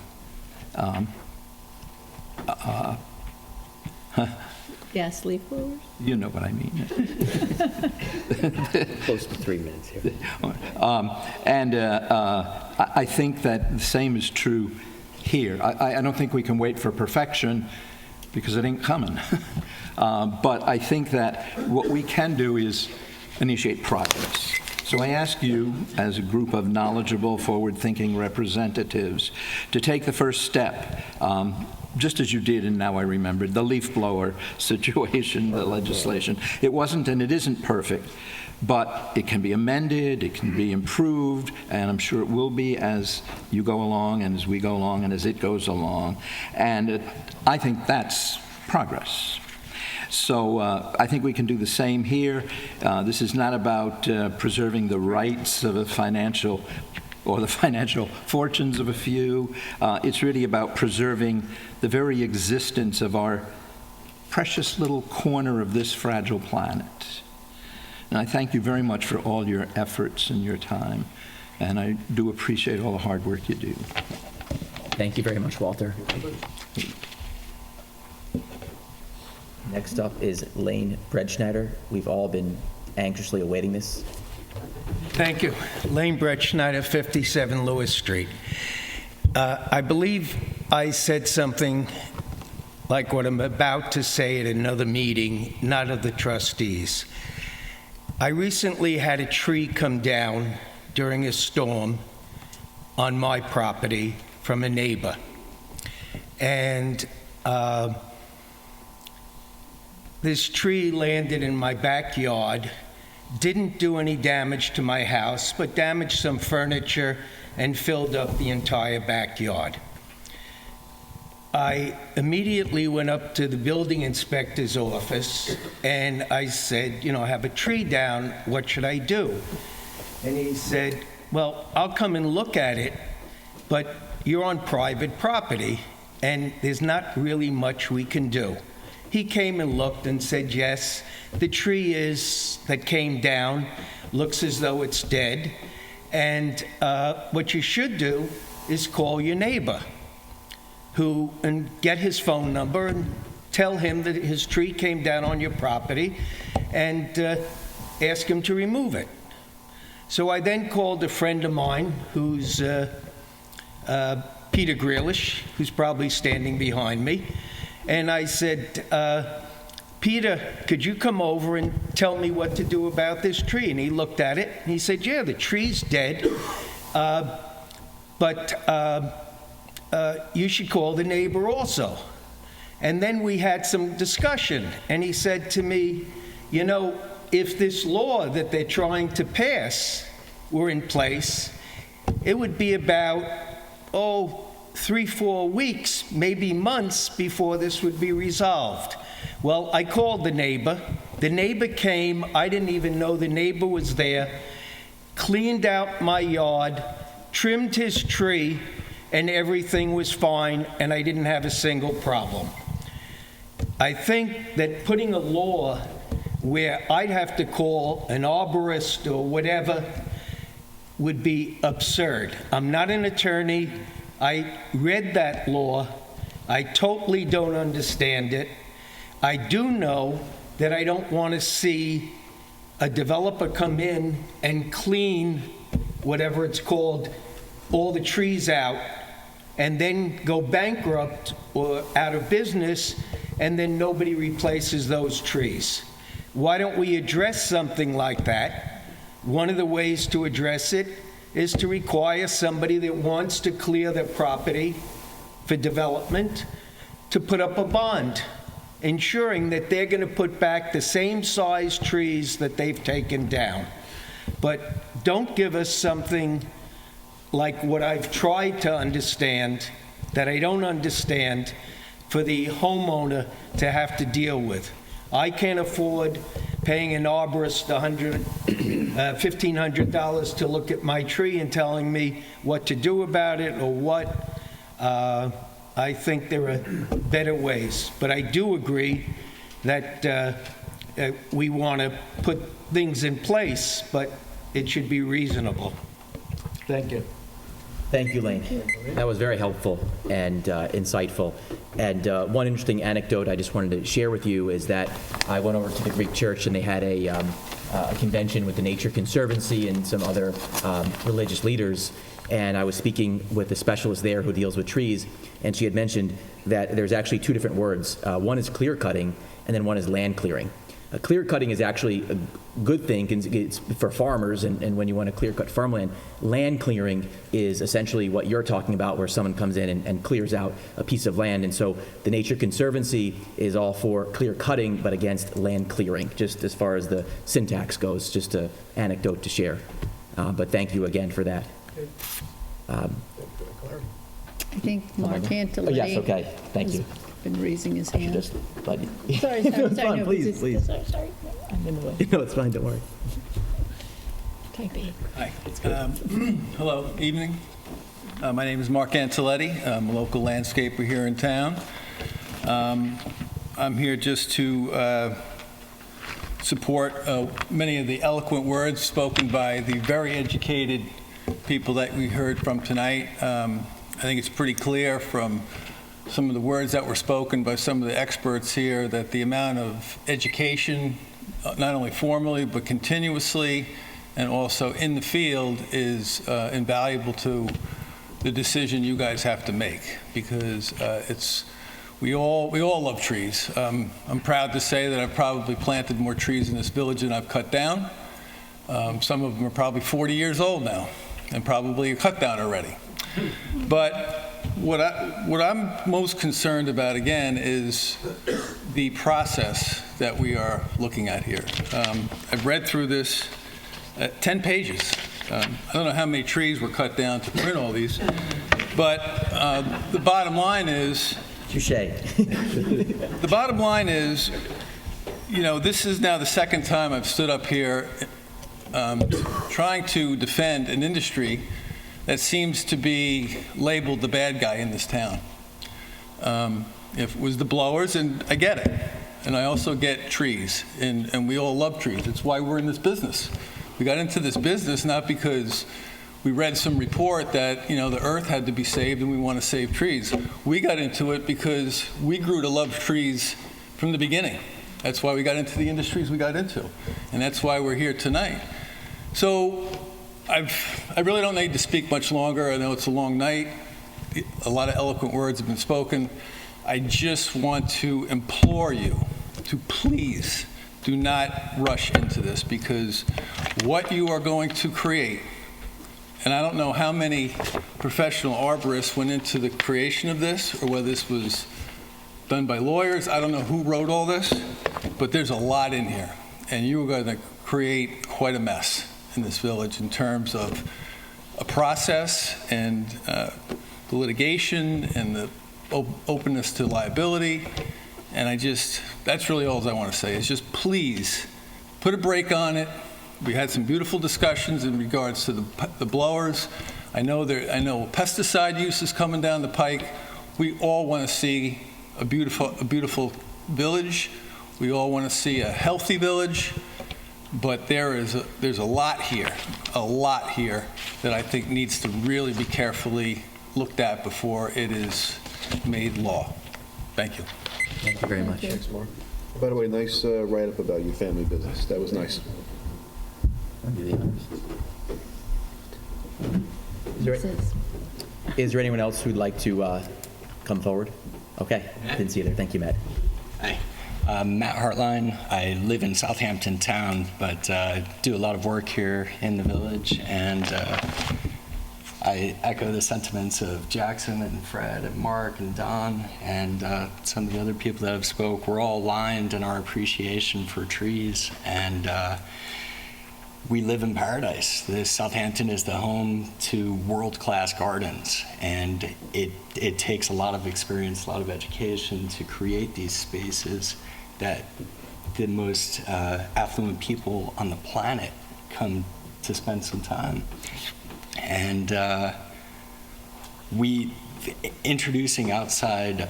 Gas leaf blowers? you know what I mean. Close to 3 minutes here. I think that the same is true here. I don't think we can wait for perfection because it ain't coming. But I think that what we can do is initiate progress. So I ask you, as a group of knowledgeable, forward-thinking representatives, to take the first step, just as you did, and now I remembered, the leaf blower situation, the legislation. It wasn't and it isn't perfect, but it can be amended, it can be improved, and I'm sure it will be as you go along and as we go along and as it goes along. And I think that's progress. So I think we can do the same here. This is not about preserving the rights of a financial or the financial fortunes of a few. It's really about preserving the very existence of our precious little corner of this fragile planet. And I thank you very much for all your efforts and your time. And I do appreciate all the hard work you do. Thank you very much, Walter. Next up is Lane Bredschneider. We've all been anxiously awaiting this. Thank you. Lane Bredschneider, 57 Lewis Street. I believe I said something like what I'm about to say at another meeting, not of the trustees. I recently had a tree come down during a storm on my property from a neighbor. And this tree landed in my backyard, didn't do any damage to my house, but damaged some furniture and filled up the entire backyard. I immediately went up to the building inspector's office and I said, I have a tree down, what should I do? And he said, well, I'll come and look at it, but you're on private property and there's not really much we can do. He came and looked and said, yes, the tree that came down looks as though it's dead. And what you should do is call your neighbor and get his phone number and tell him that his tree came down on your property and ask him to remove it. So I then called a friend of mine who's Peter Grealish, who's probably standing behind me. And I said, Peter, could you come over and tell me what to do about this tree? And he looked at it and he said, yeah, the tree's dead, but you should call the neighbor also. And then we had some discussion, and he said to me, you know, if this law that they're trying to pass were in place, it would be about, 3-4 weeks, maybe months before this would be resolved. Well, I called the neighbor. The neighbor came. I didn't even know the neighbor was there, cleaned out my yard, trimmed his tree, and everything was fine, and I didn't have a single problem. I think that putting a law where I'd have to call an arborist or whatever would be absurd. I'm not an attorney. I read that law. I totally don't understand it. I do know that I don't want to see a developer come in and clean whatever it's called, all the trees out, and then go bankrupt or out of business, and then nobody replaces those trees. Why don't we address something like that? One of the ways to address it is to require somebody that wants to clear their property for development to put up a bond, ensuring that they're going to put back the same size trees that they've taken down. But don't give us something like what I've tried to understand, that I don't understand, for the homeowner to have to deal with. I can't afford paying an arborist $1,500 to look at my tree and telling me what to do about it or what. I think there are better ways. But I do agree that we want to put things in place, but it should be reasonable. Thank you. Thank you, Lane. That was very helpful and insightful. And one interesting anecdote I just wanted to share with you is that I went over to the Greek church and they had a convention with the Nature Conservancy and some other religious leaders. And I was speaking with a specialist there who deals with trees, and she had mentioned that there's actually two different words. One is clear cutting, and then one is land clearing. Clear cutting is actually a good thing. It's for farmers, and when you want to clear cut farmland. Land clearing is essentially what you're talking about, where someone comes in and clears out a piece of land. And so the Nature Conservancy is all for clear cutting, but against land clearing, just as far as the syntax goes. Just an anecdote to share. But thank you again for that. I think Mark Antoletti. Oh, yes, okay. Thank you. Been raising his hand. Just let you. Sorry. No, it's fine. No, Please. Sorry. I'm in the way. No, it's fine. Don't worry. Type A. Hi. Hello, evening. My name is Mark Antoletti. I'm a local landscaper here in town. I'm here just to support many of the eloquent words spoken by the very educated people that we heard from tonight. I think it's pretty clear from some of the words that were spoken by some of the experts here that the amount of education, not only formally but continuously and also in the field, is invaluable to the decision you guys have to make, because we all love trees. I'm proud to say that I've probably planted more trees in this village than I've cut down. Some of them are probably 40 years old now and probably cut down already. But what I'm most concerned about, again, is the process that we are looking at here. I've read through this 10 pages. I don't know how many trees were cut down to print all these, but the bottom line is... Touche. The bottom line is, you know, this is now the second time I've stood up here trying to defend an industry that seems to be labeled the bad guy in this town. If it was the blowers, and I get it, and I also get trees, and we all love trees. It's why we're in this business. We got into this business not because we read some report that, you know, the earth had to be saved and we want to save trees. We got into it because we grew to love trees from the beginning. That's why we got into the industries we got into, and that's why we're here tonight. So I really don't need to speak much longer. I know it's a long night. A lot of eloquent words have been spoken. I just want to implore you to please do not rush into this, because what you are going to create, and I don't know how many professional arborists went into the creation of this, or whether this was done by lawyers. I don't know who wrote all this, but there's a lot in here, and you are going to create quite a mess in this village in terms of a process and the litigation and the openness to liability. And that's really all I want to say, is just please put a brake on it. We had some beautiful discussions in regards to the blowers. I know pesticide use is coming down the pike. We all want to see a beautiful village. We all want to see a healthy village. But there's a lot here that I think needs to really be carefully looked at before it is made law. Thank you. Thank you very much. Thanks, Mark. By the way, nice write-up about your family business. That was nice. Is there anyone else who'd like to come forward? Okay, didn't see you there. Thank you, Matt. Hi. Matt Hartline. I live in Southampton town, but do a lot of work here in the village, and I echo the sentiments of Jackson and Fred and Mark and Don and some of the other people that have spoke. We're all aligned in our appreciation for trees, and we live in paradise. Southampton is the home to world-class gardens, and it takes a lot of experience, a lot of education to create these spaces that the most affluent people on the planet come to spend some time. And introducing outside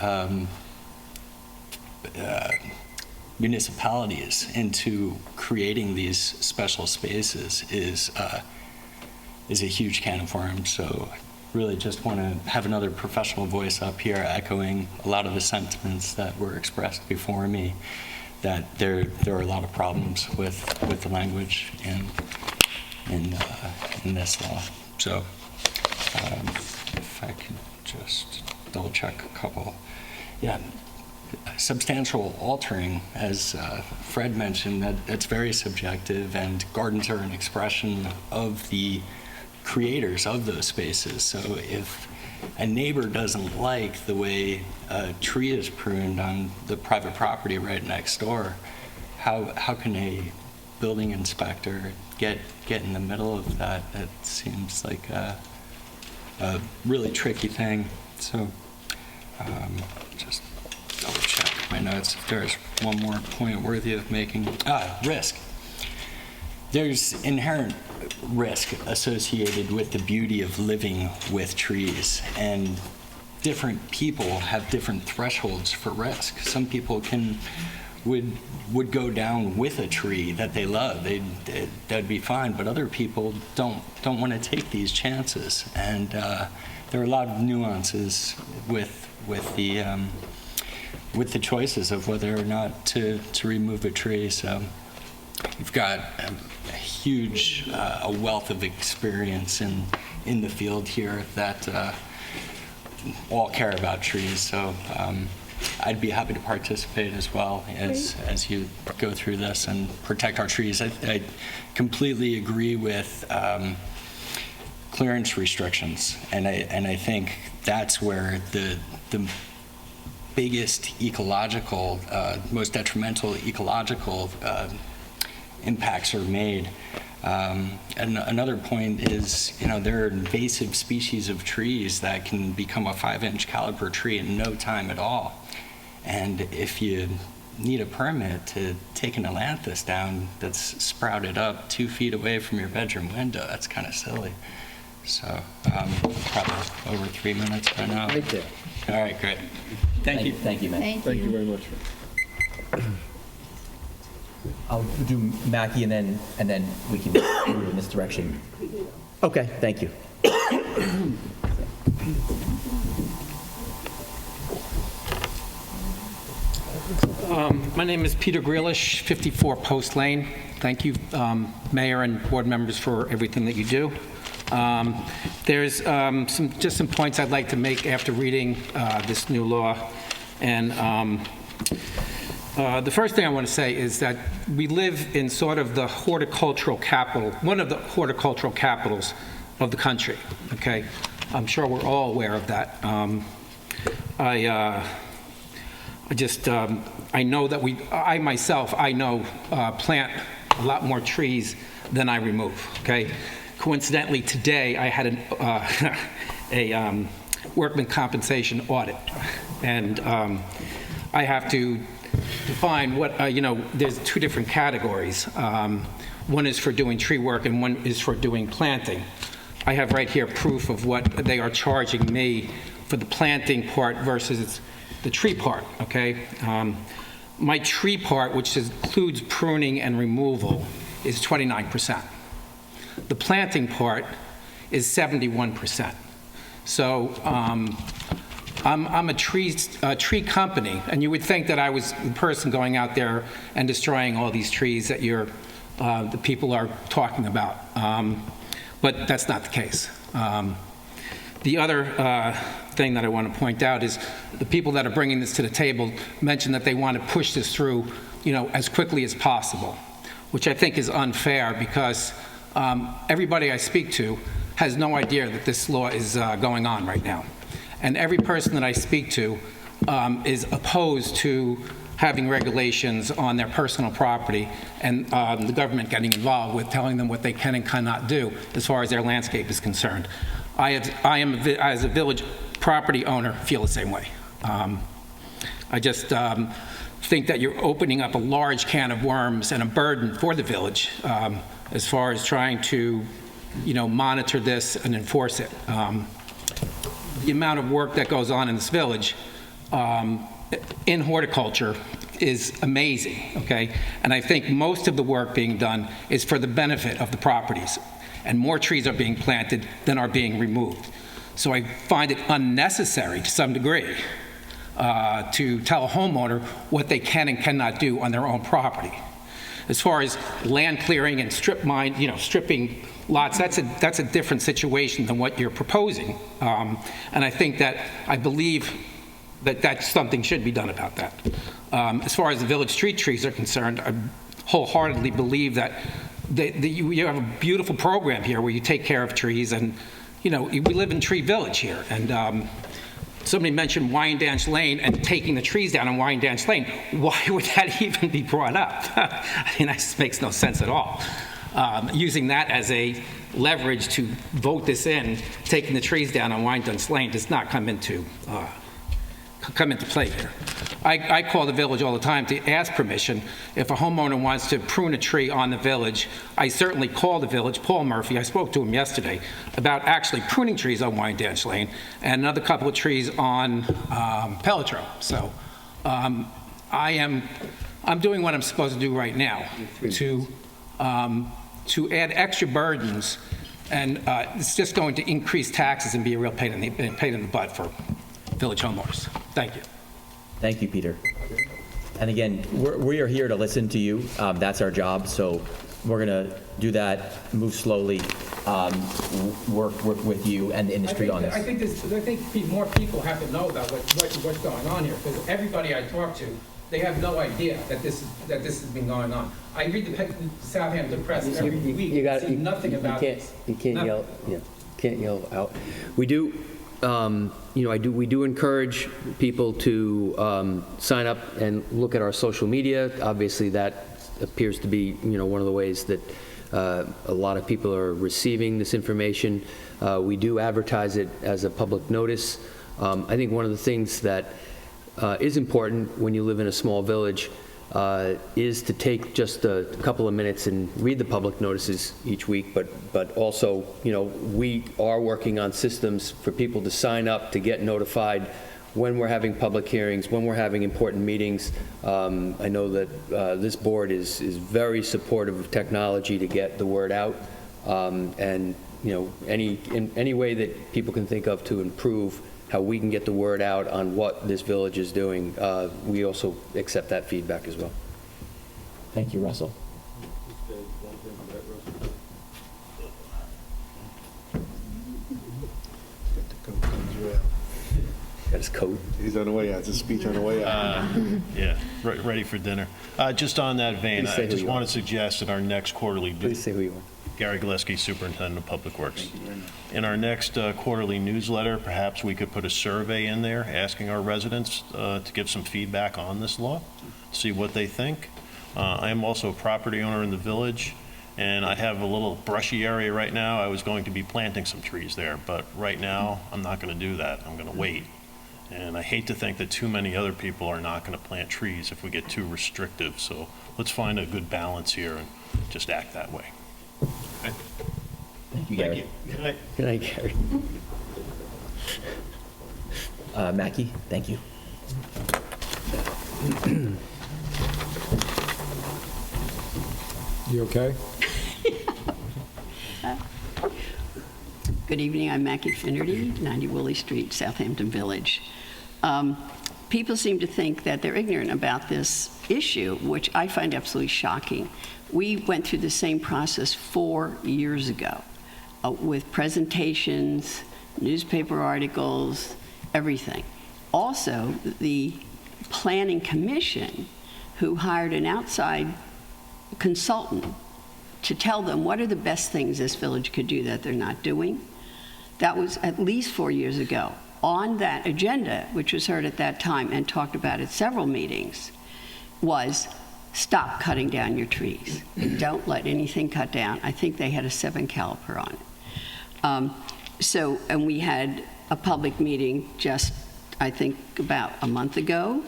municipalities into creating these special spaces is a huge can of worms. So really just want to have another professional voice up here echoing a lot of the sentiments that were expressed before me, that there are a lot of problems with the language in this law. So if I could just double check a couple. Yeah. Substantial altering, as Fred mentioned, that's very subjective, and gardens are an expression of the creators of those spaces. So if a neighbor doesn't like the way a tree is pruned on the private property right next door, how can a building inspector get in the middle of that? It seems like a really tricky thing. So just double check my notes if there's one more point worthy of making. Risk. There's inherent risk associated with the beauty of living with trees, and different people have different thresholds for risk. Some people would go down with a tree that they love. That'd be fine, but other people don't want to take these chances, and there are a lot of nuances with the choices of whether or not to remove a tree. So we've got a huge a wealth of experience in the field here that all care about trees. So I'd be happy to participate as well as you go through this and protect our trees. I completely agree with clearance restrictions, and I think that's where the biggest ecological, most detrimental ecological impacts are made. And another point is, there are invasive species of trees that can become a 5-inch caliber tree in no time at all. And if you need a permit to take an ailanthus down that's sprouted up 2 feet away from your bedroom window, that's kind of silly. So probably over 3 minutes by now. Right there. All right, great. Thank you. Thank you, Matt. Thank you very much. I'll do Mackie, and then we can move in this direction. Okay, thank you. My name is Peter Grealish, 54 Post Lane. Thank you, Mayor and board members, for everything that you do. There's just some points I'd like to make after reading this new law. And the first thing I want to say is that we live in sort of the horticultural capital, one of the horticultural capitals of the country, okay? I'm sure we're all aware of that. I know that I myself plant a lot more trees than I remove, okay? Coincidentally, today I had a workman compensation audit, and I have to define what, there's two different categories. One is for doing tree work and one is for doing planting. I have right here proof of what they are charging me for the planting part versus the tree part, okay? My tree part, which includes pruning and removal, is 29%. The planting part is 71%. So I'm a tree company, and you would think that I was the person going out there and destroying all these trees that the people are talking about. But that's not the case. The other thing that I want to point out is the people that are bringing this to the table mentioned that they want to push this through, as quickly as possible, which I think is unfair because everybody I speak to has no idea that this law is going on right now. And every person that I speak to is opposed to having regulations on their personal property and the government getting involved with telling them what they can and cannot do as far as their landscape is concerned. I am, as a village property owner, feel the same way. I just think that you're opening up a large can of worms and a burden for the village as far as trying to, monitor this and enforce it. The amount of work that goes on in this village in horticulture is amazing, okay? And I think most of the work being done is for the benefit of the properties. And more trees are being planted than are being removed. So I find it unnecessary to some degree to tell a homeowner what they can and cannot do on their own property. As far as land clearing and stripping lots, that's a different situation than what you're proposing. And I believe that something should be done about that. As far as the village street trees are concerned, I wholeheartedly believe that you have a beautiful program here where you take care of trees, and we live in Tree Village here. And somebody mentioned Wyandanch Lane and taking the trees down in Wyandanch Lane. Why would that even be brought up? I mean, that just makes no sense at all. Using that as a leverage to vote this in, taking the trees down on Wyandanch Lane, does not come into play here. I call the village all the time to ask permission. If a homeowner wants to prune a tree on the village, I certainly call the village. Paul Murphy, I spoke to him yesterday about actually pruning trees on Wyandanch Lane and another couple of trees on Pelletreau. So I'm doing what I'm supposed to do right now to add extra burdens, and it's just going to increase taxes and be a real pain in the butt for village homeowners. Thank you. Thank you, Peter. And again, we are here to listen to you. That's our job. So we're going to do that, move slowly, work with you and the industry on this. I think more people have to know about what's going on here, because everybody I talk to, they have no idea that this has been going on. I read the Southampton Press every week. See nothing about this. You can't yell. Yeah, can't yell out. We do. We do encourage people to sign up and look at our social media. Obviously, that appears to be, one of the ways that a lot of people are receiving this information. We do advertise it as a public notice. I think one of the things that is important when you live in a small village is to take just a couple of minutes and read the public notices each week, but also, we are working on systems for people to sign up to get notified when we're having public hearings, when we're having important meetings. I know that this board is very supportive of technology to get the word out, and any way that people can think of to improve how we can get the word out on what this village is doing, we also accept that feedback as well. Thank you, Russell. his coat. He's on the way out. It's a speech on the way out. Yeah, ready for dinner. Just on that vein, Please say I who just you want are. to suggest in our next quarterly. Please say who you are. Gary Gillespie, Superintendent of Public Works. In our next quarterly newsletter, perhaps we could put a survey in there asking our residents to give some feedback on this law, see what they think. I am also a property owner in the village, and I have a little brushy area right now. I was going to be planting some trees there, but right now I'm not going to do that. I'm going to wait. And I hate to think that too many other people are not going to plant trees if we get too restrictive. So let's find a good balance here and just act that way. Thank you, Gary. Good night. Good night, Gary. Mackie, thank you. You okay? Good evening, I'm Mackie Finnerty, 90 Woolley Street, Southampton Village. People seem to think that they're ignorant about this issue, which I find absolutely shocking. We went through the same process 4 years ago with presentations, newspaper articles, everything. Also, the Planning Commission, who hired an outside consultant to tell them what are the best things this village could do that they're not doing. That was at least 4 years ago. On that agenda, which was heard at that time and talked about at several meetings, was stop cutting down your trees. Don't let anything cut down. I think they had a 7 caliper on it. And we had a public meeting just, I think, about a month ago.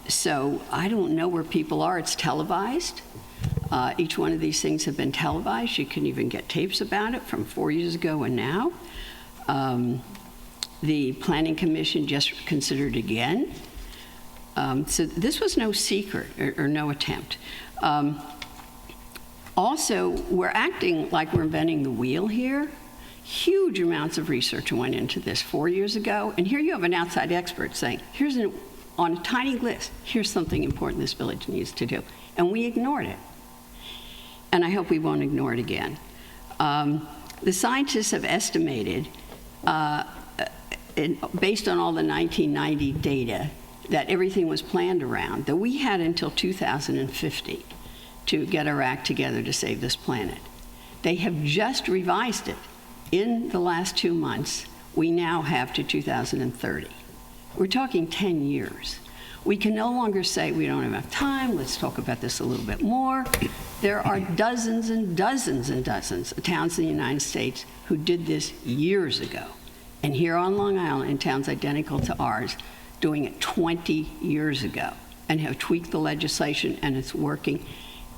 So I don't know where people are. It's televised. Each one of these things have been televised. You can even get tapes about it from 4 years ago and now. The Planning Commission just considered again. So this was no secret or no attempt. Also, we're acting like we're inventing the wheel here. Huge amounts of research went into this 4 years ago, and here you have an outside expert saying, on a tiny list, here's something important this village needs to do. And we ignored it. And I hope we won't ignore it again. The scientists have estimated, based on all the 1990 data, that everything was planned around, that we had until 2050 to get our act together to save this planet. They have just revised it. In the last 2 months, we now have to 2030. We're talking 10 years. We can no longer say we don't have enough time, let's talk about this a little bit more. There are dozens and dozens and dozens of towns in the United States who did this years ago. And here on Long Island, in towns identical to ours, doing it 20 years ago and have tweaked the legislation and it's working.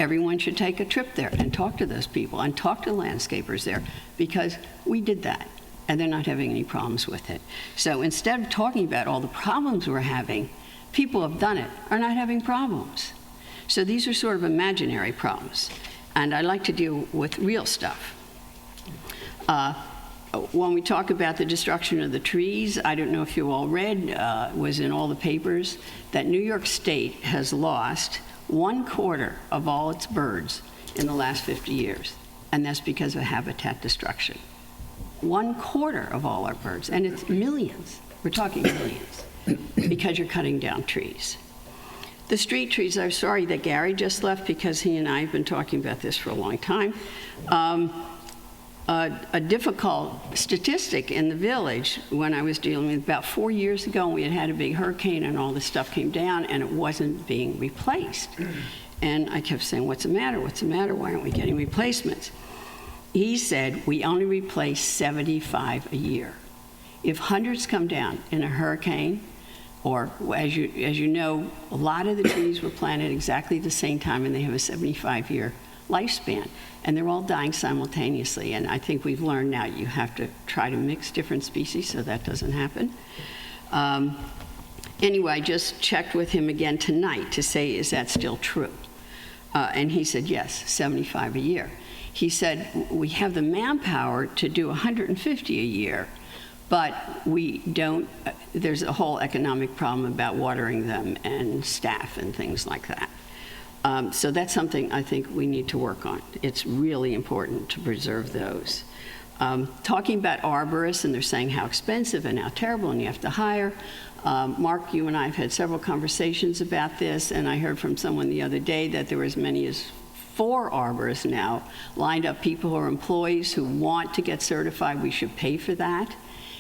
Everyone should take a trip there and talk to those people and talk to landscapers there because we did that and they're not having any problems with it. So instead of talking about all the problems we're having, people who have done it are not having problems. So these are sort of imaginary problems. And I like to deal with real stuff. When we talk about the destruction of the trees, I don't know if you all read, was in all the papers, that New York State has lost 1/4 of all its birds in the last 50 years. And that's because of habitat destruction. 1/4 of all our birds, and it's millions. We're talking millions, because you're cutting down trees. The street trees, I'm sorry that Gary just left because he and I have been talking about this for a long time. A difficult statistic in the village when I was dealing with about 4 years ago, we had had a big hurricane and all this stuff came down and it wasn't being replaced. And I kept saying, what's the matter? What's the matter? Why aren't we getting replacements? He said, we only replace 75 a year. If hundreds come down in a hurricane, or as you know, a lot of the trees were planted exactly the same time and they have a 75-year lifespan. And they're all dying simultaneously. And I think we've learned now you have to try to mix different species so that doesn't happen. Anyway, I just checked with him again tonight to say, is that still true? And he said, yes, 75 a year. He said, we have the manpower to do 150 a year, but we don't, there's a whole economic problem about watering them and staff and things like that. So that's something I think we need to work on. It's really important to preserve those. talking about arborists, and they're saying how expensive and how terrible, and you have to hire. Mark, you and I have had several conversations about this, and I heard from someone the other day that there were as many as 4 arborists now lined up, people who are employees who want to get certified. We should pay for that,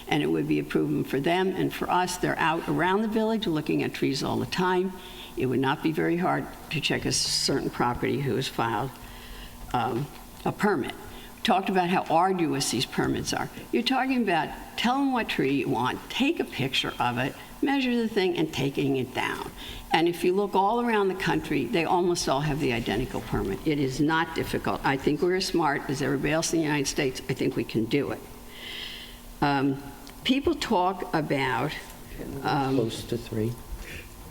and it would be improvement for them and for us. They're out around the village looking at trees all the time. It would not be very hard to check a certain property who has filed a permit. Talked about how arduous these permits are. You're talking about tell them what tree you want, take a picture of it, measure the thing, and taking it down. And if you look all around the country, they almost all have the identical permit. It is not difficult. I think we're as smart as everybody else in the United States. I think we can do it. People talk about... Close to 3.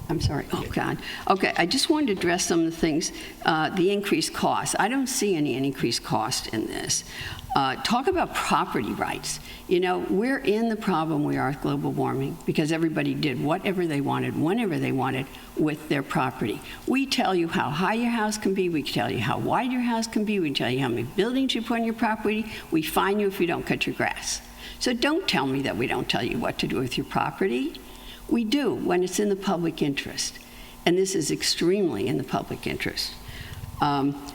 I'm sorry. Oh, God. Okay, I just wanted to address some of the things. The increased cost. I don't see any increased cost in this. Talk about property rights. You know, we're in the problem we are with global warming because everybody did whatever they wanted, whenever they wanted with their property. We tell you how high your house can be. We tell you how wide your house can be. We tell you how many buildings you put on your property. We fine you if you don't cut your grass. So don't tell me that we don't tell you what to do with your property. We do when it's in the public interest, and this is extremely in the public interest.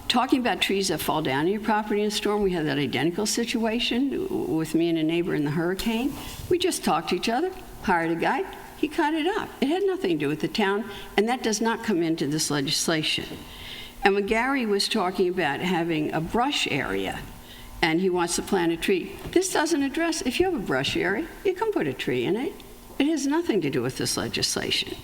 Talking about trees that fall down on your property in a storm, we had that identical situation with me and a neighbor in the hurricane. We just talked to each other, hired a guy, he cut it up. It had nothing to do with the town, and that does not come into this legislation. And when Gary was talking about having a brush area, and he wants to plant a tree, this doesn't address, if you have a brush area, you can put a tree in it. It has nothing to do with this legislation.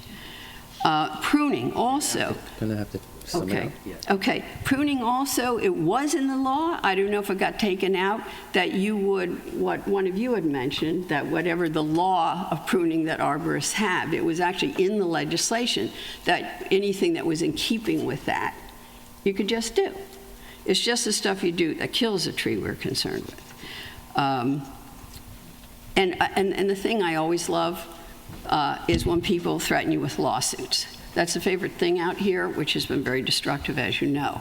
Pruning also. Going to have to sum it up. Okay. Pruning also, it was in the law. I don't know if it got taken out, that you would, what one of you had mentioned, that whatever the law of pruning that arborists have, it was actually in the legislation that anything that was in keeping with that, you could just do. It's just the stuff you do that kills a tree we're concerned with. And the thing I always love is when people threaten you with lawsuits. That's the favorite thing out here, which has been very destructive, as you know.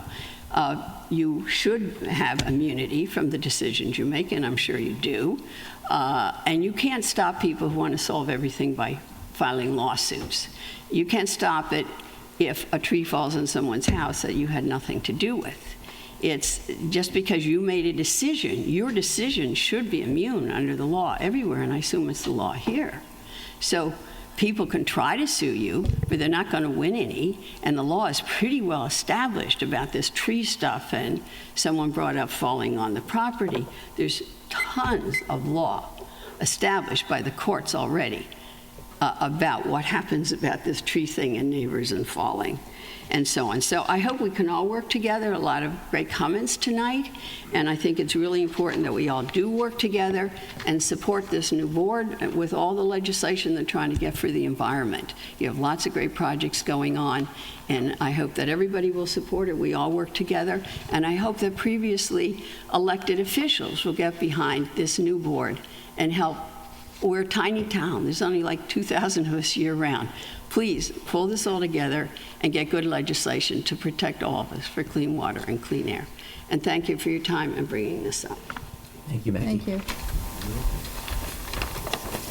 You should have immunity from the decisions you make, and I'm sure you do. And you can't stop people who want to solve everything by filing lawsuits. You can't stop it if a tree falls on someone's house that you had nothing to do with. It's just because you made a decision, your decision should be immune under the law everywhere, and I assume it's the law here. So people can try to sue you, but they're not going to win any, and the law is pretty well established about this tree stuff, and someone brought up falling on the property. There's tons of law established by the courts already about what happens about this tree thing and neighbors and falling, and so on. So I hope we can all work together. A lot of great comments tonight, and I think it's really important that we all do work together and support this new board with all the legislation they're trying to get for the environment. You have lots of great projects going on, and I hope that everybody will support it. We all work together, and I hope that previously elected officials will get behind this new board and help. We're a tiny town. There's only like 2,000 of us year-round. Please pull this all together and get good legislation to protect all of us for clean water and clean air. And thank you for your time in bringing this up. Thank you, Maggie. Thank you.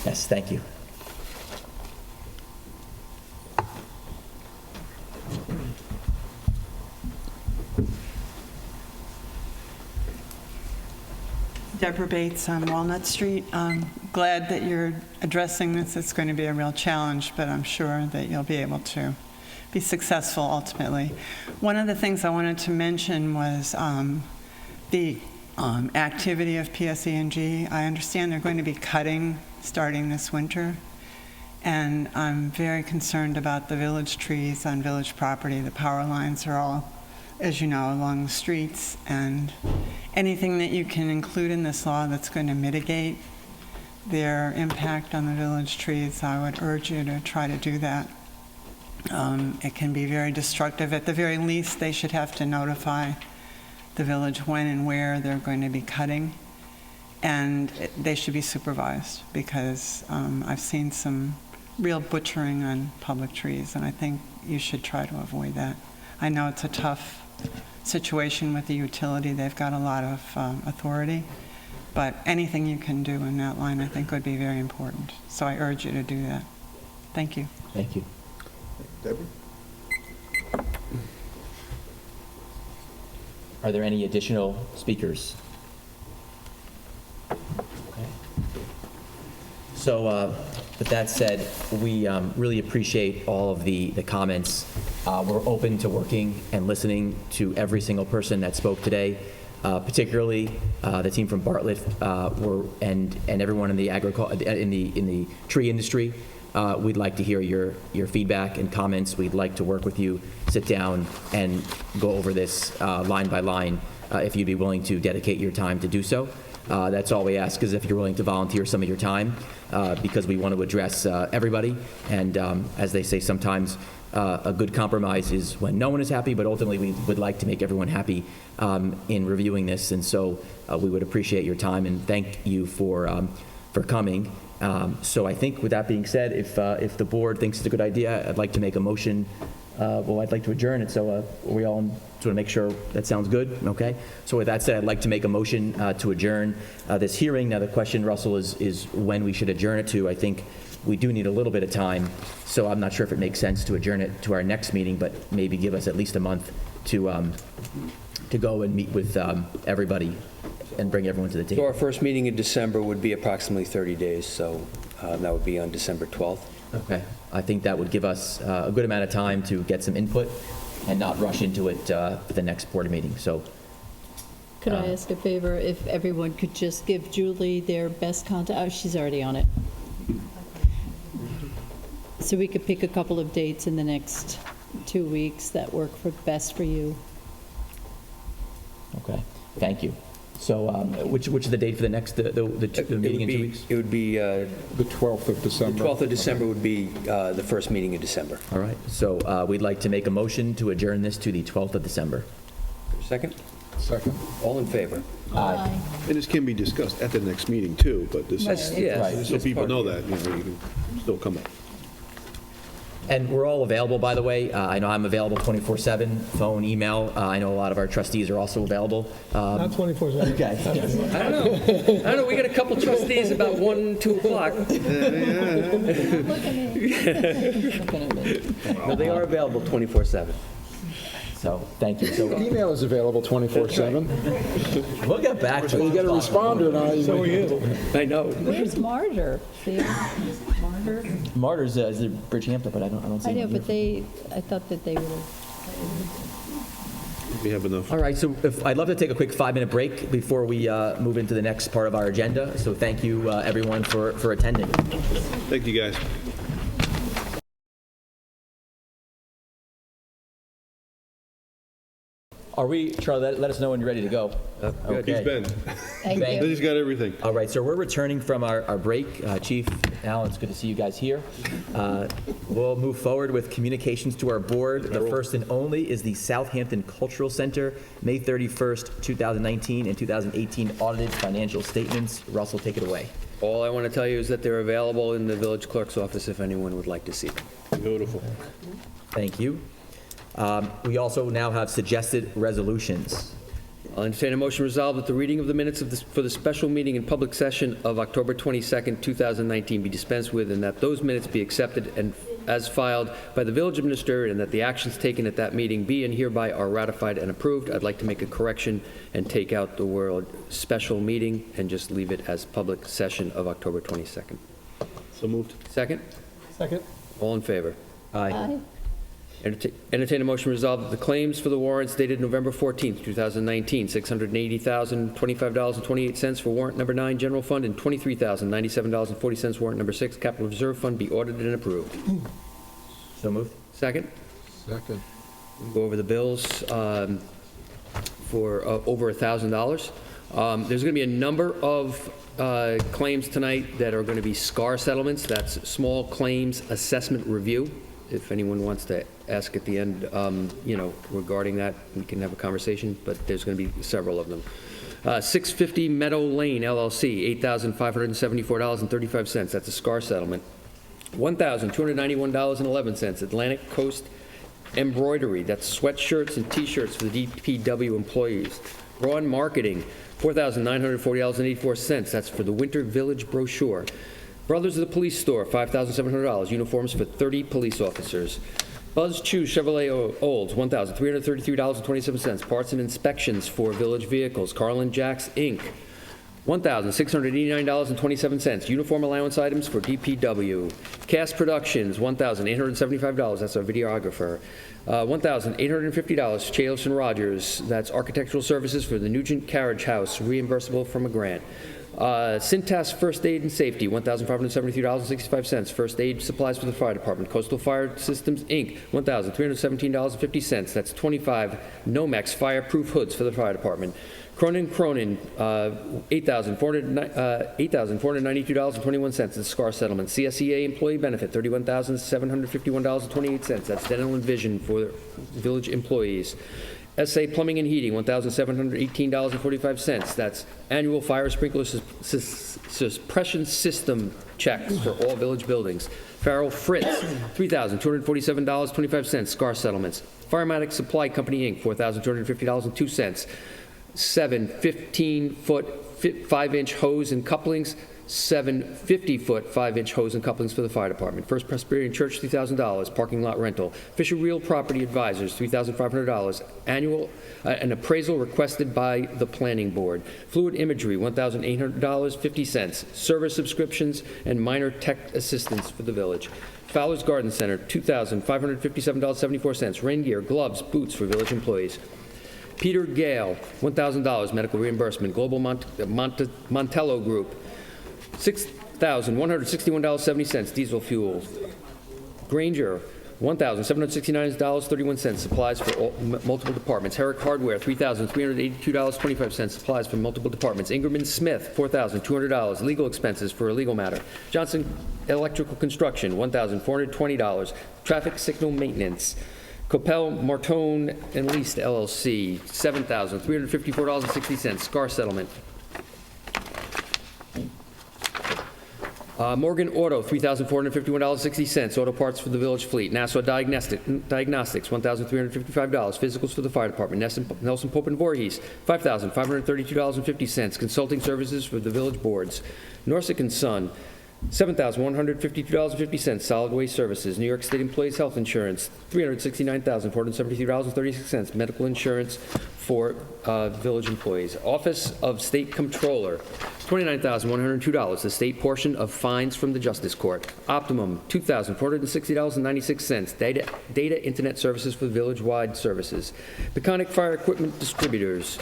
Yes, thank you. Deborah Bates on Walnut Street. Glad that you're addressing this. It's going to be a real challenge, but I'm sure that you'll be able to be successful ultimately. One of the things I wanted to mention was the activity of PSE&G. I understand they're going to be cutting starting this winter, and I'm very concerned about the village trees on village property. The power lines are all, as you know, along the streets, and anything that you can include in this law that's going to mitigate their impact on the village trees, I would urge you to try to do that. It can be very destructive. At the very least, they should have to notify the village when and where they're going to be cutting, and they should be supervised, because I've seen some real butchering on public trees, and I think you should try to avoid that. I know it's a tough situation with the utility. They've got a lot of authority, But anything you can do in that line, I think, would be very important. So I urge you to do that. Thank you. Thank you. Deborah? Are there any additional speakers? Okay. So with that said, we really appreciate all of the comments. We're open to working and listening to every single person that spoke today, particularly the team from Bartlett and everyone in the in the tree industry. We'd like to hear your feedback and comments. We'd like to work with you, sit down and go over this line by line if you'd be willing to dedicate your time to do so. That's all we ask, is if you're willing to volunteer some of your time, because we want to address everybody. And as they say sometimes, a good compromise is when no one is happy, but ultimately we would like to make everyone happy in reviewing this. And so we would appreciate your time and thank you for coming. So I think with that being said, if the board thinks it's a good idea, I'd like to make a motion. I'd like to adjourn it, so we all sort of make sure that sounds good, okay? So with that said, I'd like to make a motion to adjourn this hearing. Now the question, Russell, is when we should adjourn it to. I think we do need a little bit of time, so I'm not sure if it makes sense to adjourn it to our next meeting, but maybe give us at least a month to go and meet with everybody and bring everyone to the table. So our first meeting in December would be approximately 30 days, so that would be on December 12th. Okay. I think that would give us a good amount of time to get some input and not rush into it for the next board meeting. So, Could I ask a favor, if everyone could just give Julie their best contact? Oh, she's already on it. So we could pick a couple of dates in the next 2 weeks that work best for you. okay. Thank you. So which is the date for the next, the meeting in 2 weeks? It would be, The 12th of December. the 12th of December would be the first meeting in December. All right. So we'd like to make a motion to adjourn this to the 12th of December. Second? Second. All in favor? Aye. And this can be discussed at the next meeting too, but this That's- is, yeah, Right. so that's people part of know it. that, you can still come up. And we're all available, by the way. I know I'm available 24/7, phone, email. I know a lot of our trustees are also available. Not 24/7. Okay. I don't know. We got a couple trustees about 1, 2 o'clock. No, they are available 24/7. So thank you. So Email is available 24/7. we'll get back to it. You get a responder now. So are you. I know. Where's Martyr? See, Martyr? Martyrs is Bridgehampton, but I don't see I know, them but here. I thought that they would We have enough. All right, so I'd love to take a quick 5-minute break before we move into the next part of our agenda. So thank you, everyone, for attending. Thank you, guys. Are we, Charlie, let us know when you're ready to go. He's been. Thank you. He's got everything. All right, so we're returning from our break. Chief, Alan, it's good to see you guys here. We'll move forward with communications to our board. The first and only is the Southampton Cultural Center, May 31st, 2019 and 2018 audited financial statements. Russell, take it away. All I want to tell you is that they're available in the village clerk's office if anyone would like to see them. Beautiful. Thank you. We also now have suggested resolutions. I'll entertain a motion resolved that the reading of the minutes for the special meeting in public session of October 22nd, 2019 be dispensed with, and that those minutes be accepted and as filed by the village administrator, and that the actions taken at that meeting be and hereby are ratified and approved. I'd like to make a correction and take out the word special meeting and just leave it as public session of October 22nd. So moved. Second? Second. All in favor? Aye. Entertain a motion resolved that the claims for the warrants dated November 14th, 2019, $680,025.28 for warrant number 9, general fund, and $23,097.40 warrant number 6, capital reserve fund, be audited and approved. So moved. Second? Second. Go over the bills for over $1,000. There's going to be a number of claims tonight that are going to be SCAR settlements. That's Small Claims Assessment Review. If anyone wants to ask at the end, regarding that, we can have a conversation, but there's going to be several of them. 650 Meadow Lane, LLC, $8,574.35. That's a SCAR settlement. $1,291.11. Atlantic Coast Embroidery, that's sweatshirts and T-shirts for the DPW employees. Braun Marketing, $4,940.84. That's for the Winter Village brochure. Brothers of the Police Store, $5,700. Uniforms for 30 police officers. Buzz Chew Chevrolet Olds, $1,333.27. Parts and inspections for village vehicles. Carlin Jacks, Inc., $1,689.27. Uniform allowance items for DPW. Cast Productions, $1,875. That's our videographer. $1,850. Chalice and Rogers. That's architectural services for the Nugent Carriage House, reimbursable from a grant. Cintas First Aid and Safety, $1,573.65. First aid supplies for the fire department. Coastal Fire Systems, Inc., $1,317.50. That's 25 Nomex fireproof hoods for the fire department. Cronin, $8,492.21. The SCAR settlement. CSEA employee benefit, $31,751.28. That's dental and vision for village employees. SA Plumbing and Heating, $1,718.45. That's annual fire sprinkler suppression system checks for all village buildings. Farrell Fritz, $3,247.25. SCAR settlements. Firematic Supply Company, Inc., $4,250.02. 7 15-foot 5-inch hose and couplings, 7 50-foot 5-inch hose and couplings for the fire department. First Presbyterian Church, $3,000. Parking lot rental. Fisher Real Property Advisors, $3,500. Annual an appraisal requested by the planning board. Fluid Imagery, $1,800.50. Server subscriptions and minor tech assistance for the village. Fowler's Garden Center, $2,557.74. Rain gear, gloves, boots for village employees. Peter Gale, $1,000 medical reimbursement. Global Montello Group, $6,161.70 diesel fuel. Granger, $1,769.31 supplies for multiple departments. Herrick Hardware, $3,382.25 supplies for multiple departments. Ingerman Smith, $4,200 legal expenses for a legal matter. Johnson Electrical Construction, $1,420 traffic signal maintenance. Copel, Martone, and Least, LLC, $7,354.60. SCAR settlement. Morgan Auto, $3,451.60. Auto parts for the village fleet. Nassau Diagnostics, $1,355. Physicals for the fire department. Nelson Pope and Voorhees, $5,532.50. Consulting services for the village boards. Norsec and Son, $7,152.50. Solid waste services. New York State Employees Health Insurance, $369,473.36. Medical insurance for village employees. Office of State Comptroller, $29,102. The state portion of fines from the Justice Court. Optimum, $2,460.96. Data Internet services for village-wide services. Peconic Fire Equipment Distributors,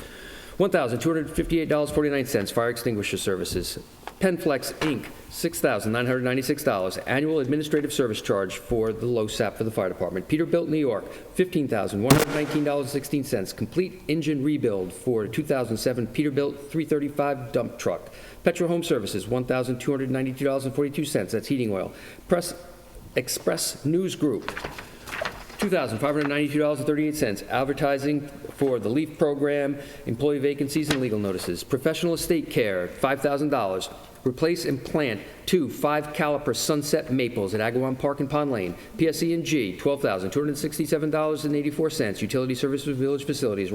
$1,258.49. Fire extinguisher services. Penflex, Inc., $6,996. Annual administrative service charge for the LoSAP for the fire department. Peterbilt, New York, $15,119.16. Complete engine rebuild for 2007 Peterbilt 335 dump truck. Petro Home Services, $1,292.42. That's heating oil. Press Express News Group, $2,592.38. Advertising for the LEAF program, employee vacancies, and legal notices. Professional estate care, $5,000. Replace and plant 2 5-caliper sunset maples at Agawam Park and Pond Lane. PSE&G, $12,267.84. Utility services for village facilities.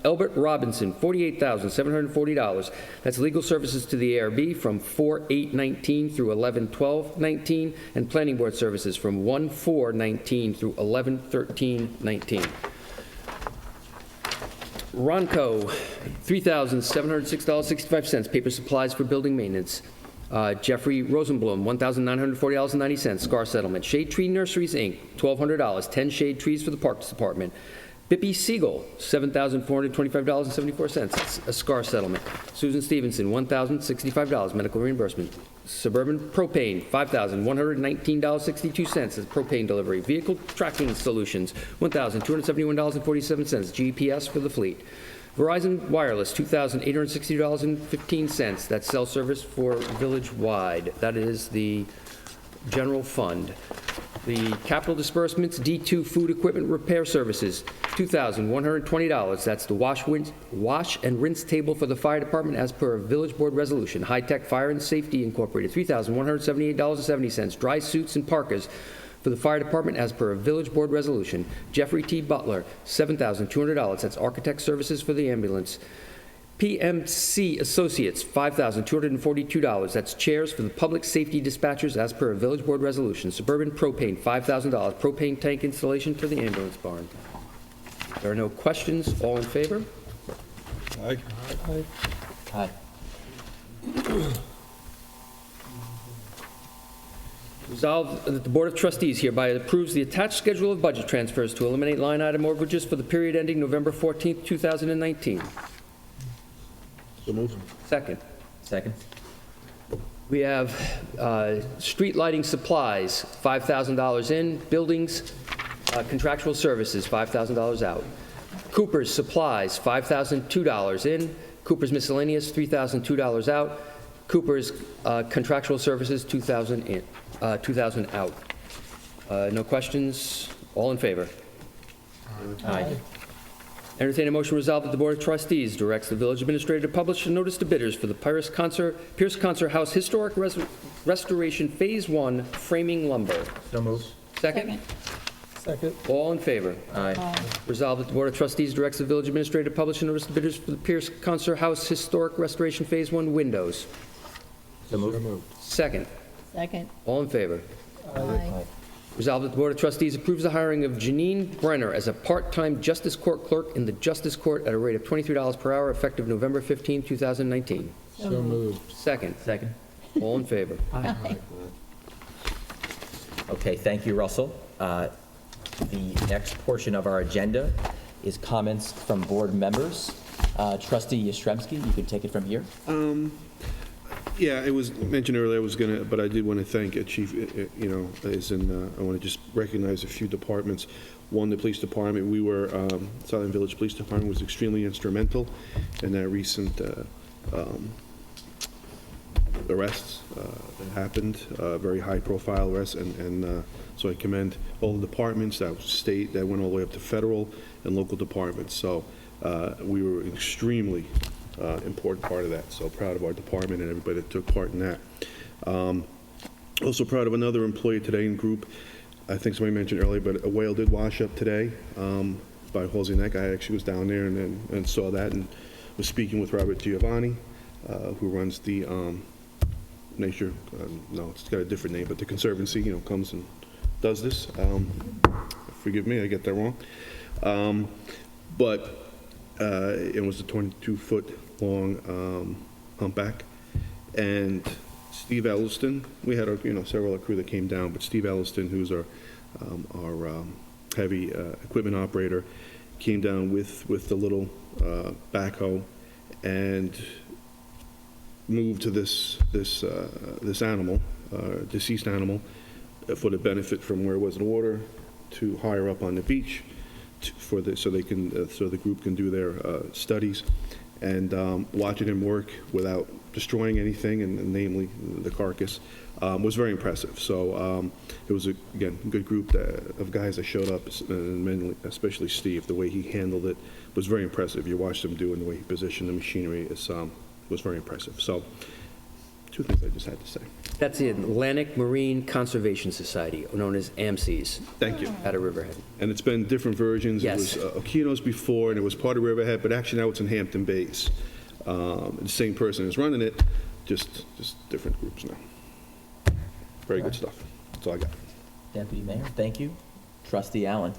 Elbert Robinson, $48,740. That's legal services to the ARB from 4/8/19 through 11/12/19, and planning board services from 1/4/19 through 11/13/19. Ronco, $3,706.65. Paper supplies for building maintenance. Jeffrey Rosenblum, $1,940.90. SCAR settlement. Shade Tree Nurseries, Inc., $1,200. 10 shade trees for the Parks Department. Bippy Siegel, $7,425.74. It's a SCAR settlement. Susan Stevenson, $1,065. Medical reimbursement. Suburban Propane, $5,119.62. That's propane delivery. Vehicle Tracking Solutions, $1,271.47. GPS for the fleet. Verizon Wireless, $2,860.15. That's cell service for village-wide. That is the general fund. The capital disbursements, D2 food equipment repair services, $2,120. That's the wash and rinse table for the fire department as per a village board resolution. High Tech Fire and Safety Incorporated, $3,178.70. Dry suits and parkas For the fire department, as per a village board resolution, Jeffrey T. Butler, $7,200. That's architect services for the ambulance. PMC Associates, $5,242. That's chairs for the public safety dispatchers as per a village board resolution. Suburban Propane, $5,000. Propane tank installation for the ambulance barn. There are no questions. All in favor? Aye. Aye. Resolved that the Board of Trustees hereby approves the attached schedule of budget transfers to eliminate line item mortgages for the period ending November 14th, 2019. So moved. Second. Second. We have street lighting supplies, $5,000 in. Buildings, contractual services, $5,000 out. Cooper's supplies, $5,002 in. Cooper's miscellaneous, $3,002 out. Cooper's contractual services, $2,000 in, $2,000 out. No questions? All in favor? Aye. Entertain a motion resolved that the Board of Trustees directs the village administrator to publish a notice to bidders for the Pierce Concert House Historic Restoration Phase 1 framing lumber. So moved. Second? Second. All in favor? Aye. Resolved that the Board of Trustees directs the village administrator to publish a notice to bidders for the Pierce Concert House Historic Restoration Phase 1 windows. So moved. Second. Second. All in favor? Aye. Resolved that the Board of Trustees approves the hiring of Janine Brenner as a part-time Justice Court clerk in the Justice Court at a rate of $23 per hour effective November 15, 2019. So moved. Second. Second. All in favor? Aye. Okay, thank you, Russell. The next portion of our agenda is comments from board members. Trustee Yashtremski, you can take it from here. Yeah, it was mentioned earlier, I was going to, but I did want to thank Chief, I want to just recognize a few departments. One, the police department. We were, Southern Village Police Department was extremely instrumental in that recent arrests that happened, very high-profile arrests, and so I commend all the departments, that was state, that went all the way up to federal and local departments. So we were extremely important part of that. So proud of our department and everybody that took part in that. Also proud of another employee today in group. I think somebody mentioned earlier, but a whale did wash up today by Halsey Neck. I actually was down there and saw that and was speaking with Robert Giovanni, who runs the nature, no, it's got a different name, but the Conservancy, comes and does this. Forgive me, I get that wrong. But it was a 22-foot long humpback, and Steve Elliston, we had several of our crew that came down, but Steve Elliston, who's our heavy equipment operator, came down with the little backhoe and moved to this animal, deceased animal, for the benefit from where it was in the water to higher up on the beach, so the group can do their studies. And watching him work without destroying anything, and namely the carcass, was very impressive. So it was, again, a good group of guys that showed up, and mainly, especially Steve. The way he handled it was very impressive. You watched him do it, and the way he positioned the machinery was very impressive. So two things I just had to say. That's the Atlantic Marine Conservation Society, known as AMCS. Thank you. Out of Riverhead. And it's been different versions. Yes. It was Okino's before, and it was part of Riverhead, but actually now it's in Hampton Bays. The same person is running it, just different groups now. Very good stuff. That's all I got. Deputy Mayor, thank you. Trustee Allen.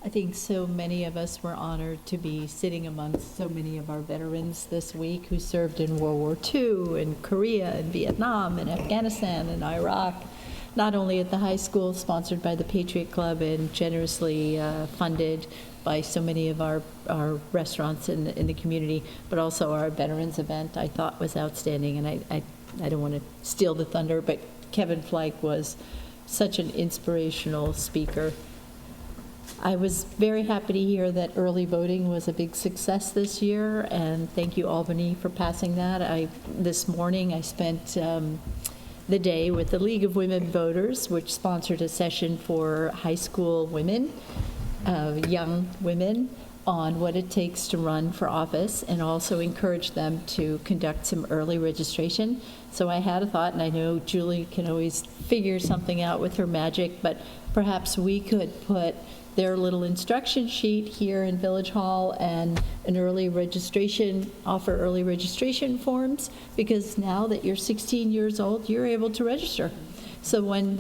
I think so many of us were honored to be sitting amongst so many of our veterans this week who served in World War II, and Korea, and Vietnam, and Afghanistan, and Iraq, not only at the high school, sponsored by the Patriot Club and generously funded by so many of our restaurants in the community, but also our veterans event I thought was outstanding. And I don't want to steal the thunder, but Kevin Flake was such an inspirational speaker. I was very happy to hear that early voting was a big success this year, and thank you, Albany, for passing that. This morning I spent the day with the League of Women Voters, which sponsored a session for high school women, young women, on what it takes to run for office and also encourage them to conduct some early registration. So I had a thought, and I know Julie can always figure something out with her magic, but perhaps we could put their little instruction sheet here in Village Hall and an early registration, offer early registration forms, because now that you're 16 years old, you're able to register. So when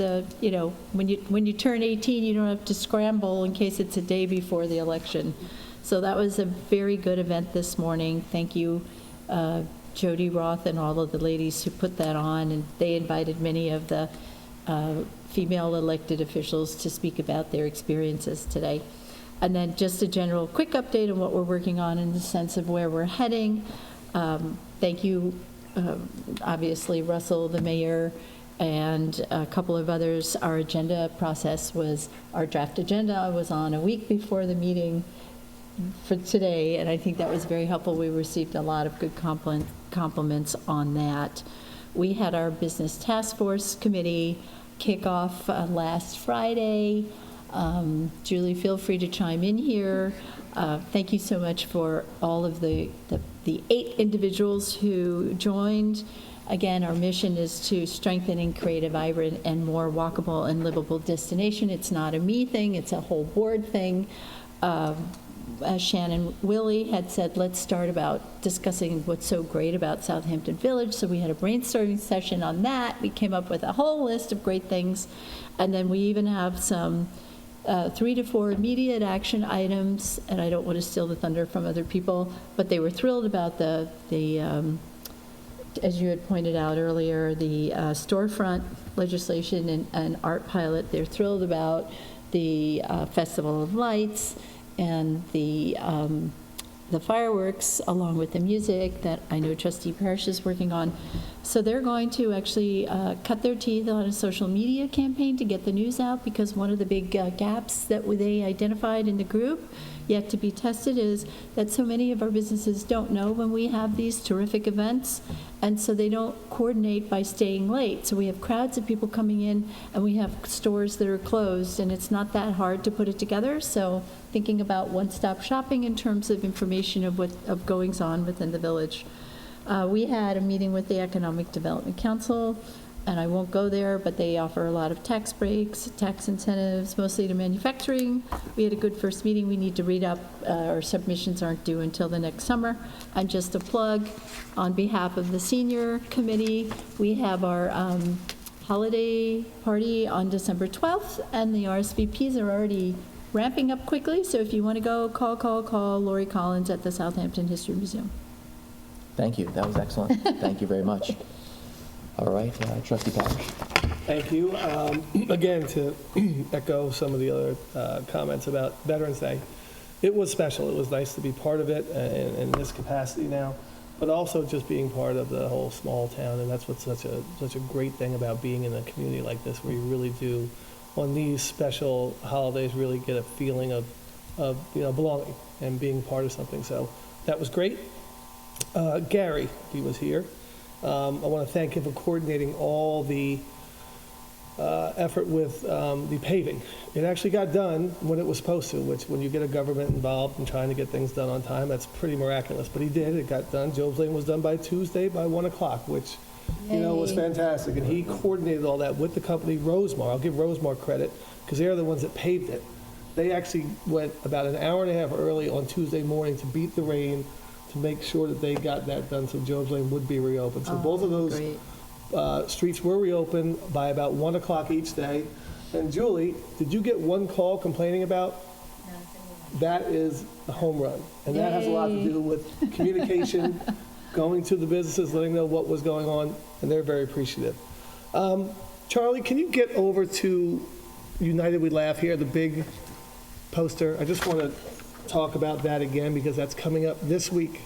when you turn 18, you don't have to scramble in case it's a day before the election. So that was a very good event this morning. Thank you, Jody Roth and all of the ladies who put that on, and they invited many of the female elected officials to speak about their experiences today. And then just a general quick update on what we're working on in the sense of where we're heading. Thank you, obviously, Russell, the mayor, and a couple of others. Our agenda process was, our draft agenda was on a week before the meeting for today, and I think that was very helpful. We received a lot of good compliments on that. We had our business task force committee kickoff last Friday. Julie, feel free to chime in here. Thank you so much for all of the 8 individuals who joined. Again, our mission is to strengthen and create a vibrant and more walkable and livable destination. It's not a me thing, it's a whole board thing. As Shannon Willie had said, let's start about discussing what's so great about Southampton Village. So we had a brainstorming session on that. We came up with a whole list of great things. And then we even have some 3 to 4 immediate action items. And I don't want to steal the thunder from other people, but they were thrilled about the as you had pointed out earlier, the storefront legislation and art pilot. They're thrilled about the Festival of Lights and the fireworks, along with the music that I know Trustee Parrish is working on. So they're going to actually cut their teeth on a social media campaign to get the news out, because one of the big gaps that they identified in the group, yet to be tested, is that so many of our businesses don't know when we have these terrific events, and so they don't coordinate by staying late. So we have crowds of people coming in, and we have stores that are closed, and it's not that hard to put it together. So thinking about one-stop shopping in terms of information of goings on within the village. We had a meeting with the Economic Development Council, and I won't go there, but they offer a lot of tax breaks, tax incentives, mostly to manufacturing. We had a good first meeting. We need to read up. Our submissions aren't due until the next summer. And just a plug, on behalf of the senior committee, we have our holiday party on December 12th, and the RSVPs are already ramping up quickly. So if you want to go, call Lori Collins at the Southampton History Museum. Thank you. That was excellent. Thank you very much. All right, Trustee Parrish. Thank you. Again, to echo some of the other comments about Veterans Day, it was special. It was nice to be part of it in this capacity now, but also just being part of the whole small town. And that's what's such a great thing about being in a community like this, where you really do, on these special holidays, really get a feeling of belonging and being part of something. So that was great. Gary, he was here. I want to thank him for coordinating all the effort with the paving. It actually got done when it was supposed to, which when you get a government involved in trying to get things done on time, that's pretty miraculous. But he did. It got done. Job's Lane was done by Tuesday by 1 o'clock, which was fantastic. And he coordinated all that with the company Rosemar. I'll give Rosemar credit, because they're the ones that paved it. They actually went about an hour and a half early on Tuesday morning to beat the rain, to make sure that they got that done so Job's Lane would be reopened. So both of those streets were reopened by about 1 o'clock each day. And Julie, did you get one call complaining about? That is a home run. And that has a lot to do with communication, going to the businesses, letting them know what was going on, and they're very appreciative. Charlie, can you get over to United We Laugh here, the big poster? I just want to talk about that again, because that's coming up this week.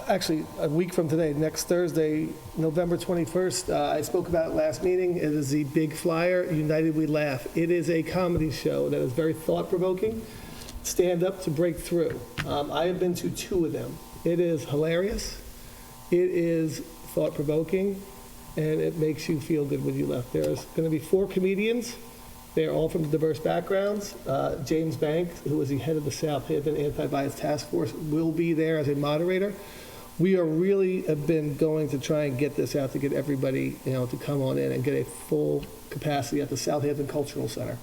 Actually, a week from today, next Thursday, November 21st. I spoke about it last meeting. It is the big flyer, United We Laugh. It is a comedy show that is very thought-provoking. Stand up to break through. I have been to 2 of them. It is hilarious. It is thought-provoking, and it makes you feel good when you left. There's going to be 4 comedians. They are all from diverse backgrounds. James Banks, who is the head of the Southampton Anti-Bias Task Force, will be there as a moderator. We are really have been going to try and get this out to get everybody, to come on in and get a full capacity at the Southampton Cultural Center.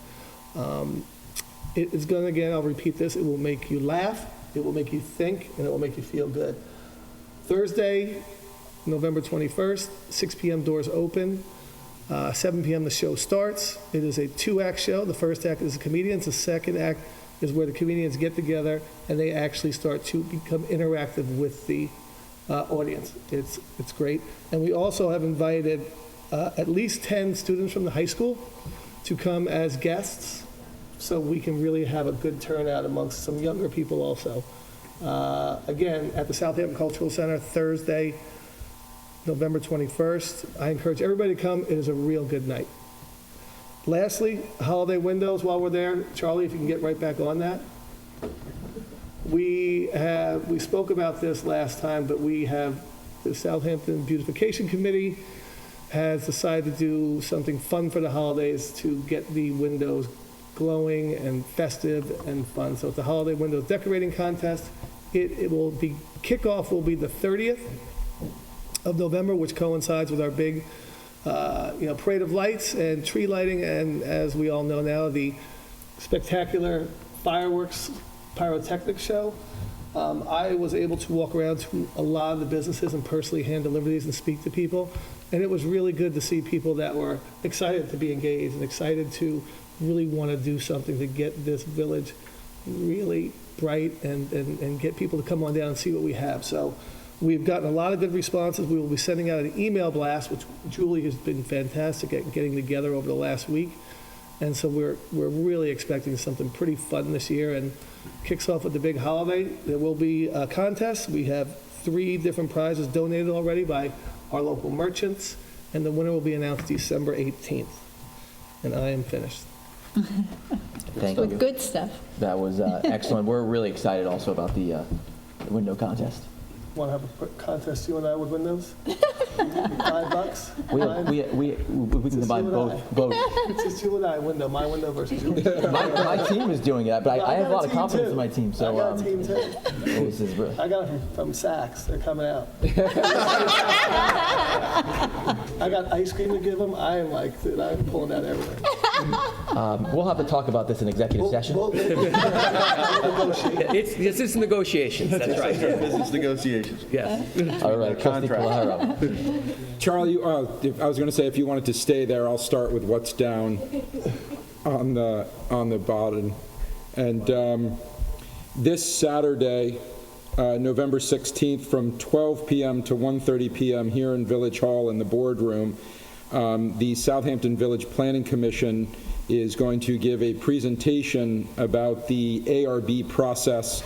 It is going to, again, I'll repeat this, it will make you laugh, it will make you think, and it will make you feel good. Thursday, November 21st, 6 p.m. doors open. 7 p.m. the show starts. It is a 2-act show. The first act is the comedians. The second act is where the comedians get together and they actually start to become interactive with the audience. It's great. And we also have invited at least 10 students from the high school to come as guests so we can really have a good turnout amongst some younger people also. Again, at the Southampton Cultural Center, Thursday, November 21st. I encourage everybody to come. It is a real good night. Lastly, holiday windows while we're there. Charlie, if you can get right back on that. We spoke about this last time, but we have the Southampton Beautification Committee has decided to do something fun for the holidays to get the windows glowing and festive and fun. So it's a holiday windows decorating contest. It will be, kickoff will be the 30th of November, which coincides with our big, parade of lights and tree lighting, and as we all know now, the spectacular fireworks pyrotechnic show. I was able to walk around to a lot of the businesses and personally hand deliver these and speak to people, and it was really good to see people that were excited to be engaged and excited to really want to do something to get this village really bright and get people to come on down and see what we have. So we've gotten a lot of good responses. We will be sending out an email blast, which Julie has been fantastic at getting together over the last week. And so we're really expecting something pretty fun this year, and kicks off with the big holiday. There will be a contest. We have 3 different prizes donated already by our local merchants, and the winner will be announced December 18th. And I am finished. Thank you. With good stuff. That was excellent. We're really excited also about the window contest. Want to have a contest, you and I, with windows? $5? We can combine both. It's just you and I, window, my window versus your window. My team is doing that, but I have a lot of confidence in my team. So I got a team too. This is really. I got it from Saks. They're coming out. I got ice cream to give them. I am like, dude, I'm pulling out everything. We'll have to talk about this in executive session. This is negotiations, that's right. Business negotiations. Yes. All right, Trustee Calero. Charlie, I was going to say, if you wanted to stay there, I'll start with what's down on the bottom. And this Saturday, November 16th, from 12 p.m. to 1:30 p.m. here in Village Hall in the boardroom, the Southampton Village Planning Commission is going to give a presentation about the ARB process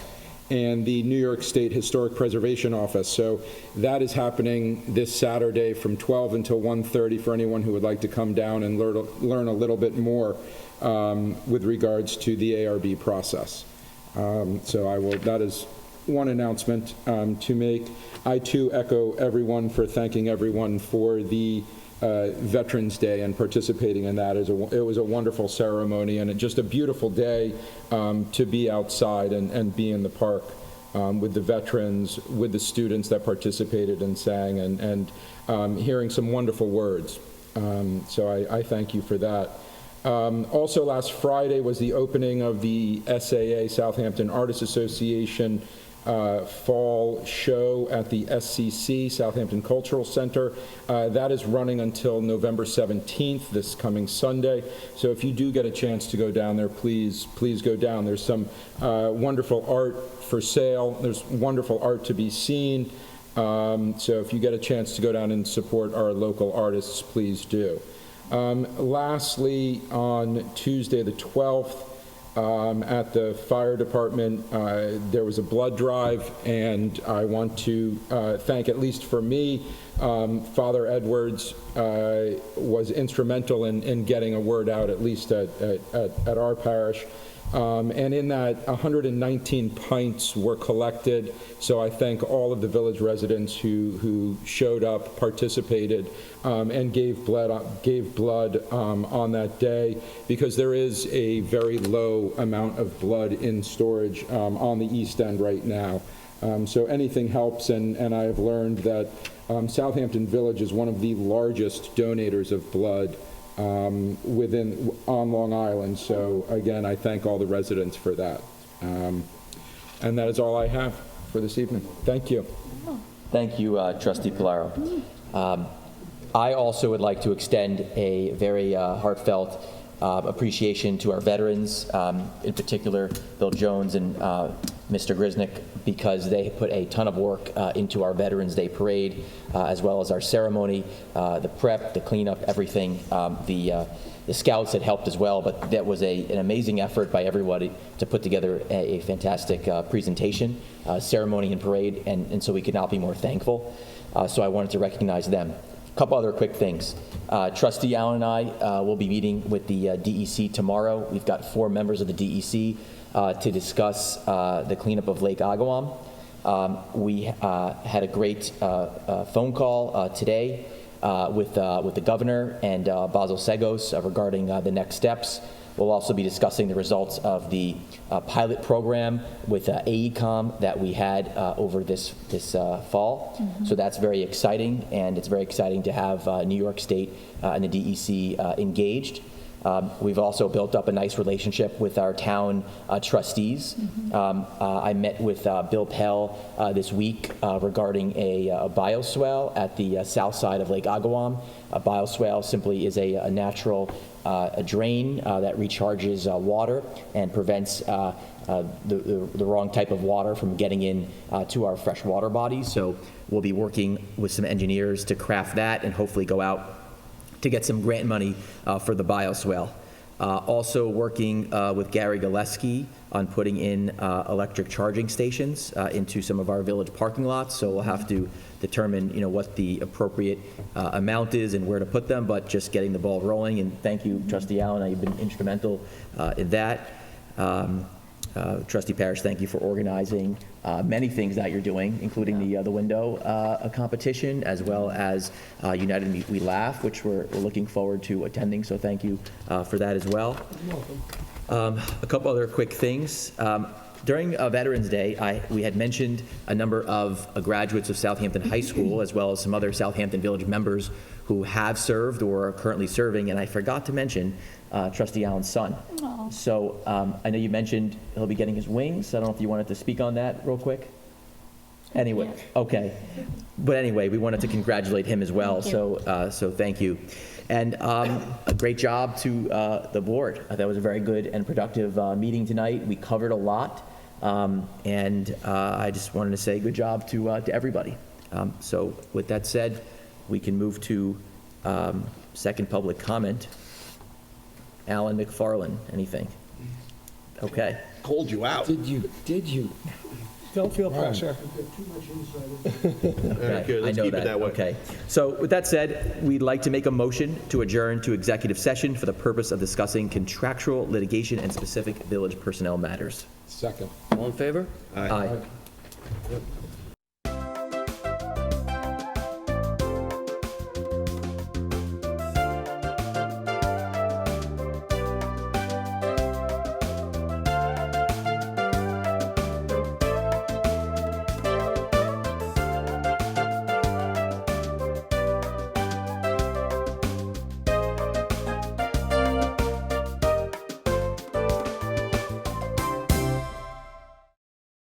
and the New York State Historic Preservation Office. So that is happening this Saturday from 12 until 1:30 for anyone who would like to come down and learn a little bit more with regards to the ARB process. That is one announcement to make. I too echo everyone for thanking everyone for the Veterans Day and participating in that. It was a wonderful ceremony and just a beautiful day to be outside and be in the park with the veterans, with the students that participated and sang, and hearing some wonderful words. So I thank you for that. Also last Friday was the opening of the SAA, Southampton Artists Association, fall show at the SCC, Southampton Cultural Center. That is running until November 17th, this coming Sunday. So if you do get a chance to go down there, please go down. There's some wonderful art for sale. There's wonderful art to be seen. So if you get a chance to go down and support our local artists, please do. Lastly, on Tuesday the 12th, at the fire department, there was a blood drive, and I want to thank, at least for me, Father Edwards was instrumental in getting a word out, at least at our parish. And in that, 119 pints were collected. So I thank all of the village residents who showed up, participated, and gave blood on that day, because there is a very low amount of blood in storage on the East End right now. So anything helps, and I have learned that Southampton Village is one of the largest donators of blood on Long Island. So again, I thank all the residents for that. And that is all I have for this evening. Thank you. Thank you, Trustee Polaro. I also would like to extend a very heartfelt appreciation to our veterans, in particular Bill Jones and Mr. Grisnick, because they put a ton of work into our Veterans Day Parade, as well as our ceremony, the prep, the cleanup, everything. The scouts had helped as well, but that was an amazing effort by everybody to put together a fantastic presentation, ceremony, and parade, and so we could not be more thankful. So I wanted to recognize them. A couple other quick things. Trustee Allen and I will be meeting with the DEC tomorrow. We've got 4 members of the DEC to discuss the cleanup of Lake Agawam. We had a great phone call today with the governor and Basil Segos regarding the next steps. We'll also be discussing the results of the pilot program with AECOM that we had over this fall. Mm-hmm. So that's very exciting, and it's very exciting to have New York State and the DEC engaged. We've also built up a nice relationship with our town trustees. Mm-hmm. I met with Bill Pell this week regarding a bioswale at the south side of Lake Agawam. A bioswale simply is a natural drain that recharges water and prevents the wrong type of water from getting in to our freshwater bodies. So we'll be working with some engineers to craft that and hopefully go out to get some grant money for the bioswale. Also working with Gary Gillespie on putting in electric charging stations into some of our village parking lots. So we'll have to determine, what the appropriate amount is and where to put them, but just getting the ball rolling. And thank you, Trustee Allen. You've been instrumental in that. Trustee Parrish, thank you for organizing many things that you're doing, including the window competition, as well as United We Laugh, which we're looking forward to attending. So thank you for that as well. You're welcome. A couple other quick things. During Veterans Day, we had mentioned a number of graduates of Southampton High School, as well as some other Southampton Village members who have served or are currently serving, and I forgot to mention Trustee Allen's son. Aww. So I know you mentioned he'll be getting his wings. I don't know if you wanted to speak on that real quick. Anyway, okay. But anyway, we wanted to congratulate him as well, so thank you. And a great job to the board. That was a very good and productive meeting tonight. We covered a lot, and I just wanted to say good job to everybody. So with that said, we can move to second public comment. Alan McFarland, anything? Okay. Called you out. Did you? Don't feel pressure. Okay, I know that. Okay. So with that said, we'd like to make a motion to adjourn to executive session for the purpose of discussing contractual litigation and specific village personnel matters. Second. All in favor? Aye.